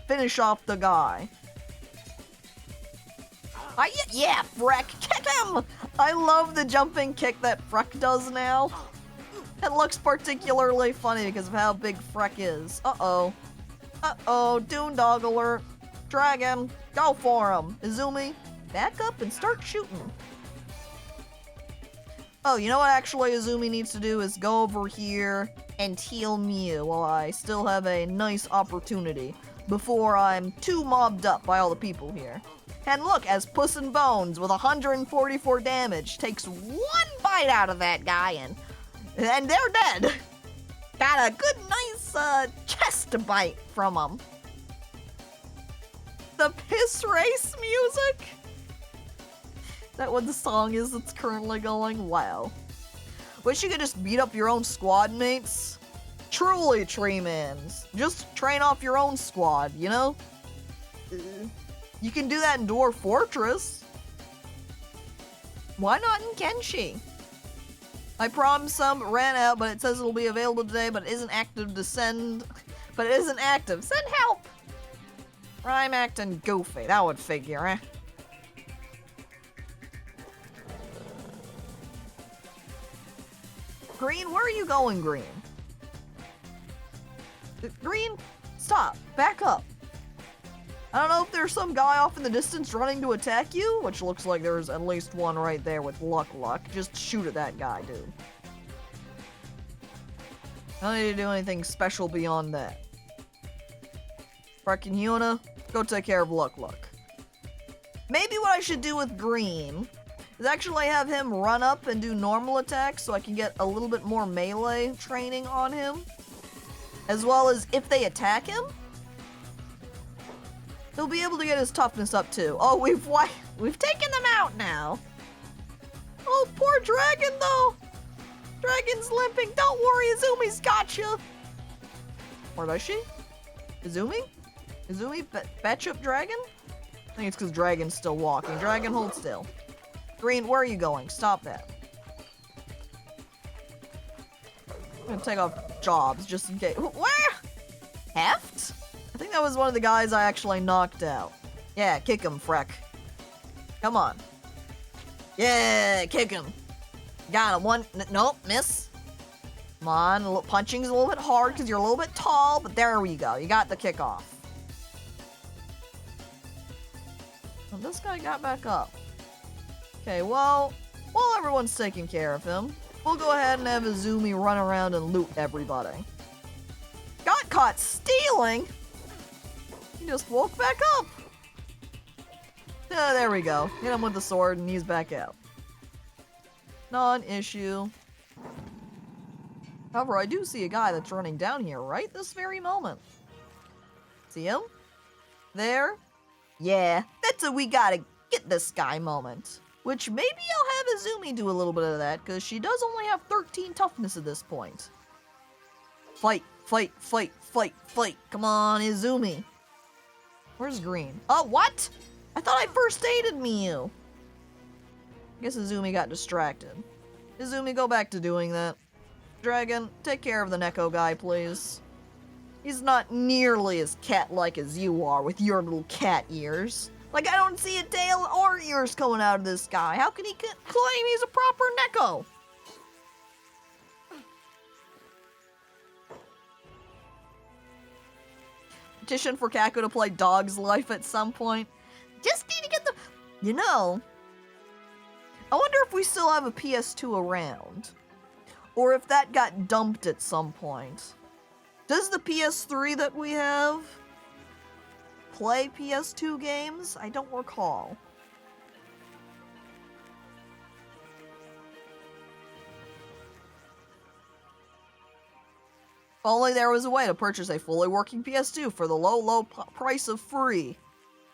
Speaker 1: Finish off the guy. Yeah, Fhrek, kick him! I love the jumping kick that Fhrek does now. It looks particularly funny because of how big Fhrek is. Uh-oh. Uh-oh, Doondog alert. Dragon, go for him. Izumi, back up and start shooting. Oh, you know what actually Izumi needs to do is go over here and heal Mew while I still have a nice opportunity before I'm too mobbed up by all the people here. And look, as Puss in Bones with 144 damage takes one bite out of that guy and they're dead. Got a good nice chest bite from him. The piss race music? Is that what the song is that's currently going? Wow. Wish you could just beat up your own squad mates. Truly, Treemans. Just train off your own squad, you know? You can do that in Dwarf Fortress. Why not in Kenshi? I promised some, ran out, but it says it'll be available today, but it isn't active to send. But it isn't active. Send help! I'm acting goofy. That would figure, eh? Green, where are you going, Green? Green, stop. Back up. I don't know if there's some guy off in the distance running to attack you, which looks like there's at least one right there with luck. Just shoot at that guy, dude. I don't need to do anything special beyond that. Fhrekin Yuna, go take care of luck. Maybe what I should do with Green is actually have him run up and do normal attacks so I can get a little bit more melee training on him. As well as if they attack him, he'll be able to get his toughness up too. Oh, we've taken them out now. Oh, poor Dragon though. Dragon's limping. Don't worry, Izumi's got you. Or does she? Izumi? Izumi fetch up Dragon? I think it's because Dragon's still walking. Dragon, hold still. Green, where are you going? Stop that. I'm gonna take off jobs just in case. Where? Heft? I think that was one of the guys I actually knocked out. Yeah, kick him, Fhrek. Come on. Yeah, kick him. Got him. One. Nope, miss. Come on. Punching's a little bit hard because you're a little bit tall, but there we go. You got the kick off. Well, this guy got back up. Okay, well, while everyone's taking care of him, we'll go ahead and have Izumi run around and loot everybody. Got caught stealing? He just woke back up. There we go. Hit him with the sword and he's back out. Non-issue. However, I do see a guy that's running down here right this very moment. See him? There? Yeah, that's a we gotta get this guy moment. Which maybe I'll have Izumi do a little bit of that, because she does only have 13 toughness at this point. Fight, fight, fight, fight, fight. Come on, Izumi. Where's Green? Oh, what? I thought I first aided Mew. I guess Izumi got distracted. Izumi, go back to doing that. Dragon, take care of the Neko guy, please. He's not nearly as cat-like as you are with your little cat ears. Like, I don't see a tail or ears coming out of this guy. How can he claim he's a proper Neko? Petition for Kako to play Dog's Life at some point. Just need to get the... You know, I wonder if we still have a PS2 around. Or if that got dumped at some point. Does the PS3 that we have play PS2 games? I don't recall. If only there was a way to purchase a fully working PS2 for the low price of free.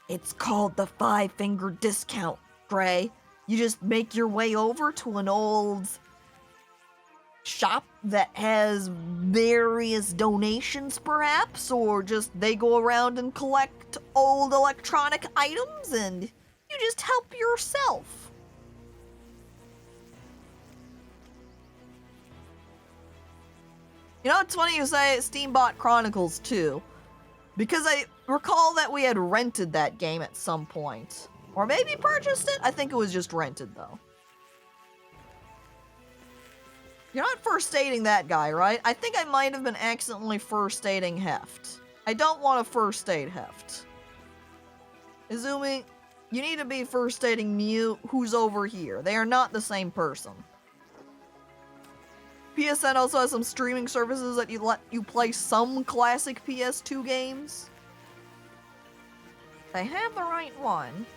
Speaker 1: It's called the 5-finger discount, Gray. You just make your way over to an old shop that has various donations, perhaps, or just they go around and collect old electronic items and you just help yourself. You know, it's funny you say Steam bought Chronicles 2, because I recall that we had rented that game at some point. Or maybe purchased it? I think it was just rented, though. You're not first aiding that guy, right? I think I might have been accidentally first aiding Heft. I don't want to first aid Heft. Izumi, you need to be first aiding Mew, who's over here. They are not the same person. PSN also has some streaming services that let you play some classic PS2 games. They have the right one.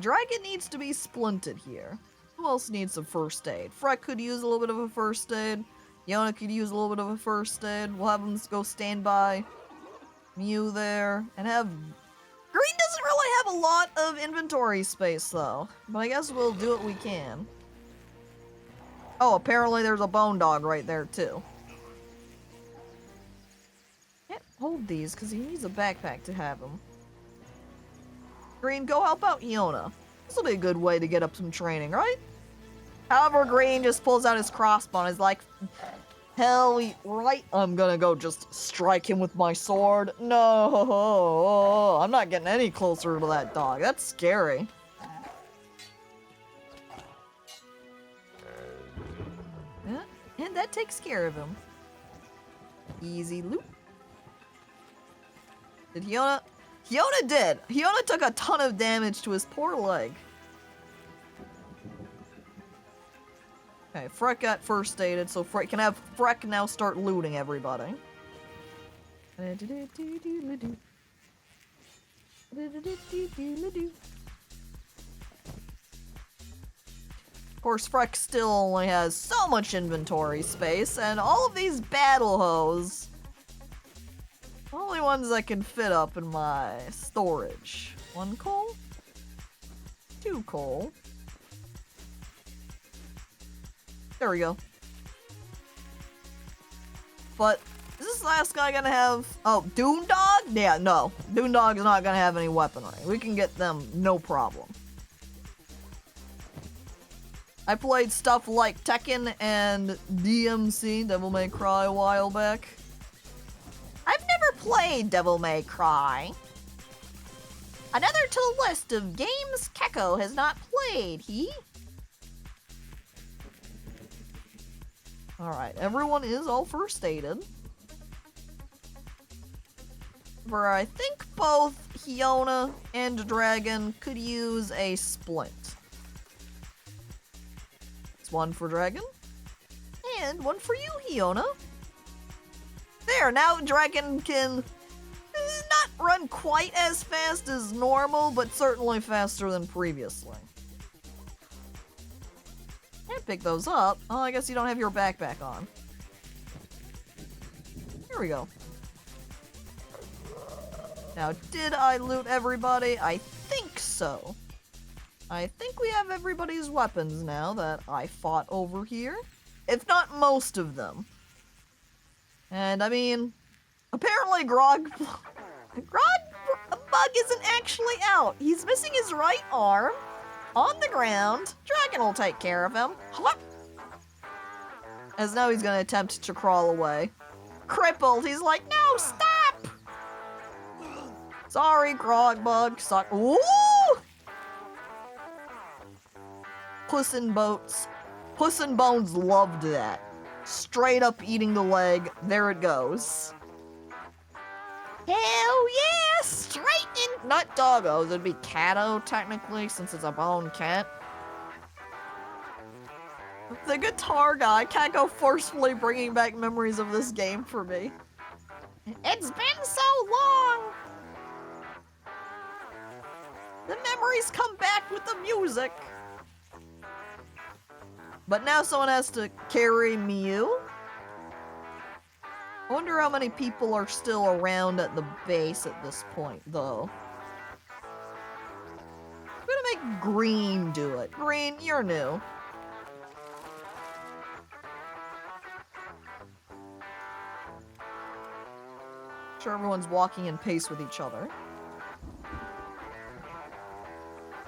Speaker 1: Dragon needs to be splinted here. Who else needs some first aid? Fhrekin could use a little bit of a first aid. Yona could use a little bit of a first aid. We'll have them go stand by. Mew there. And have... Green doesn't really have a lot of inventory space, though. But I guess we'll do what we can. Oh, apparently there's a bone dog right there, too. Can't hold these, because he needs a backpack to have them. Green, go help out Yona. This will be a good way to get up some training, right? However, Green just pulls out his crossbow and is like, hell, right? I'm gonna go just strike him with my sword. No, I'm not getting any closer to that dog. That's scary. Yeah, and that takes care of him. Easy loot. Did Yona... Yona did! Yona took a ton of damage to his poor leg. Okay, Fhrekin got first aided, so Fhrekin can have Fhrekin now start looting everybody. Of course, Fhrekin still only has so much inventory space, and all of these battle hoes... Only ones that can fit up in my storage. 1 coal? 2 coal. There we go. But, is this last guy gonna have... Oh, Doom Dog? Yeah, no. Doom Dog is not gonna have any weaponry. We can get them no problem. I played stuff like Tekken and DMC, Devil May Cry, a while back. I've never played Devil May Cry. Another to the list of games Keko has not played, he? Alright, everyone is all first aided. For I think both Hyona and Dragon could use a splint. It's one for Dragon, and one for you, Hyona. There, now Dragon can not run quite as fast as normal, but certainly faster than previously. Can't pick those up. Oh, I guess you don't have your backpack on. Here we go. Now, did I loot everybody? I think so. I think we have everybody's weapons now that I fought over here. If not most of them. And, I mean, apparently Bug isn't actually out. He's missing his right arm on the ground. Dragon will take care of him. As now he's gonna attempt to crawl away. Crippled, he's like, no, stop! Sorry, Bug. Ooh! Puss in Boats. Puss in Bones loved that. Straight up eating the leg. There it goes. Hell yeah! Straight in... Not doggos. It'd be catto, technically, since it's a bone cat. The guitar guy can't go forcefully bringing back memories of this game for me. It's been so long! The memories come back with the music. But now someone has to carry Mew? I wonder how many people are still around at the base at this point, though. I'm gonna make Green do it. Green, you're new. Sure, everyone's walking in pace with each other.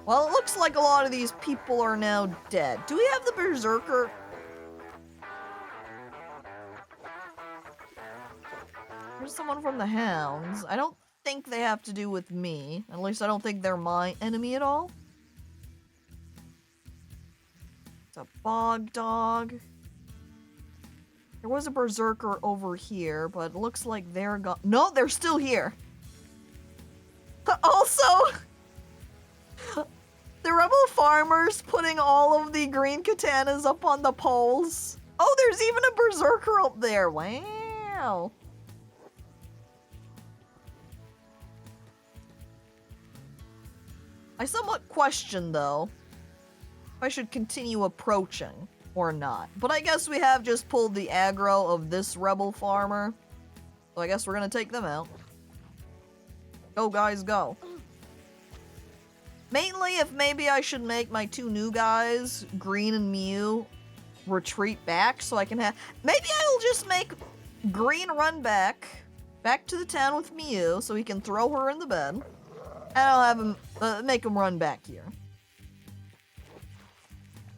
Speaker 1: Well, it looks like a lot of these people are now dead. Do we have the Berserker? There's someone from the Hounds. I don't think they have to do with me. At least I don't think they're my enemy at all. It's a Bog Dog. There was a Berserker over here, but it looks like they're gone. No, they're still here. Also, the rebel farmers putting all of the green katanas up on the poles. Oh, there's even a Berserker up there. Wow. I somewhat question, though, if I should continue approaching or not. But I guess we have just pulled the aggro of this rebel farmer. So I guess we're gonna take them out. Go, guys, go. Mainly if maybe I should make my two new guys, Green and Mew, retreat back so I can have... Maybe I will just make Green run back to the town with Mew so he can throw her in the bed. And I'll have him, make him run back here.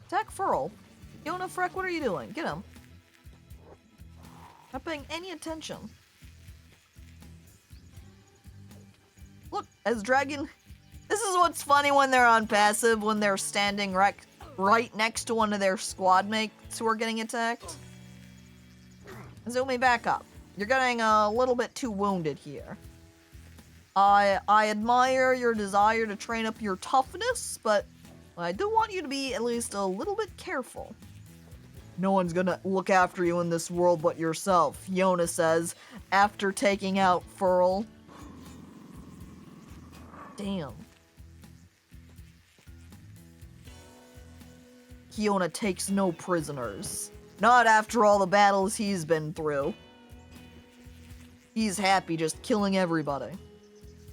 Speaker 1: Attack Furl. Yona, Freck, what are you doing? Get him. Not paying any attention. Look, as Dragon... This is what's funny when they're on passive, when they're standing right next to one of their squad mates who are getting attacked. Zoom me back up. You're getting a little bit too wounded here. I admire your desire to train up your toughness, but I do want you to be at least a little bit careful. No one's gonna look after you in this world but yourself, Yona says, after taking out Furl. Damn. Yona takes no prisoners. Not after all the battles he's been through. He's happy just killing everybody.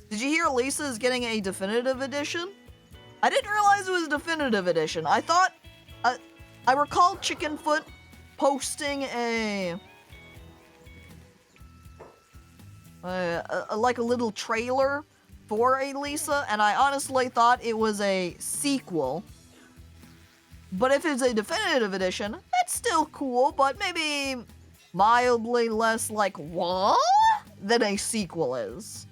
Speaker 1: Did you hear Lisa is getting a definitive edition? I didn't realize it was a definitive edition. I thought... I recall Chickenfoot posting like a little trailer for a Lisa, and I honestly thought it was a sequel. But if it's a definitive edition, that's still cool, but maybe mildly less like, what? Than a sequel is.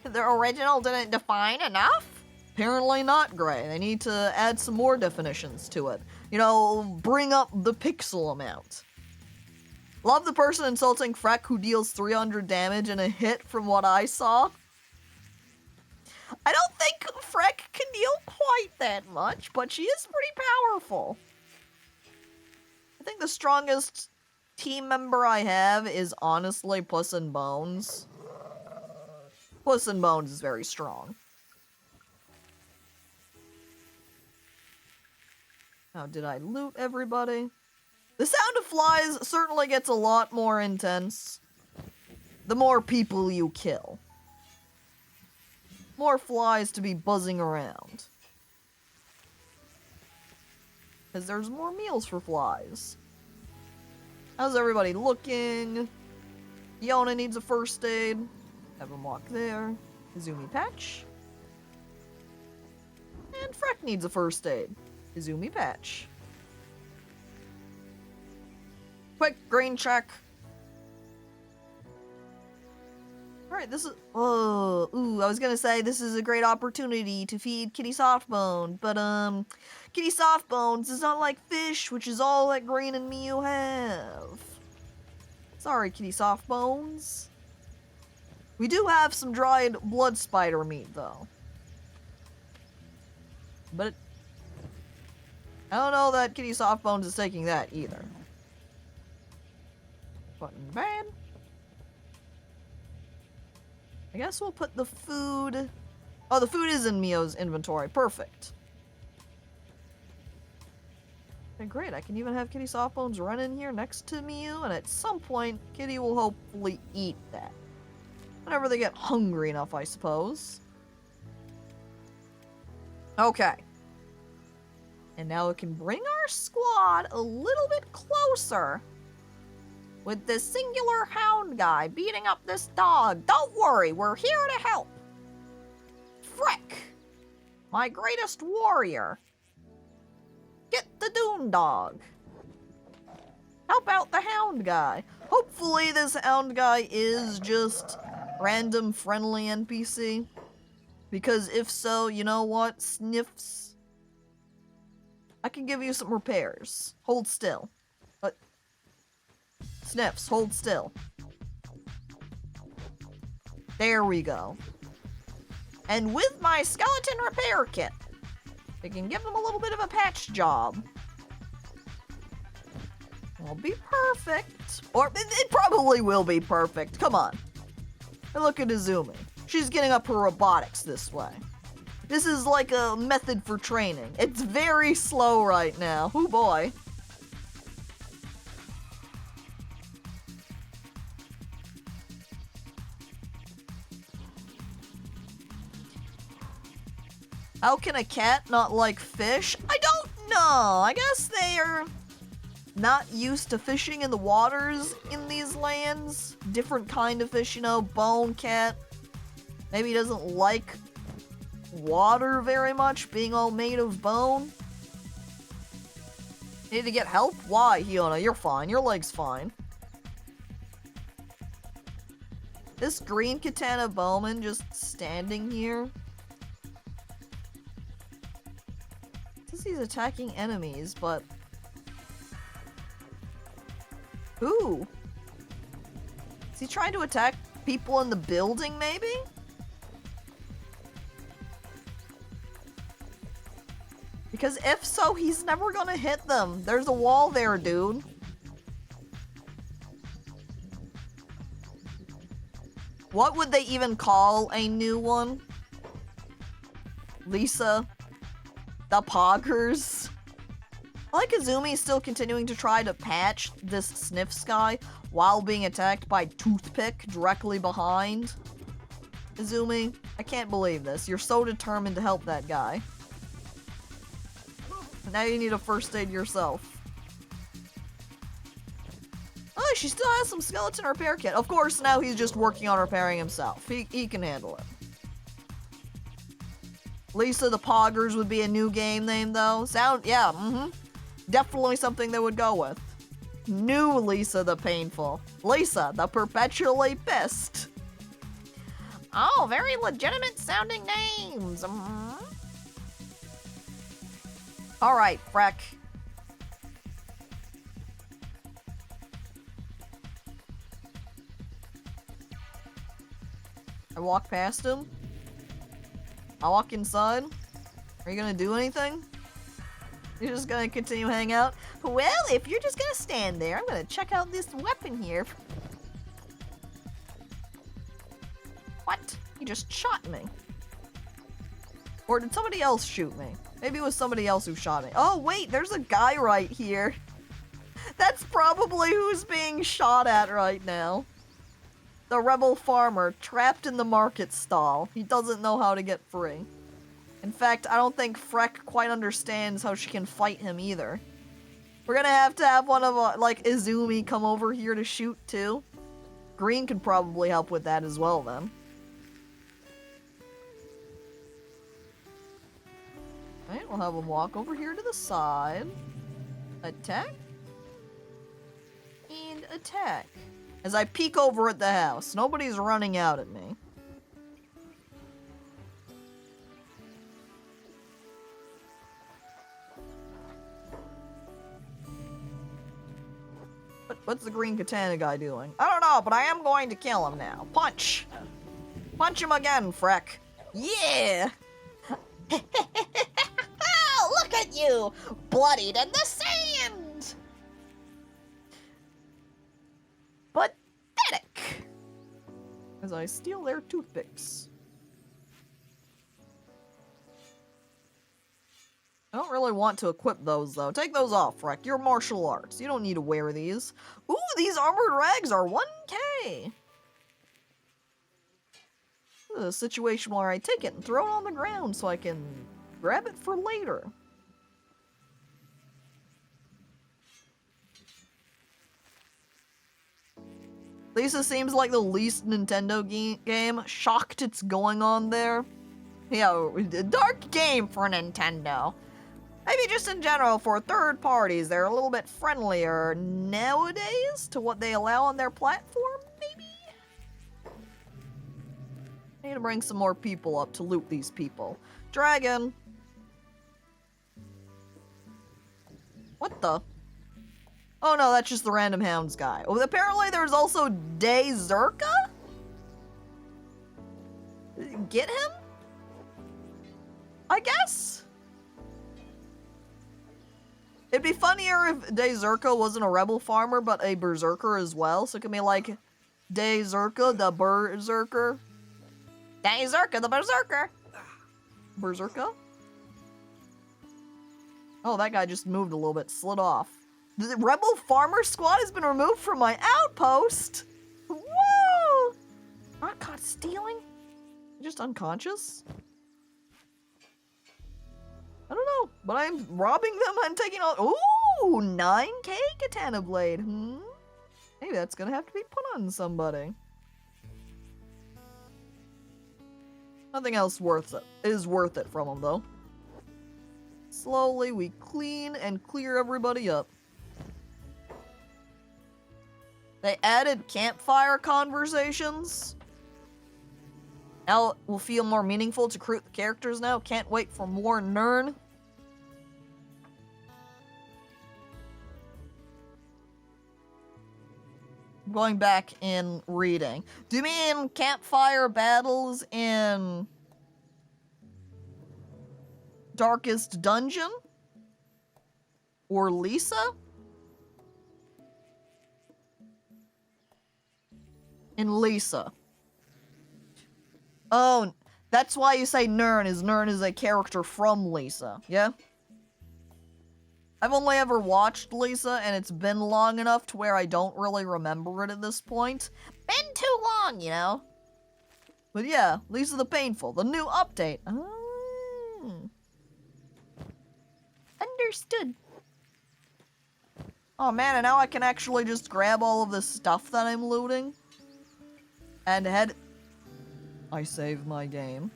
Speaker 1: The original didn't define enough? Apparently not, Gray. They need to add some more definitions to it. You know, bring up the pixel amount. Love the person insulting Freck who deals 300 damage in a hit from what I saw. I don't think Freck can deal quite that much, but she is pretty powerful. I think the strongest team member I have is honestly Puss in Bones. Puss in Bones is very strong. Now, did I loot everybody? The sound of flies certainly gets a lot more intense the more people you kill. More flies to be buzzing around. Because there's more meals for flies. How's everybody looking? Yona needs a first aid. Have him walk there. Izumi Patch. And Freck needs a first aid. Izumi Patch. Quick green check. Alright, this is... Oh, ooh, I was gonna say this is a great opportunity to feed Kitty Softbone, but, Kitty Softbones is not like fish, which is all that Green and Mew have. Sorry, Kitty Softbones. We do have some dried blood spider meat, though. But I don't know that Kitty Softbones is taking that either. Button bad. I guess we'll put the food... Oh, the food is in Mio's inventory. Perfect. Okay, great. I can even have Kitty Softbones run in here next to Mio, and at some point, Kitty will hopefully eat that. Whenever they get hungry enough, I suppose. Okay. And now we can bring our squad a little bit closer. With this singular hound guy beating up this dog. Don't worry, we're here to help. Frick, my greatest warrior. Get the Dune dog. Help out the hound guy. Hopefully this hound guy is just random friendly NPC. Because if so, you know what? Sniffs. I can give you some repairs. Hold still. Sniffs, hold still. There we go. And with my skeleton repair kit, I can give them a little bit of a patch job. It'll be perfect. Or it probably will be perfect. Come on. And look at Izumi. She's getting up her robotics this way. This is like a method for training. It's very slow right now. Oh boy. How can a cat not like fish? I don't know. I guess they are not used to fishing in the waters in these lands. Different kind of fish, you know, bone cat. Maybe he doesn't like water very much, being all made of bone. Need to get help? Why, Hiona? You're fine. Your leg's fine. This green katana bowman just standing here. Says he's attacking enemies, but... Who? Is he trying to attack people in the building, maybe? Because if so, he's never gonna hit them. There's a wall there, dude. What would they even call a new one? Lisa? The Poggers? I like Izumi still continuing to try to patch this Sniffs guy while being attacked by Toothpick directly behind. Izumi, I can't believe this. You're so determined to help that guy. Now you need a first aid yourself. Oh, she still has some skeleton repair kit. Of course, now he's just working on repairing himself. He can handle it. Lisa the Poggers would be a new game name, though. Yeah, definitely something they would go with. New Lisa the Painful. Lisa the Perpetually Pissed. Oh, very legitimate sounding names. Alright, Freck. I walk past him. I walk inside. Are you gonna do anything? You're just gonna continue hanging out? Well, if you're just gonna stand there, I'm gonna check out this weapon here. What? He just shot me. Or did somebody else shoot me? Maybe it was somebody else who shot me. Oh, wait, there's a guy right here. That's probably who's being shot at right now. The rebel farmer, trapped in the market stall. He doesn't know how to get free. In fact, I don't think Freck quite understands how she can fight him either. We're gonna have to have one of, like, Izumi come over here to shoot, too. Green could probably help with that as well, then. Alright, we'll have him walk over here to the side. Attack. And attack. As I peek over at the house. Nobody's running out at me. What's the green katana guy doing? I don't know, but I am going to kill him now. Punch! Punch him again, Freck. Yeah!
Speaker 3: Oh, look at you!
Speaker 1: you bloodied in the sand. Pathetic. As I steal their toothpicks. I don't really want to equip those, though. Take those off, Fhrek. You're martial arts. You don't need to wear these. Ooh, these armored rags are 1K. This is a situation where I take it and throw it on the ground so I can grab it for later. Lisa seems like the least Nintendo game. Shocked it's going on there. Yeah, a dark game for Nintendo. Maybe just in general for third parties, they're a little bit friendlier nowadays to what they allow on their platform, maybe? I need to bring some more people up to loot these people. Dragon! What the? Oh no, that's just the random hounds guy. Oh, apparently there's also DistantCacophony? Get him? I guess? It'd be funnier if DistantCacophony wasn't a rebel farmer, but a berserker as well. So it could be like DistantCacophony the berserker. DistantCacophony the berserker. Berserker? Oh, that guy just moved a little bit, slid off. The rebel farmer squad has been removed from my outpost. Whoa! Not caught stealing? Just unconscious? I don't know, but I'm robbing them and taking all. Ooh, 9K katana blade. Maybe that's gonna have to be put on somebody. Nothing else is worth it from them though. Slowly we clean and clear everybody up. They added campfire conversations. Now it will feel more meaningful to recruit the characters now. Can't wait for more Nern. Going back in reading. Do you mean campfire battles in Darkest Dungeon? Or Lisa? In Lisa. Oh, that's why you say Nern is a character from Lisa, yeah? I've only ever watched Lisa, and it's been long enough to where I don't really remember it at this point. Been too long, you know? But yeah, Lisa the Painful, the new update. Oh. Understood. Oh man, and now I can actually just grab all of this stuff that I'm looting. And head... I saved my game.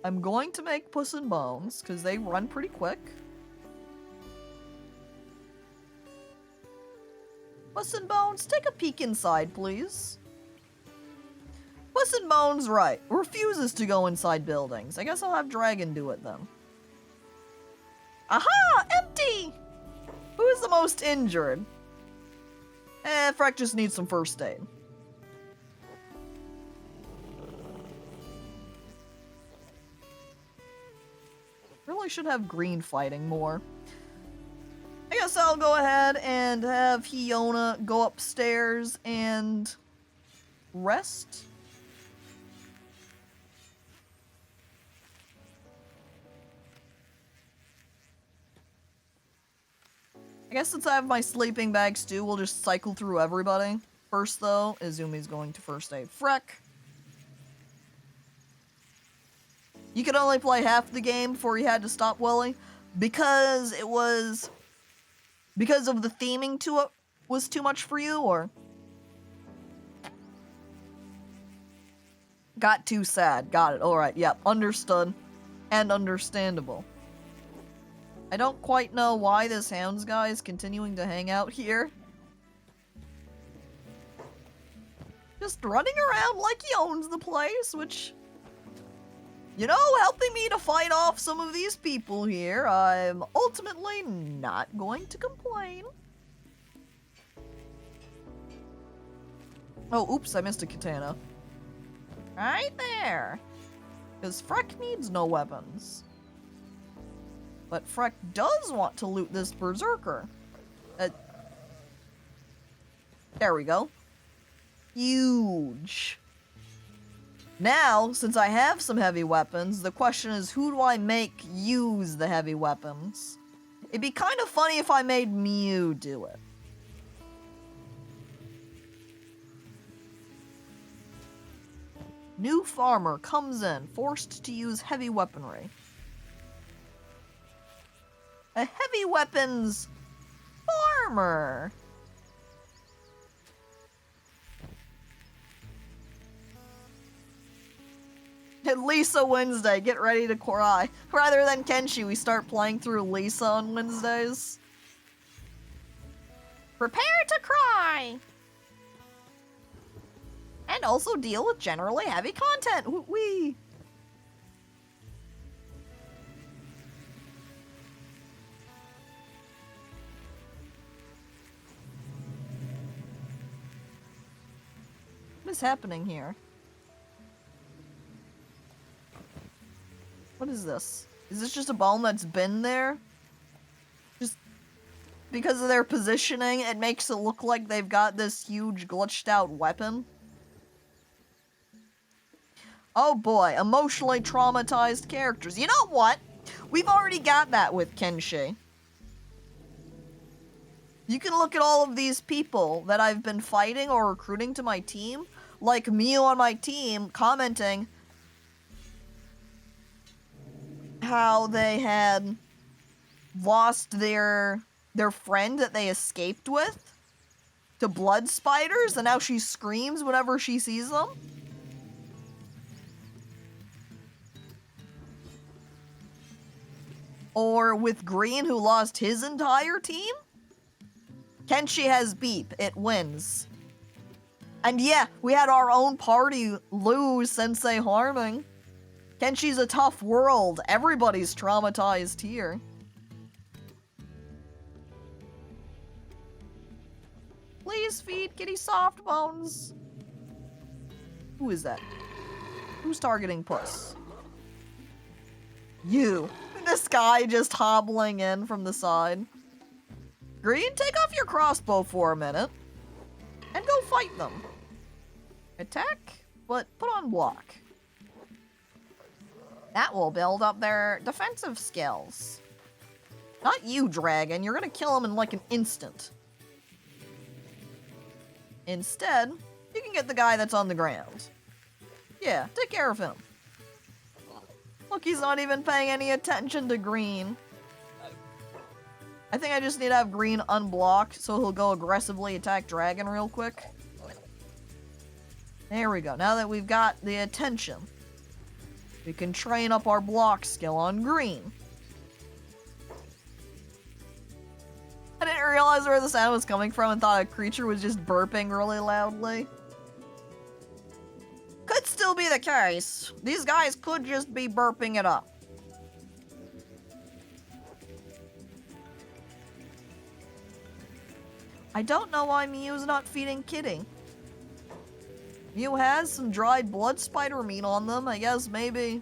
Speaker 1: I'm going to make Puss and Bones, because they run pretty quick. Puss and Bones, take a peek inside, please. Puss and Bones, right, refuses to go inside buildings. I guess I'll have Dragon do it then. Aha! Empty! Who is the most injured? Fhrek just needs some first aid. Really should have Green fighting more. I guess I'll go ahead and have Fiona go upstairs and rest. I guess since I have my sleeping bags too, we'll just cycle through everybody. First though, Izumi's going to first aid Fhrek. You could only play half the game before you had to stop Willy, because it was... because of the theming to it was too much for you, or... got too sad. Got it. Alright, yep. Understood. And understandable. I don't quite know why this Hounds guy is continuing to hang out here. Just running around like he owns the place, which... you know, helping me to fight off some of these people here, I'm ultimately not going to complain. Oh, oops, I missed a katana. Right there. Because Freck needs no weapons. But Freck does want to loot this berserker. There we go. Huge. Now, since I have some heavy weapons, the question is, who do I make use the heavy weapons? It'd be kind of funny if I made Mew do it. New farmer comes in, forced to use heavy weaponry. A heavy weapons farmer. And Lisa Wednesday, get ready to cry. Rather than Kenshi, we start playing through Lisa on Wednesdays. Prepare to cry! And also deal with generally heavy content. Wee. What is happening here? What is this? Is this just a bone that's been there? Just because of their positioning, it makes it look like they've got this huge glitched out weapon. Oh boy, emotionally traumatized characters. You know what? We've already got that with Kenshi. You can look at all of these people that I've been fighting or recruiting to my team, like Mew on my team, commenting how they had lost their friend that they escaped with to blood spiders, and now she screams whenever she sees them. Or with Green, who lost his entire team. Kenshi has beep, it wins. And yeah, we had our own party lose Sensei harming. Kenshi's a tough world. Everybody's traumatized here. Please feed Kitty soft bones. Who is that? Who's targeting Puss? You. This guy just hobbling in from the side. Green, take off your crossbow for a minute. And go fight them. Attack, but put on block. That will build up their defensive skills. Not you, Dragon. You're gonna kill him in like an instant. Instead, you can get the guy that's on the ground. Yeah, take care of him. Look, he's not even paying any attention to Green. I think I just need to have Green unblocked so he'll go aggressively attack Dragon real quick. There we go. Now that we've got the attention, we can train up our block skill on Green. I didn't realize where the sound was coming from and thought a creature was just burping really loudly. Could still be the case. These guys could just be burping it up. I don't know why Mew's not feeding Kitty. Mew has some dried blood spider meat on them. I guess maybe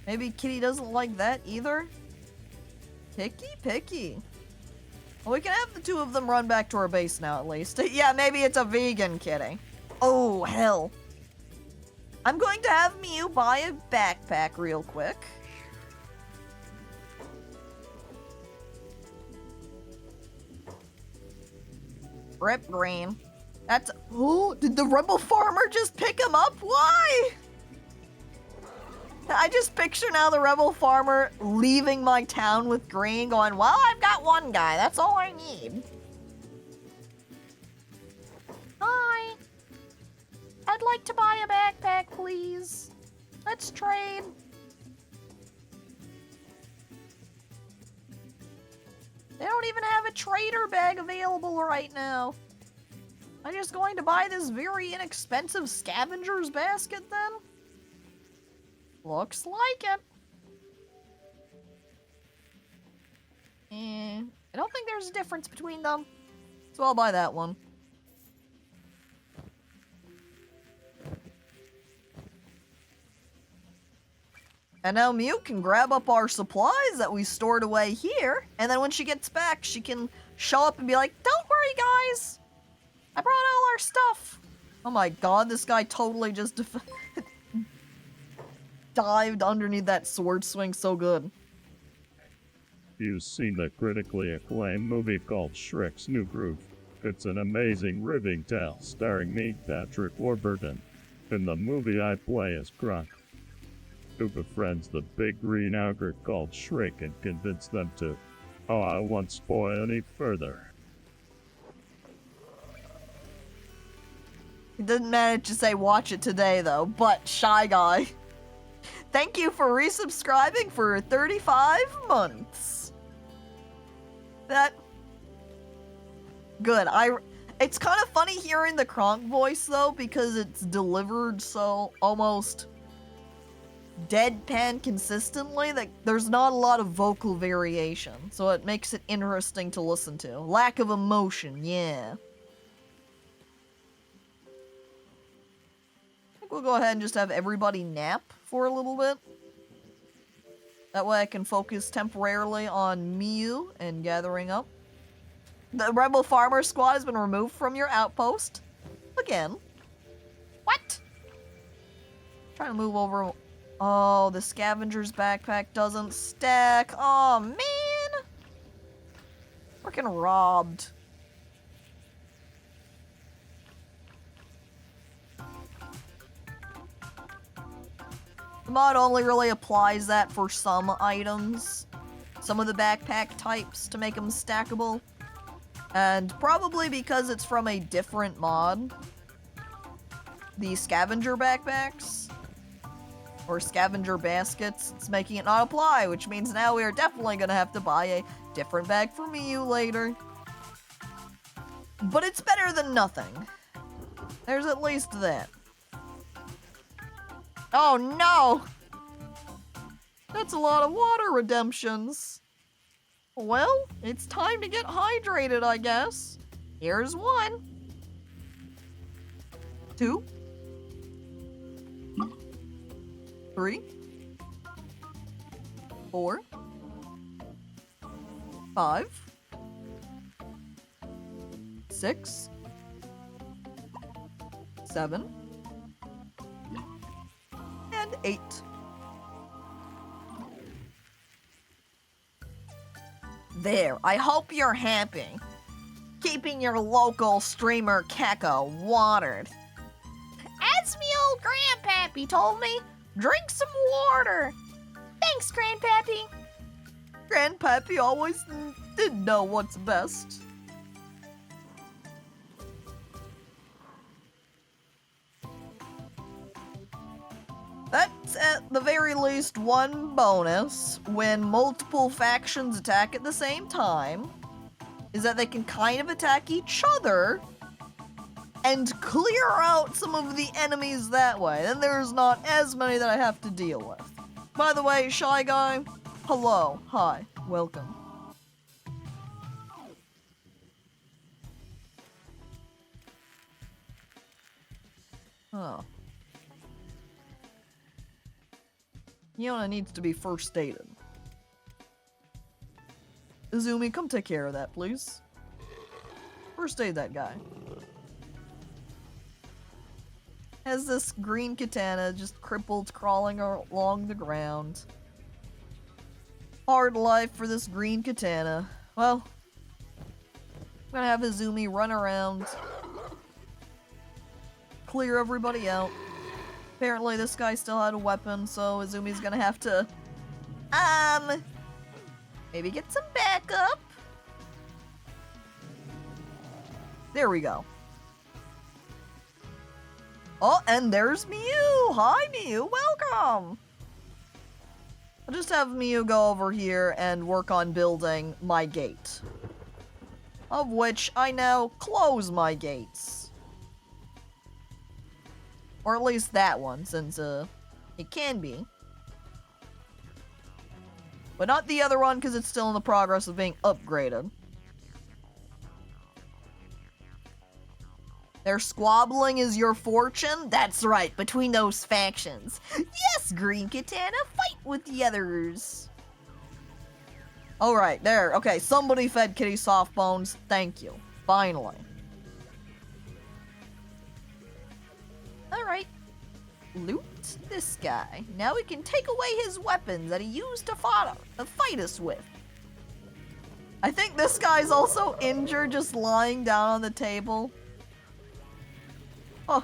Speaker 1: Kitty doesn't like that either. Picky. Well, we can have the two of them run back to our base now at least. Yeah, maybe it's a vegan Kitty. Oh, hell. I'm going to have Mew buy a backpack real quick. Rip Green. That's... Oh, did the rebel farmer just pick him up? Why? I just picture now the rebel farmer leaving my town with Green going, well, I've got one guy. That's all I need. Hi. I'd like to buy a backpack, please. Let's trade. They don't even have a trader bag available right now. I'm just going to buy this very inexpensive scavenger's basket then? Looks like it. I don't think there's a difference between them. So I'll buy that one. And now Mew can grab up our supplies that we stored away here, and then when she gets back, she can show up and be like, "Don't worry, guys! I brought all our stuff!" Oh my god, this guy totally just dived underneath that sword swing so good.
Speaker 3: You've seen the critically acclaimed movie called Shrek's New Groove. It's an amazing riveting tale starring me, Patrick Warburton. In the movie I play as Kronk, who befriends the big green ogre called Shrek and convince them to... Oh, I won't spoil any further.
Speaker 1: He didn't manage to say watch it today though, but Shy Guy. Thank you for resubscribing for 35 months. That... Good. It's kind of funny hearing the Kronk voice though, because it's delivered so almost deadpan consistently that there's not a lot of vocal variation, so it makes it interesting to listen to. Lack of emotion, yeah. I think we'll go ahead and just have everybody nap for a little bit. That way I can focus temporarily on Mew and gathering up. The Rebel Farmer Squad has been removed from your outpost. Again. What? Trying to move over. Oh, the scavenger's backpack doesn't stack. Oh, man. Freaking robbed. The mod only really applies that for some items. Some of the backpack types to make them stackable. And probably because it's from a different mod. The scavenger backpacks. Or scavenger baskets, it's making it not apply, which means now we are definitely gonna have to buy a different bag for Mew later. But it's better than nothing. There's at least that. Oh no! That's a lot of water redemptions. Well, it's time to get hydrated, I guess. Here's 1. 2. 3. 4. 5. 6. 7. And 8. There, I hope you're happy. Keeping your local streamer Caco watered. As me old grandpappy told me, drink some water. Thanks, grandpappy. Grandpappy always did know what's best. That's at the very least one bonus when multiple factions attack at the same time, is that they can kind of attack each other and clear out some of the enemies that way. Then there's not as many that I have to deal with. By the way, Shy Guy, hello, hi, welcome. Oh. Yona needs to be first aided. Izumi, come take care of that, please. First aid that guy. Has this green katana just crippled, crawling along the ground. Hard life for this green katana. Well, I'm gonna have Izumi run around, clear everybody out. Apparently this guy still had a weapon, so Izumi's gonna have to, maybe get some backup. There we go. Oh, and there's Mew! Hi, Mew! Welcome! I'll just have Mew go over here and work on building my gate. Of which I now close my gates. Or at least that one, since, it can be. But not the other one, because it's still in the progress of being upgraded. Their squabbling is your fortune? That's right, between those factions. Yes, Green Katana, fight with the others. Alright, there. Okay, somebody fed Kitty soft bones. Thank you. Finally. Alright. Loot this guy. Now we can take away his weapons that he used to fight us with. I think this guy's also injured, just lying down on the table. Huh.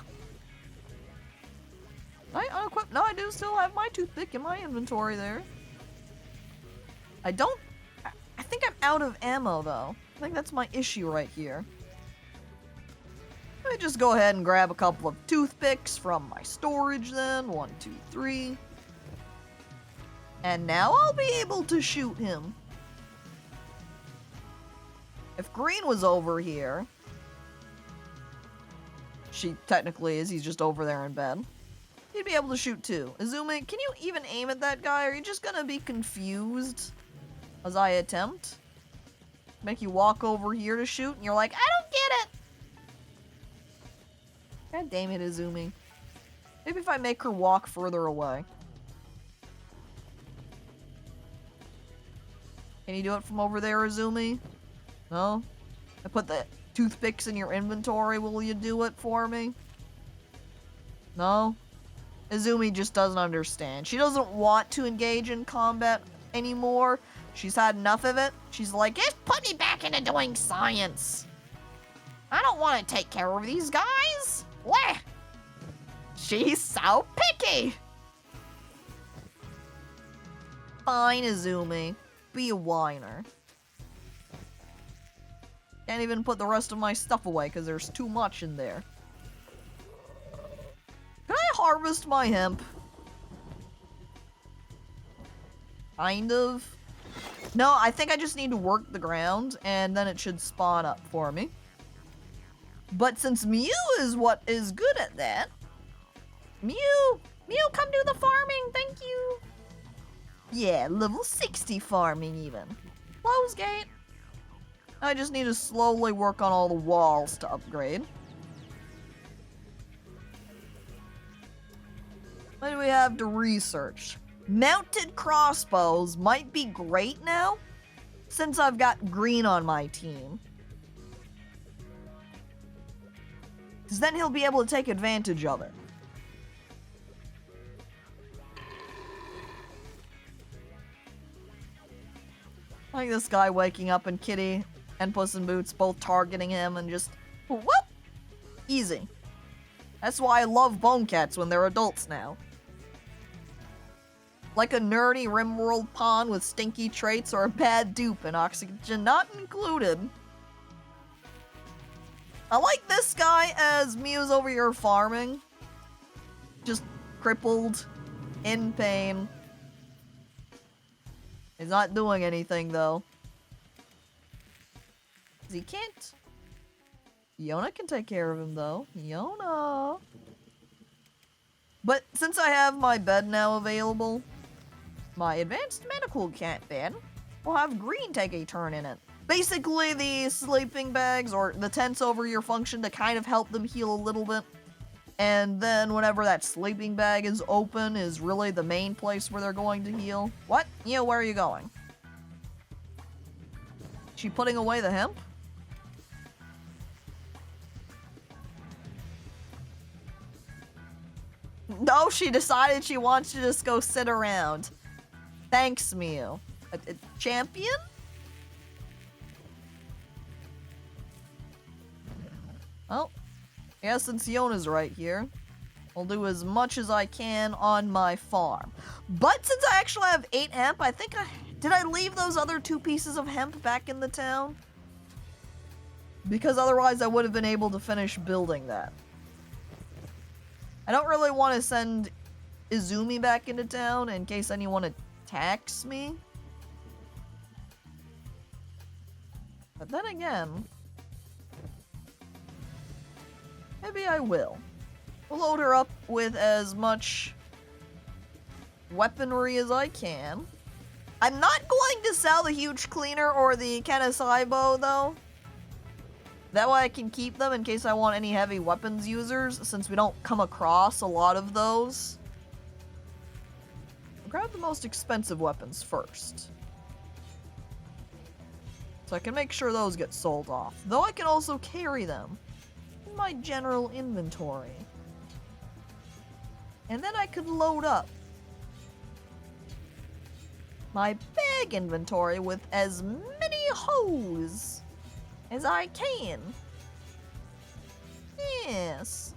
Speaker 1: I unequipped. No, I do still have my toothpick in my inventory there. I think I'm out of ammo, though. I think that's my issue right here. Let me just go ahead and grab a couple of toothpicks from my storage then. 1, 2, 3. And now I'll be able to shoot him. If Green was over here... She technically is, he's just over there in bed. He'd be able to shoot too. Izumi, can you even aim at that guy? Or are you just gonna be confused as I attempt? Make you walk over here to shoot and you're like, I don't get it! God damn it, Izumi. Maybe if I make her walk further away. Can you do it from over there, Izumi? No? I put the toothpicks in your inventory, will you do it for me? No? Izumi just doesn't understand. She doesn't want to engage in combat anymore. She's had enough of it. She's like, just put me back into doing science. I don't want to take care of these guys. Wah! She's so picky. Fine, Izumi. Be a whiner. Can't even put the rest of my stuff away because there's too much in there. Can I harvest my hemp? Kind of. No, I think I just need to work the ground and then it should spawn up for me. But since Mew is what is good at that... Mew, come do the farming, thank you! Yeah, level 60 farming even. Close gate. I just need to slowly work on all the walls to upgrade. What do we have to research? Mounted crossbows might be great now, since I've got Green on my team. Because then he'll be able to take advantage of it. Like this guy waking up and Kitty and Puss in Boots both targeting him and just whoop! Easy. That's why I love bone cats when they're adults now. Like a nerdy Rimworld pawn with stinky traits or a bad dupe and oxygen not included. I like this guy as Mew's over here farming. Just crippled, in pain. He's not doing anything though. He can't. Yona can take care of him though. Yona. But since I have my bed now available, my advanced medical cat bed, will have Green take a turn in it. Basically, the sleeping bags or the tents over here function to kind of help them heal a little bit. And then whenever that sleeping bag is open is really the main place where they're going to heal. What? Yeah, where are you going? She putting away the hemp? No, she decided she wants to just go sit around. Thanks, Mew. A champion? Oh. Yeah, since Yona's right here, I'll do as much as I can on my farm. But since I actually have 8 hemp, I think did I leave those other 2 pieces of hemp back in the town? Because otherwise I would have been able to finish building that. I don't really want to send Izumi back into town in case anyone attacks me. But then again, maybe I will. We'll load her up with as much weaponry as I can. I'm not going to sell the huge cleaner or the Kanasai bow though. That way I can keep them in case I want any heavy weapons users, since we don't come across a lot of those. I'll grab the most expensive weapons first. So I can make sure those get sold off. Though I can also carry them in my general inventory. And then I could load up my big inventory with as many hoes as I can. Yes.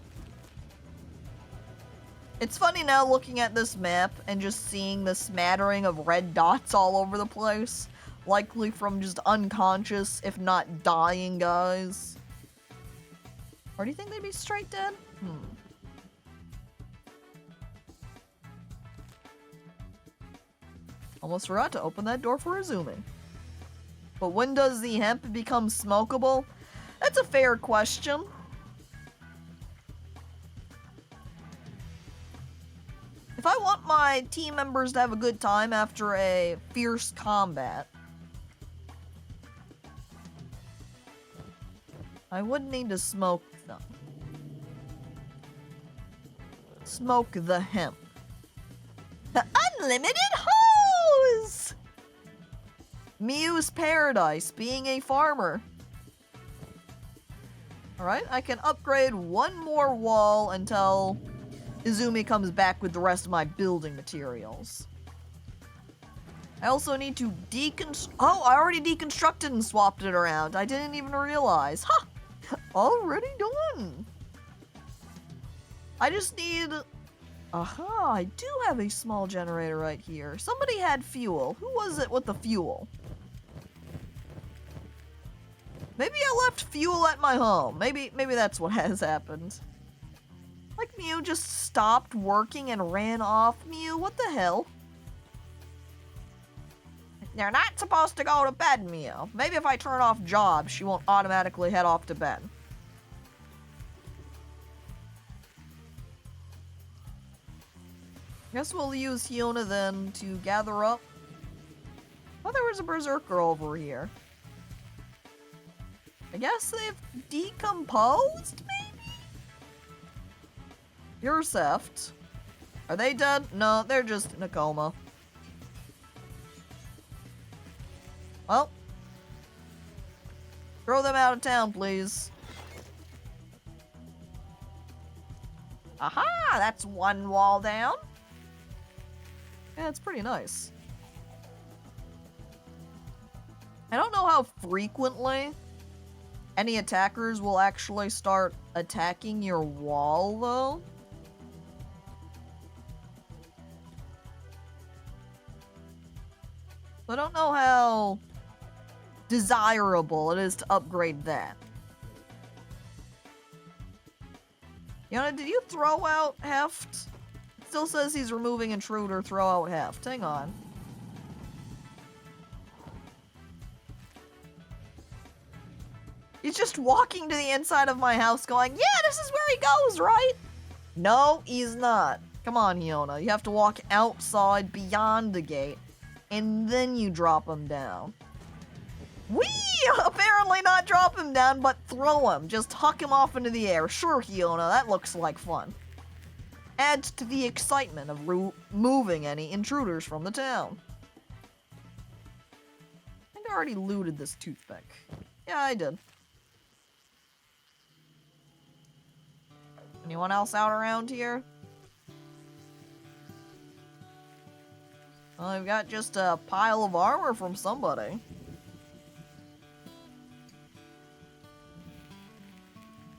Speaker 1: It's funny now looking at this map and just seeing the smattering of red dots all over the place. Likely from just unconscious, if not dying guys. Or do you think they'd be straight dead? Almost forgot to open that door for Izumi. But when does the hemp become smokable? That's a fair question. If I want my team members to have a good time after a fierce combat, I would need to smoke them. Smoke the hemp. The unlimited hose! Mew's paradise, being a farmer. Alright, I can upgrade one more wall until Izumi comes back with the rest of my building materials. I also need to Oh, I already deconstructed and swapped it around. I didn't even realize. Ha! Already done. I just need... Aha, I do have a small generator right here. Somebody had fuel. Who was it with the fuel? Maybe I left fuel at my home. Maybe that's what has happened. Like Mew just stopped working and ran off. Mew, what the hell? You're not supposed to go to bed, Mew. Maybe if I turn off jobs, she won't automatically head off to bed. Guess we'll use Hyuna then to gather up. Oh, there was a berserker over here. I guess they've decomposed, maybe? You're Seft. Are they dead? No, they're just in a coma. Well. Throw them out of town, please. Aha! That's one wall down. Yeah, it's pretty nice. I don't know how frequently any attackers will actually start attacking your wall, though. I don't know how desirable it is to upgrade that. Yana, did you throw out Heft? It still says he's removing intruder, throw out Heft. Hang on. He's just walking to the inside of my house going, yeah, this is where he goes, right? No, he's not. Come on, Hyuna. You have to walk outside beyond the gate, and then you drop him down. Whee! Apparently not drop him down, but throw him. Just huck him off into the air. Sure, Hyuna, that looks like fun. Adds to the excitement of removing any intruders from the town. I think I already looted this toothpick. Yeah, I did. Anyone else out around here? Well, I've got just a pile of armor from somebody.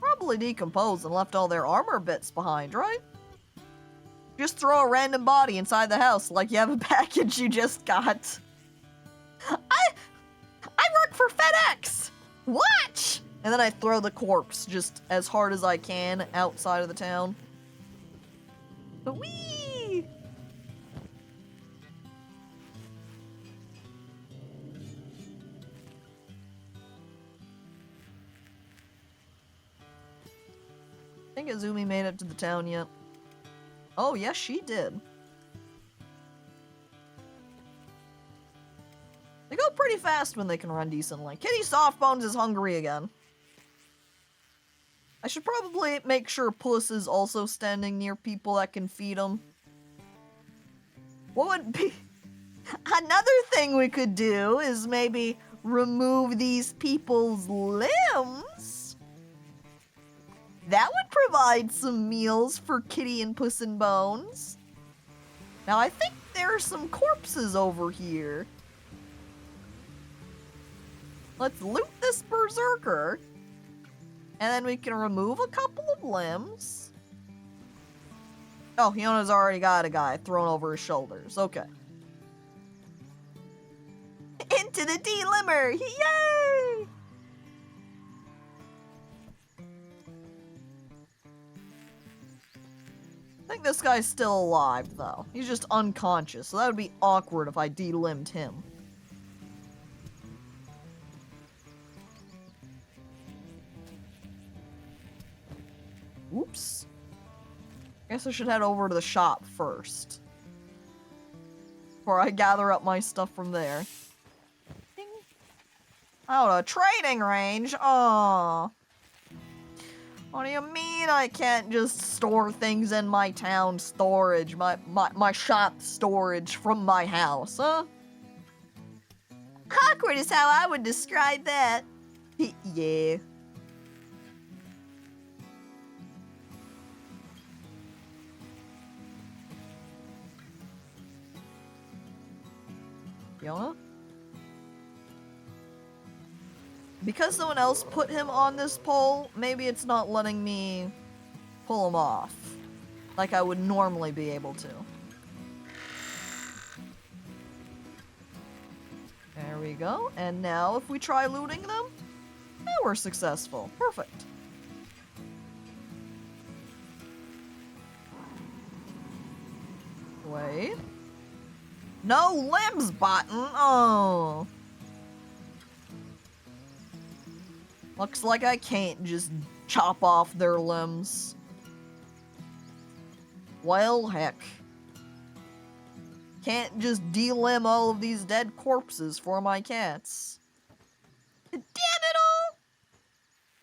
Speaker 1: Probably decomposed and left all their armor bits behind, right? Just throw a random body inside the house like you have a package you just got. I work for FedEx! Watch! And then I throw the corpse just as hard as I can outside of the town. Whee! I think Izumi made it to the town yet. Oh, yes, she did. They go pretty fast when they can run decently. Kitty Softbones is hungry again. I should probably make sure Puss is also standing near people that can feed him. What would be... Another thing we could do is maybe remove these people's limbs. That would provide some meals for Kitty and Puss in Bones. Now I think there are some corpses over here. Let's loot this berserker. And then we can remove a couple of limbs. Oh, Hiona's already got a guy thrown over his shoulders. Okay. Into the delimber! Yay! I think this guy's still alive, though. He's just unconscious, so that would be awkward if I delimbed him. Oops. Guess I should head over to the shop first. Before I gather up my stuff from there. Ding. Oh, a trading range? Aww. What do you mean I can't just store things in my town storage, my shop storage from my house, huh? Awkward is how I would describe that. Yeah. Fiona? Because someone else put him on this pole, maybe it's not letting me pull him off like I would normally be able to. There we go. And now if we try looting them, we're successful. Perfect. Wait. No limbs button. Oh. Looks like I can't just chop off their limbs. Well, heck. Can't just delimb all of these dead corpses for my cats. Damn it all!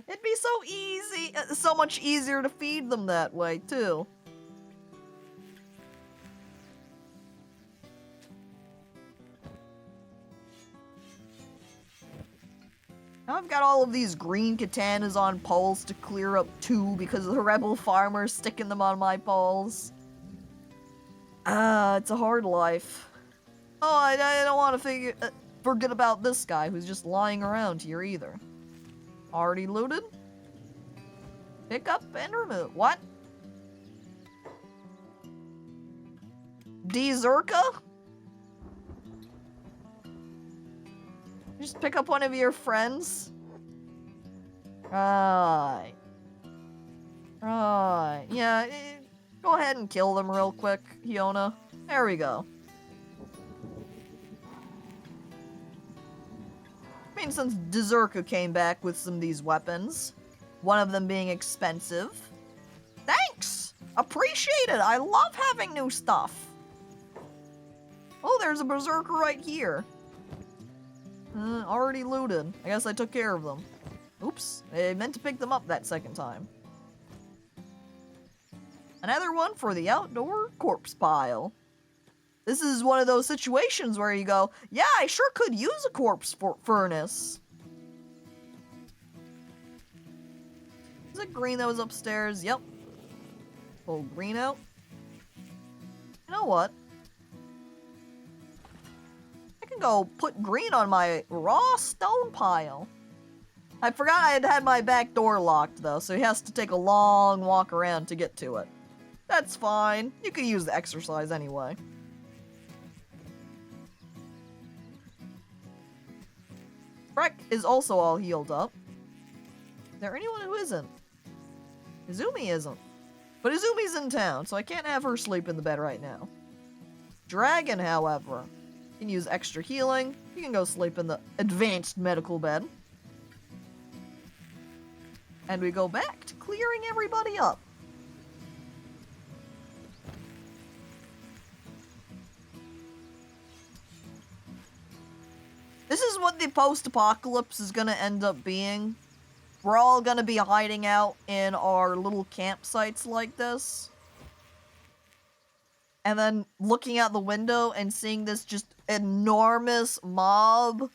Speaker 1: It'd be so easy, so much easier to feed them that way, too. Now I've got all of these green katanas on poles to clear up too because the rebel farmer's sticking them on my poles. It's a hard life. Oh, I don't want to forget about this guy who's just lying around here either. Already looted? Pick up and remove. What? Dzerka? Just pick up one of your friends. Right. Right. Yeah, go ahead and kill them real quick, Hiona. There we go. I mean, since Dzerka came back with some of these weapons, one of them being expensive. Thanks! Appreciate it! I love having new stuff. Oh, there's a berserker right here. Already looted. I guess I took care of them. Oops, I meant to pick them up that second time. Another one for the outdoor corpse pile. This is one of those situations where you go, yeah, I sure could use a corpse furnace. Is it green that was upstairs? Yep. Pull green out. You know what? I can go put green on my raw stone pile. I forgot I had my back door locked though, so he has to take a long walk around to get to it. That's fine. You can use the exercise anyway. Fhrek is also all healed up. Is there anyone who isn't? Izumi isn't. But Izumi's in town, so I can't have her sleep in the bed right now. Dragon, however, can use extra healing. You can go sleep in the advanced medical bed. And we go back to clearing everybody up. This is what the post-apocalypse is gonna end up being. we're all gonna be hiding out in our little campsites like this. And then looking out the window and seeing this just enormous mob. Would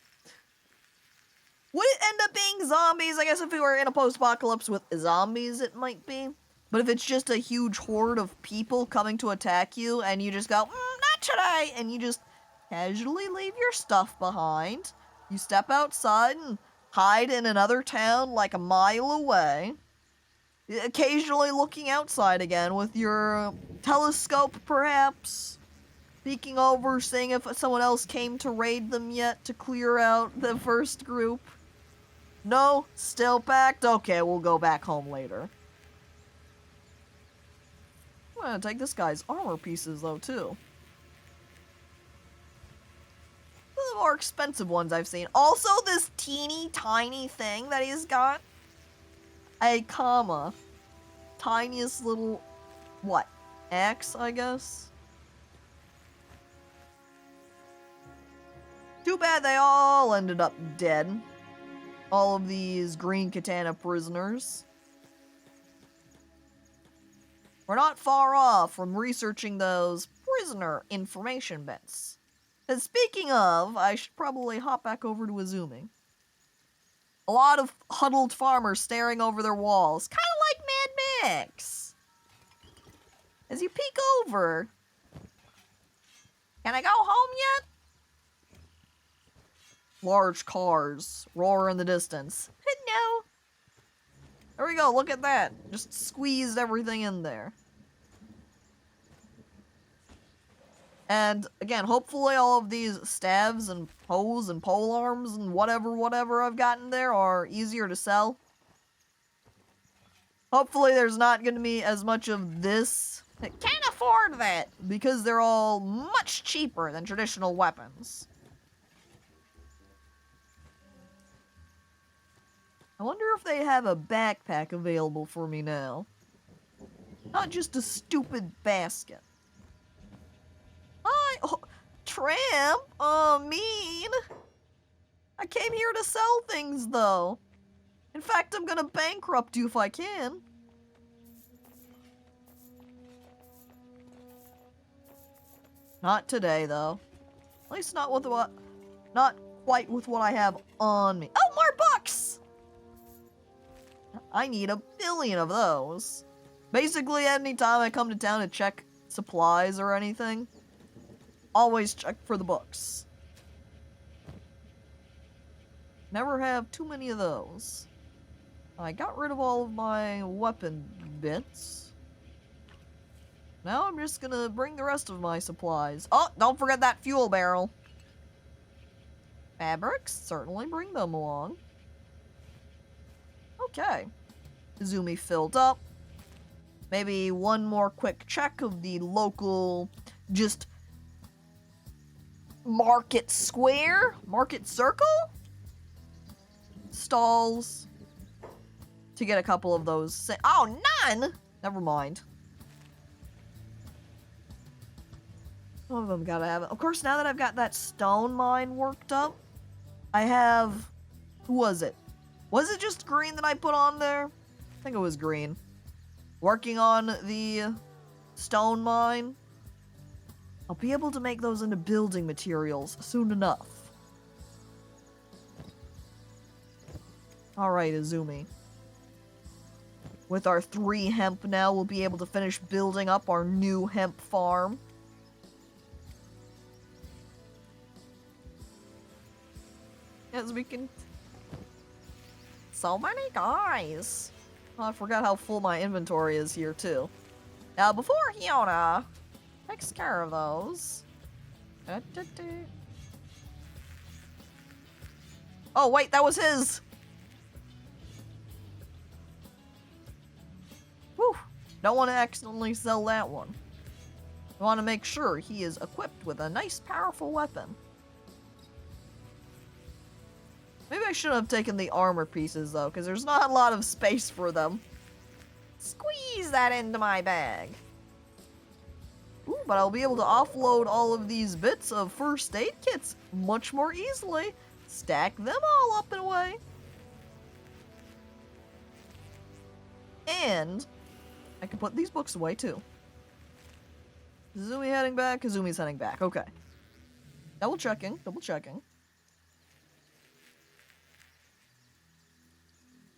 Speaker 1: it end up being zombies? I guess if we were in a post-apocalypse with zombies, it might be. But if it's just a huge horde of people coming to attack you, and you just go, not today, and you just casually leave your stuff behind, you step outside and hide in another town like a mile away, occasionally looking outside again with your telescope, perhaps, peeking over, seeing if someone else came to raid them yet to clear out the first group. No? Still packed? Okay, we'll go back home later. I'm gonna take this guy's armor pieces, though, too. The more expensive ones I've seen. Also, this teeny tiny thing that he's got. A comma. Tiniest little... what? Axe, I guess? Too bad they all ended up dead. All of these green katana prisoners. We're not far off from researching those prisoner information bits. And speaking of, I should probably hop back over to Izumi. A lot of huddled farmers staring over their walls, kind of like Mad Max. As you peek over, can I go home yet? Large cars roar in the distance. No. There we go, look at that. Just squeezed everything in there. And again, hopefully all of these staves and poles and pole arms and whatever I've gotten there are easier to sell. Hopefully there's not going to be as much of this. I can't afford that because they're all much cheaper than traditional weapons. I wonder if they have a backpack available for me now. Not just a stupid basket. Oh, tramp? Mean. I came here to sell things, though. In fact, I'm gonna bankrupt you if I can. Not today, though. At least not with what... not quite with what I have on me. Oh, more books! I need 1 billion of those. Basically, anytime I come to town to check supplies or anything, always check for the books. Never have too many of those. I got rid of all of my weapon bits. Now I'm just gonna bring the rest of my supplies. Oh, don't forget that fuel barrel. Fabrics, certainly bring them along. Okay. Izumi filled up. Maybe one more quick check of the local, just market square? Market circle? Stalls. To get a couple of those. Oh, none! Never mind. Some of them gotta have it. Of course, now that I've got that stone mine worked up, I have... who was it? Was it just green that I put on there? I think it was green. Working on the stone mine. I'll be able to make those into building materials soon enough. Alright, Izumi. With our 3 hemp now, we'll be able to finish building up our new hemp farm. As we can... so many guys. Oh, I forgot how full my inventory is here, too. Now, before Hyona takes care of those... oh, wait, that was his! Whew. Don't want to accidentally sell that one. I want to make sure he is equipped with a nice, powerful weapon. Maybe I should have taken the armor pieces, though, because there's not a lot of space for them. Squeeze that into my bag. Ooh, but I'll be able to offload all of these bits of first aid kits much more easily. Stack them all up and away. And I can put these books away too. Kazumi heading back, Kazumi's heading back. Okay. Double checking, double checking.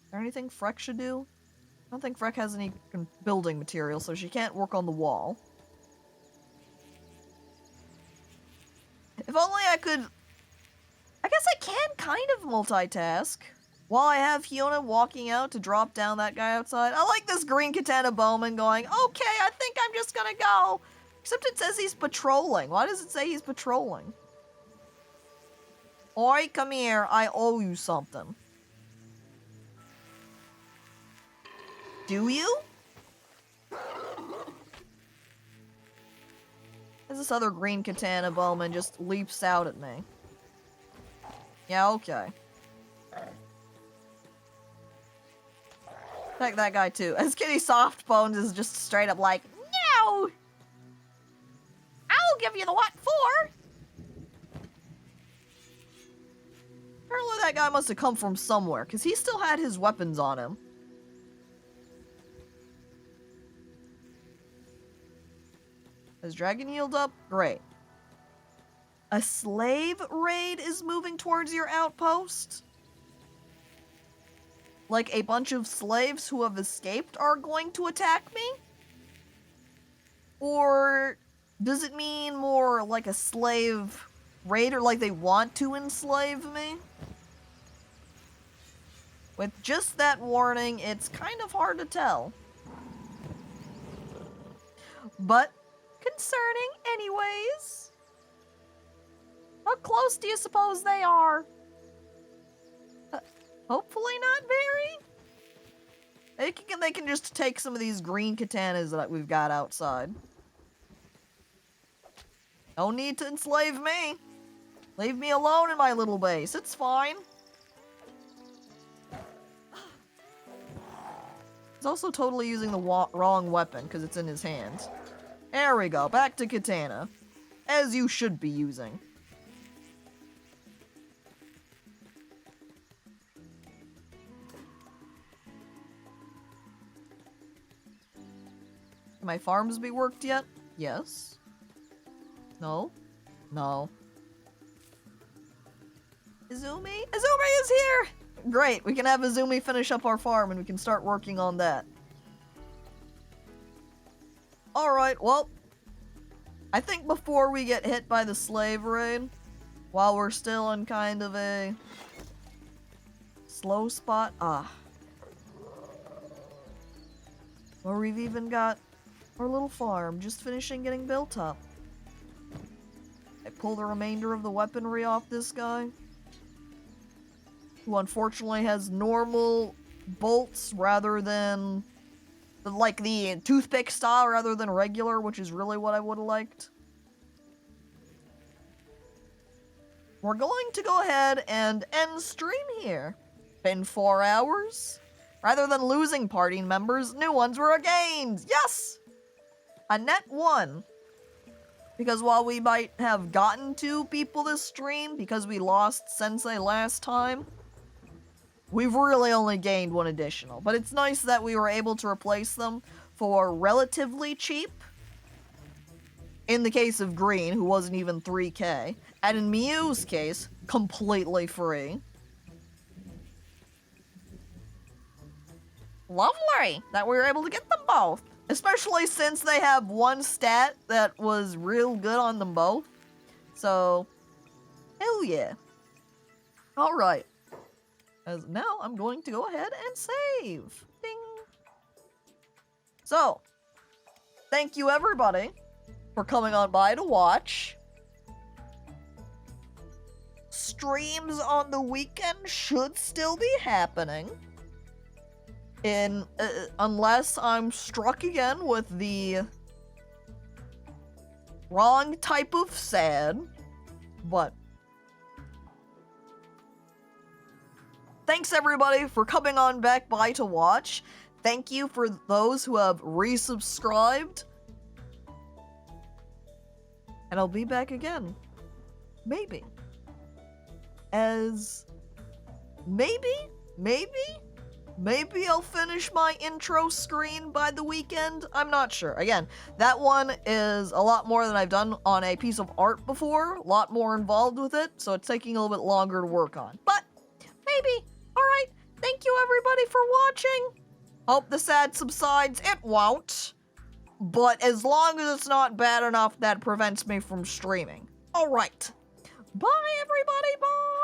Speaker 1: Is there anything Freck should do? I don't think Freck has any building material, so she can't work on the wall. If only I could... I guess I can kind of multitask. While I have Fiona walking out to drop down that guy outside. I like this green katana bowman going, okay, I think I'm just gonna go. Except it says he's patrolling. Why does it say he's patrolling? Oi, come here. I owe you something. Do you? As this other green katana bowman just leaps out at me. Yeah, okay. Attack that guy too. As Kitty Soft Bones is just straight up like, no! I'll give you the what for? Apparently that guy must have come from somewhere, because he still had his weapons on him. Has Dragon healed up? Great. A slave raid is moving towards your outpost? Like a bunch of slaves who have escaped are going to attack me? Or does it mean more like a slave raider, like they want to enslave me? With just that warning, it's kind of hard to tell. But concerning anyways. How close do you suppose they are? Hopefully not very. They can just take some of these green katanas that we've got outside. No need to enslave me. Leave me alone in my little base. It's fine. He's also totally using the wrong weapon because it's in his hands. There we go. Back to katana. As you should be using. Can my farms be worked yet? Yes. No. No. Izumi? Izumi is here! Great, we can have Izumi finish up our farm and we can start working on that. Alright, well. I think before we get hit by the slave raid, while we're still in kind of a slow spot, where we've even got our little farm just finishing getting built up. I pull the remainder of the weaponry off this guy, who unfortunately has normal bolts rather than, like, the toothpick style rather than regular, which is really what I would have liked. We're going to go ahead and end stream here. Been 4 hours. Rather than losing party members, new ones were gained. Yes! A net 1. Because while we might have gotten 2 people this stream, because we lost Sensei last time, we've really only gained 1 additional. But it's nice that we were able to replace them for relatively cheap. In the case of Green, who wasn't even 3K. And in Miu's case, completely free. Lovely that we were able to get them both. Especially since they have 1 stat that was real good on them both. So, hell yeah. Alright. As now, I'm going to go ahead and save. Ding. So, thank you everybody for coming on by to watch. Streams on the weekend should still be happening. Unless I'm struck again with the wrong type of sad. But thanks everybody for coming on back by to watch. Thank you for those who have resubscribed. And I'll be back again. Maybe. As maybe Maybe I'll finish my intro screen by the weekend. I'm not sure. Again, that one is a lot more than I've done on a piece of art before. A lot more involved with it, so it's taking a little bit longer to work on. But maybe. All right. Thank you, everybody, for watching. Hope the sad subsides. It won't. But as long as it's not bad enough that prevents me from streaming. All right. Bye, everybody. Bye.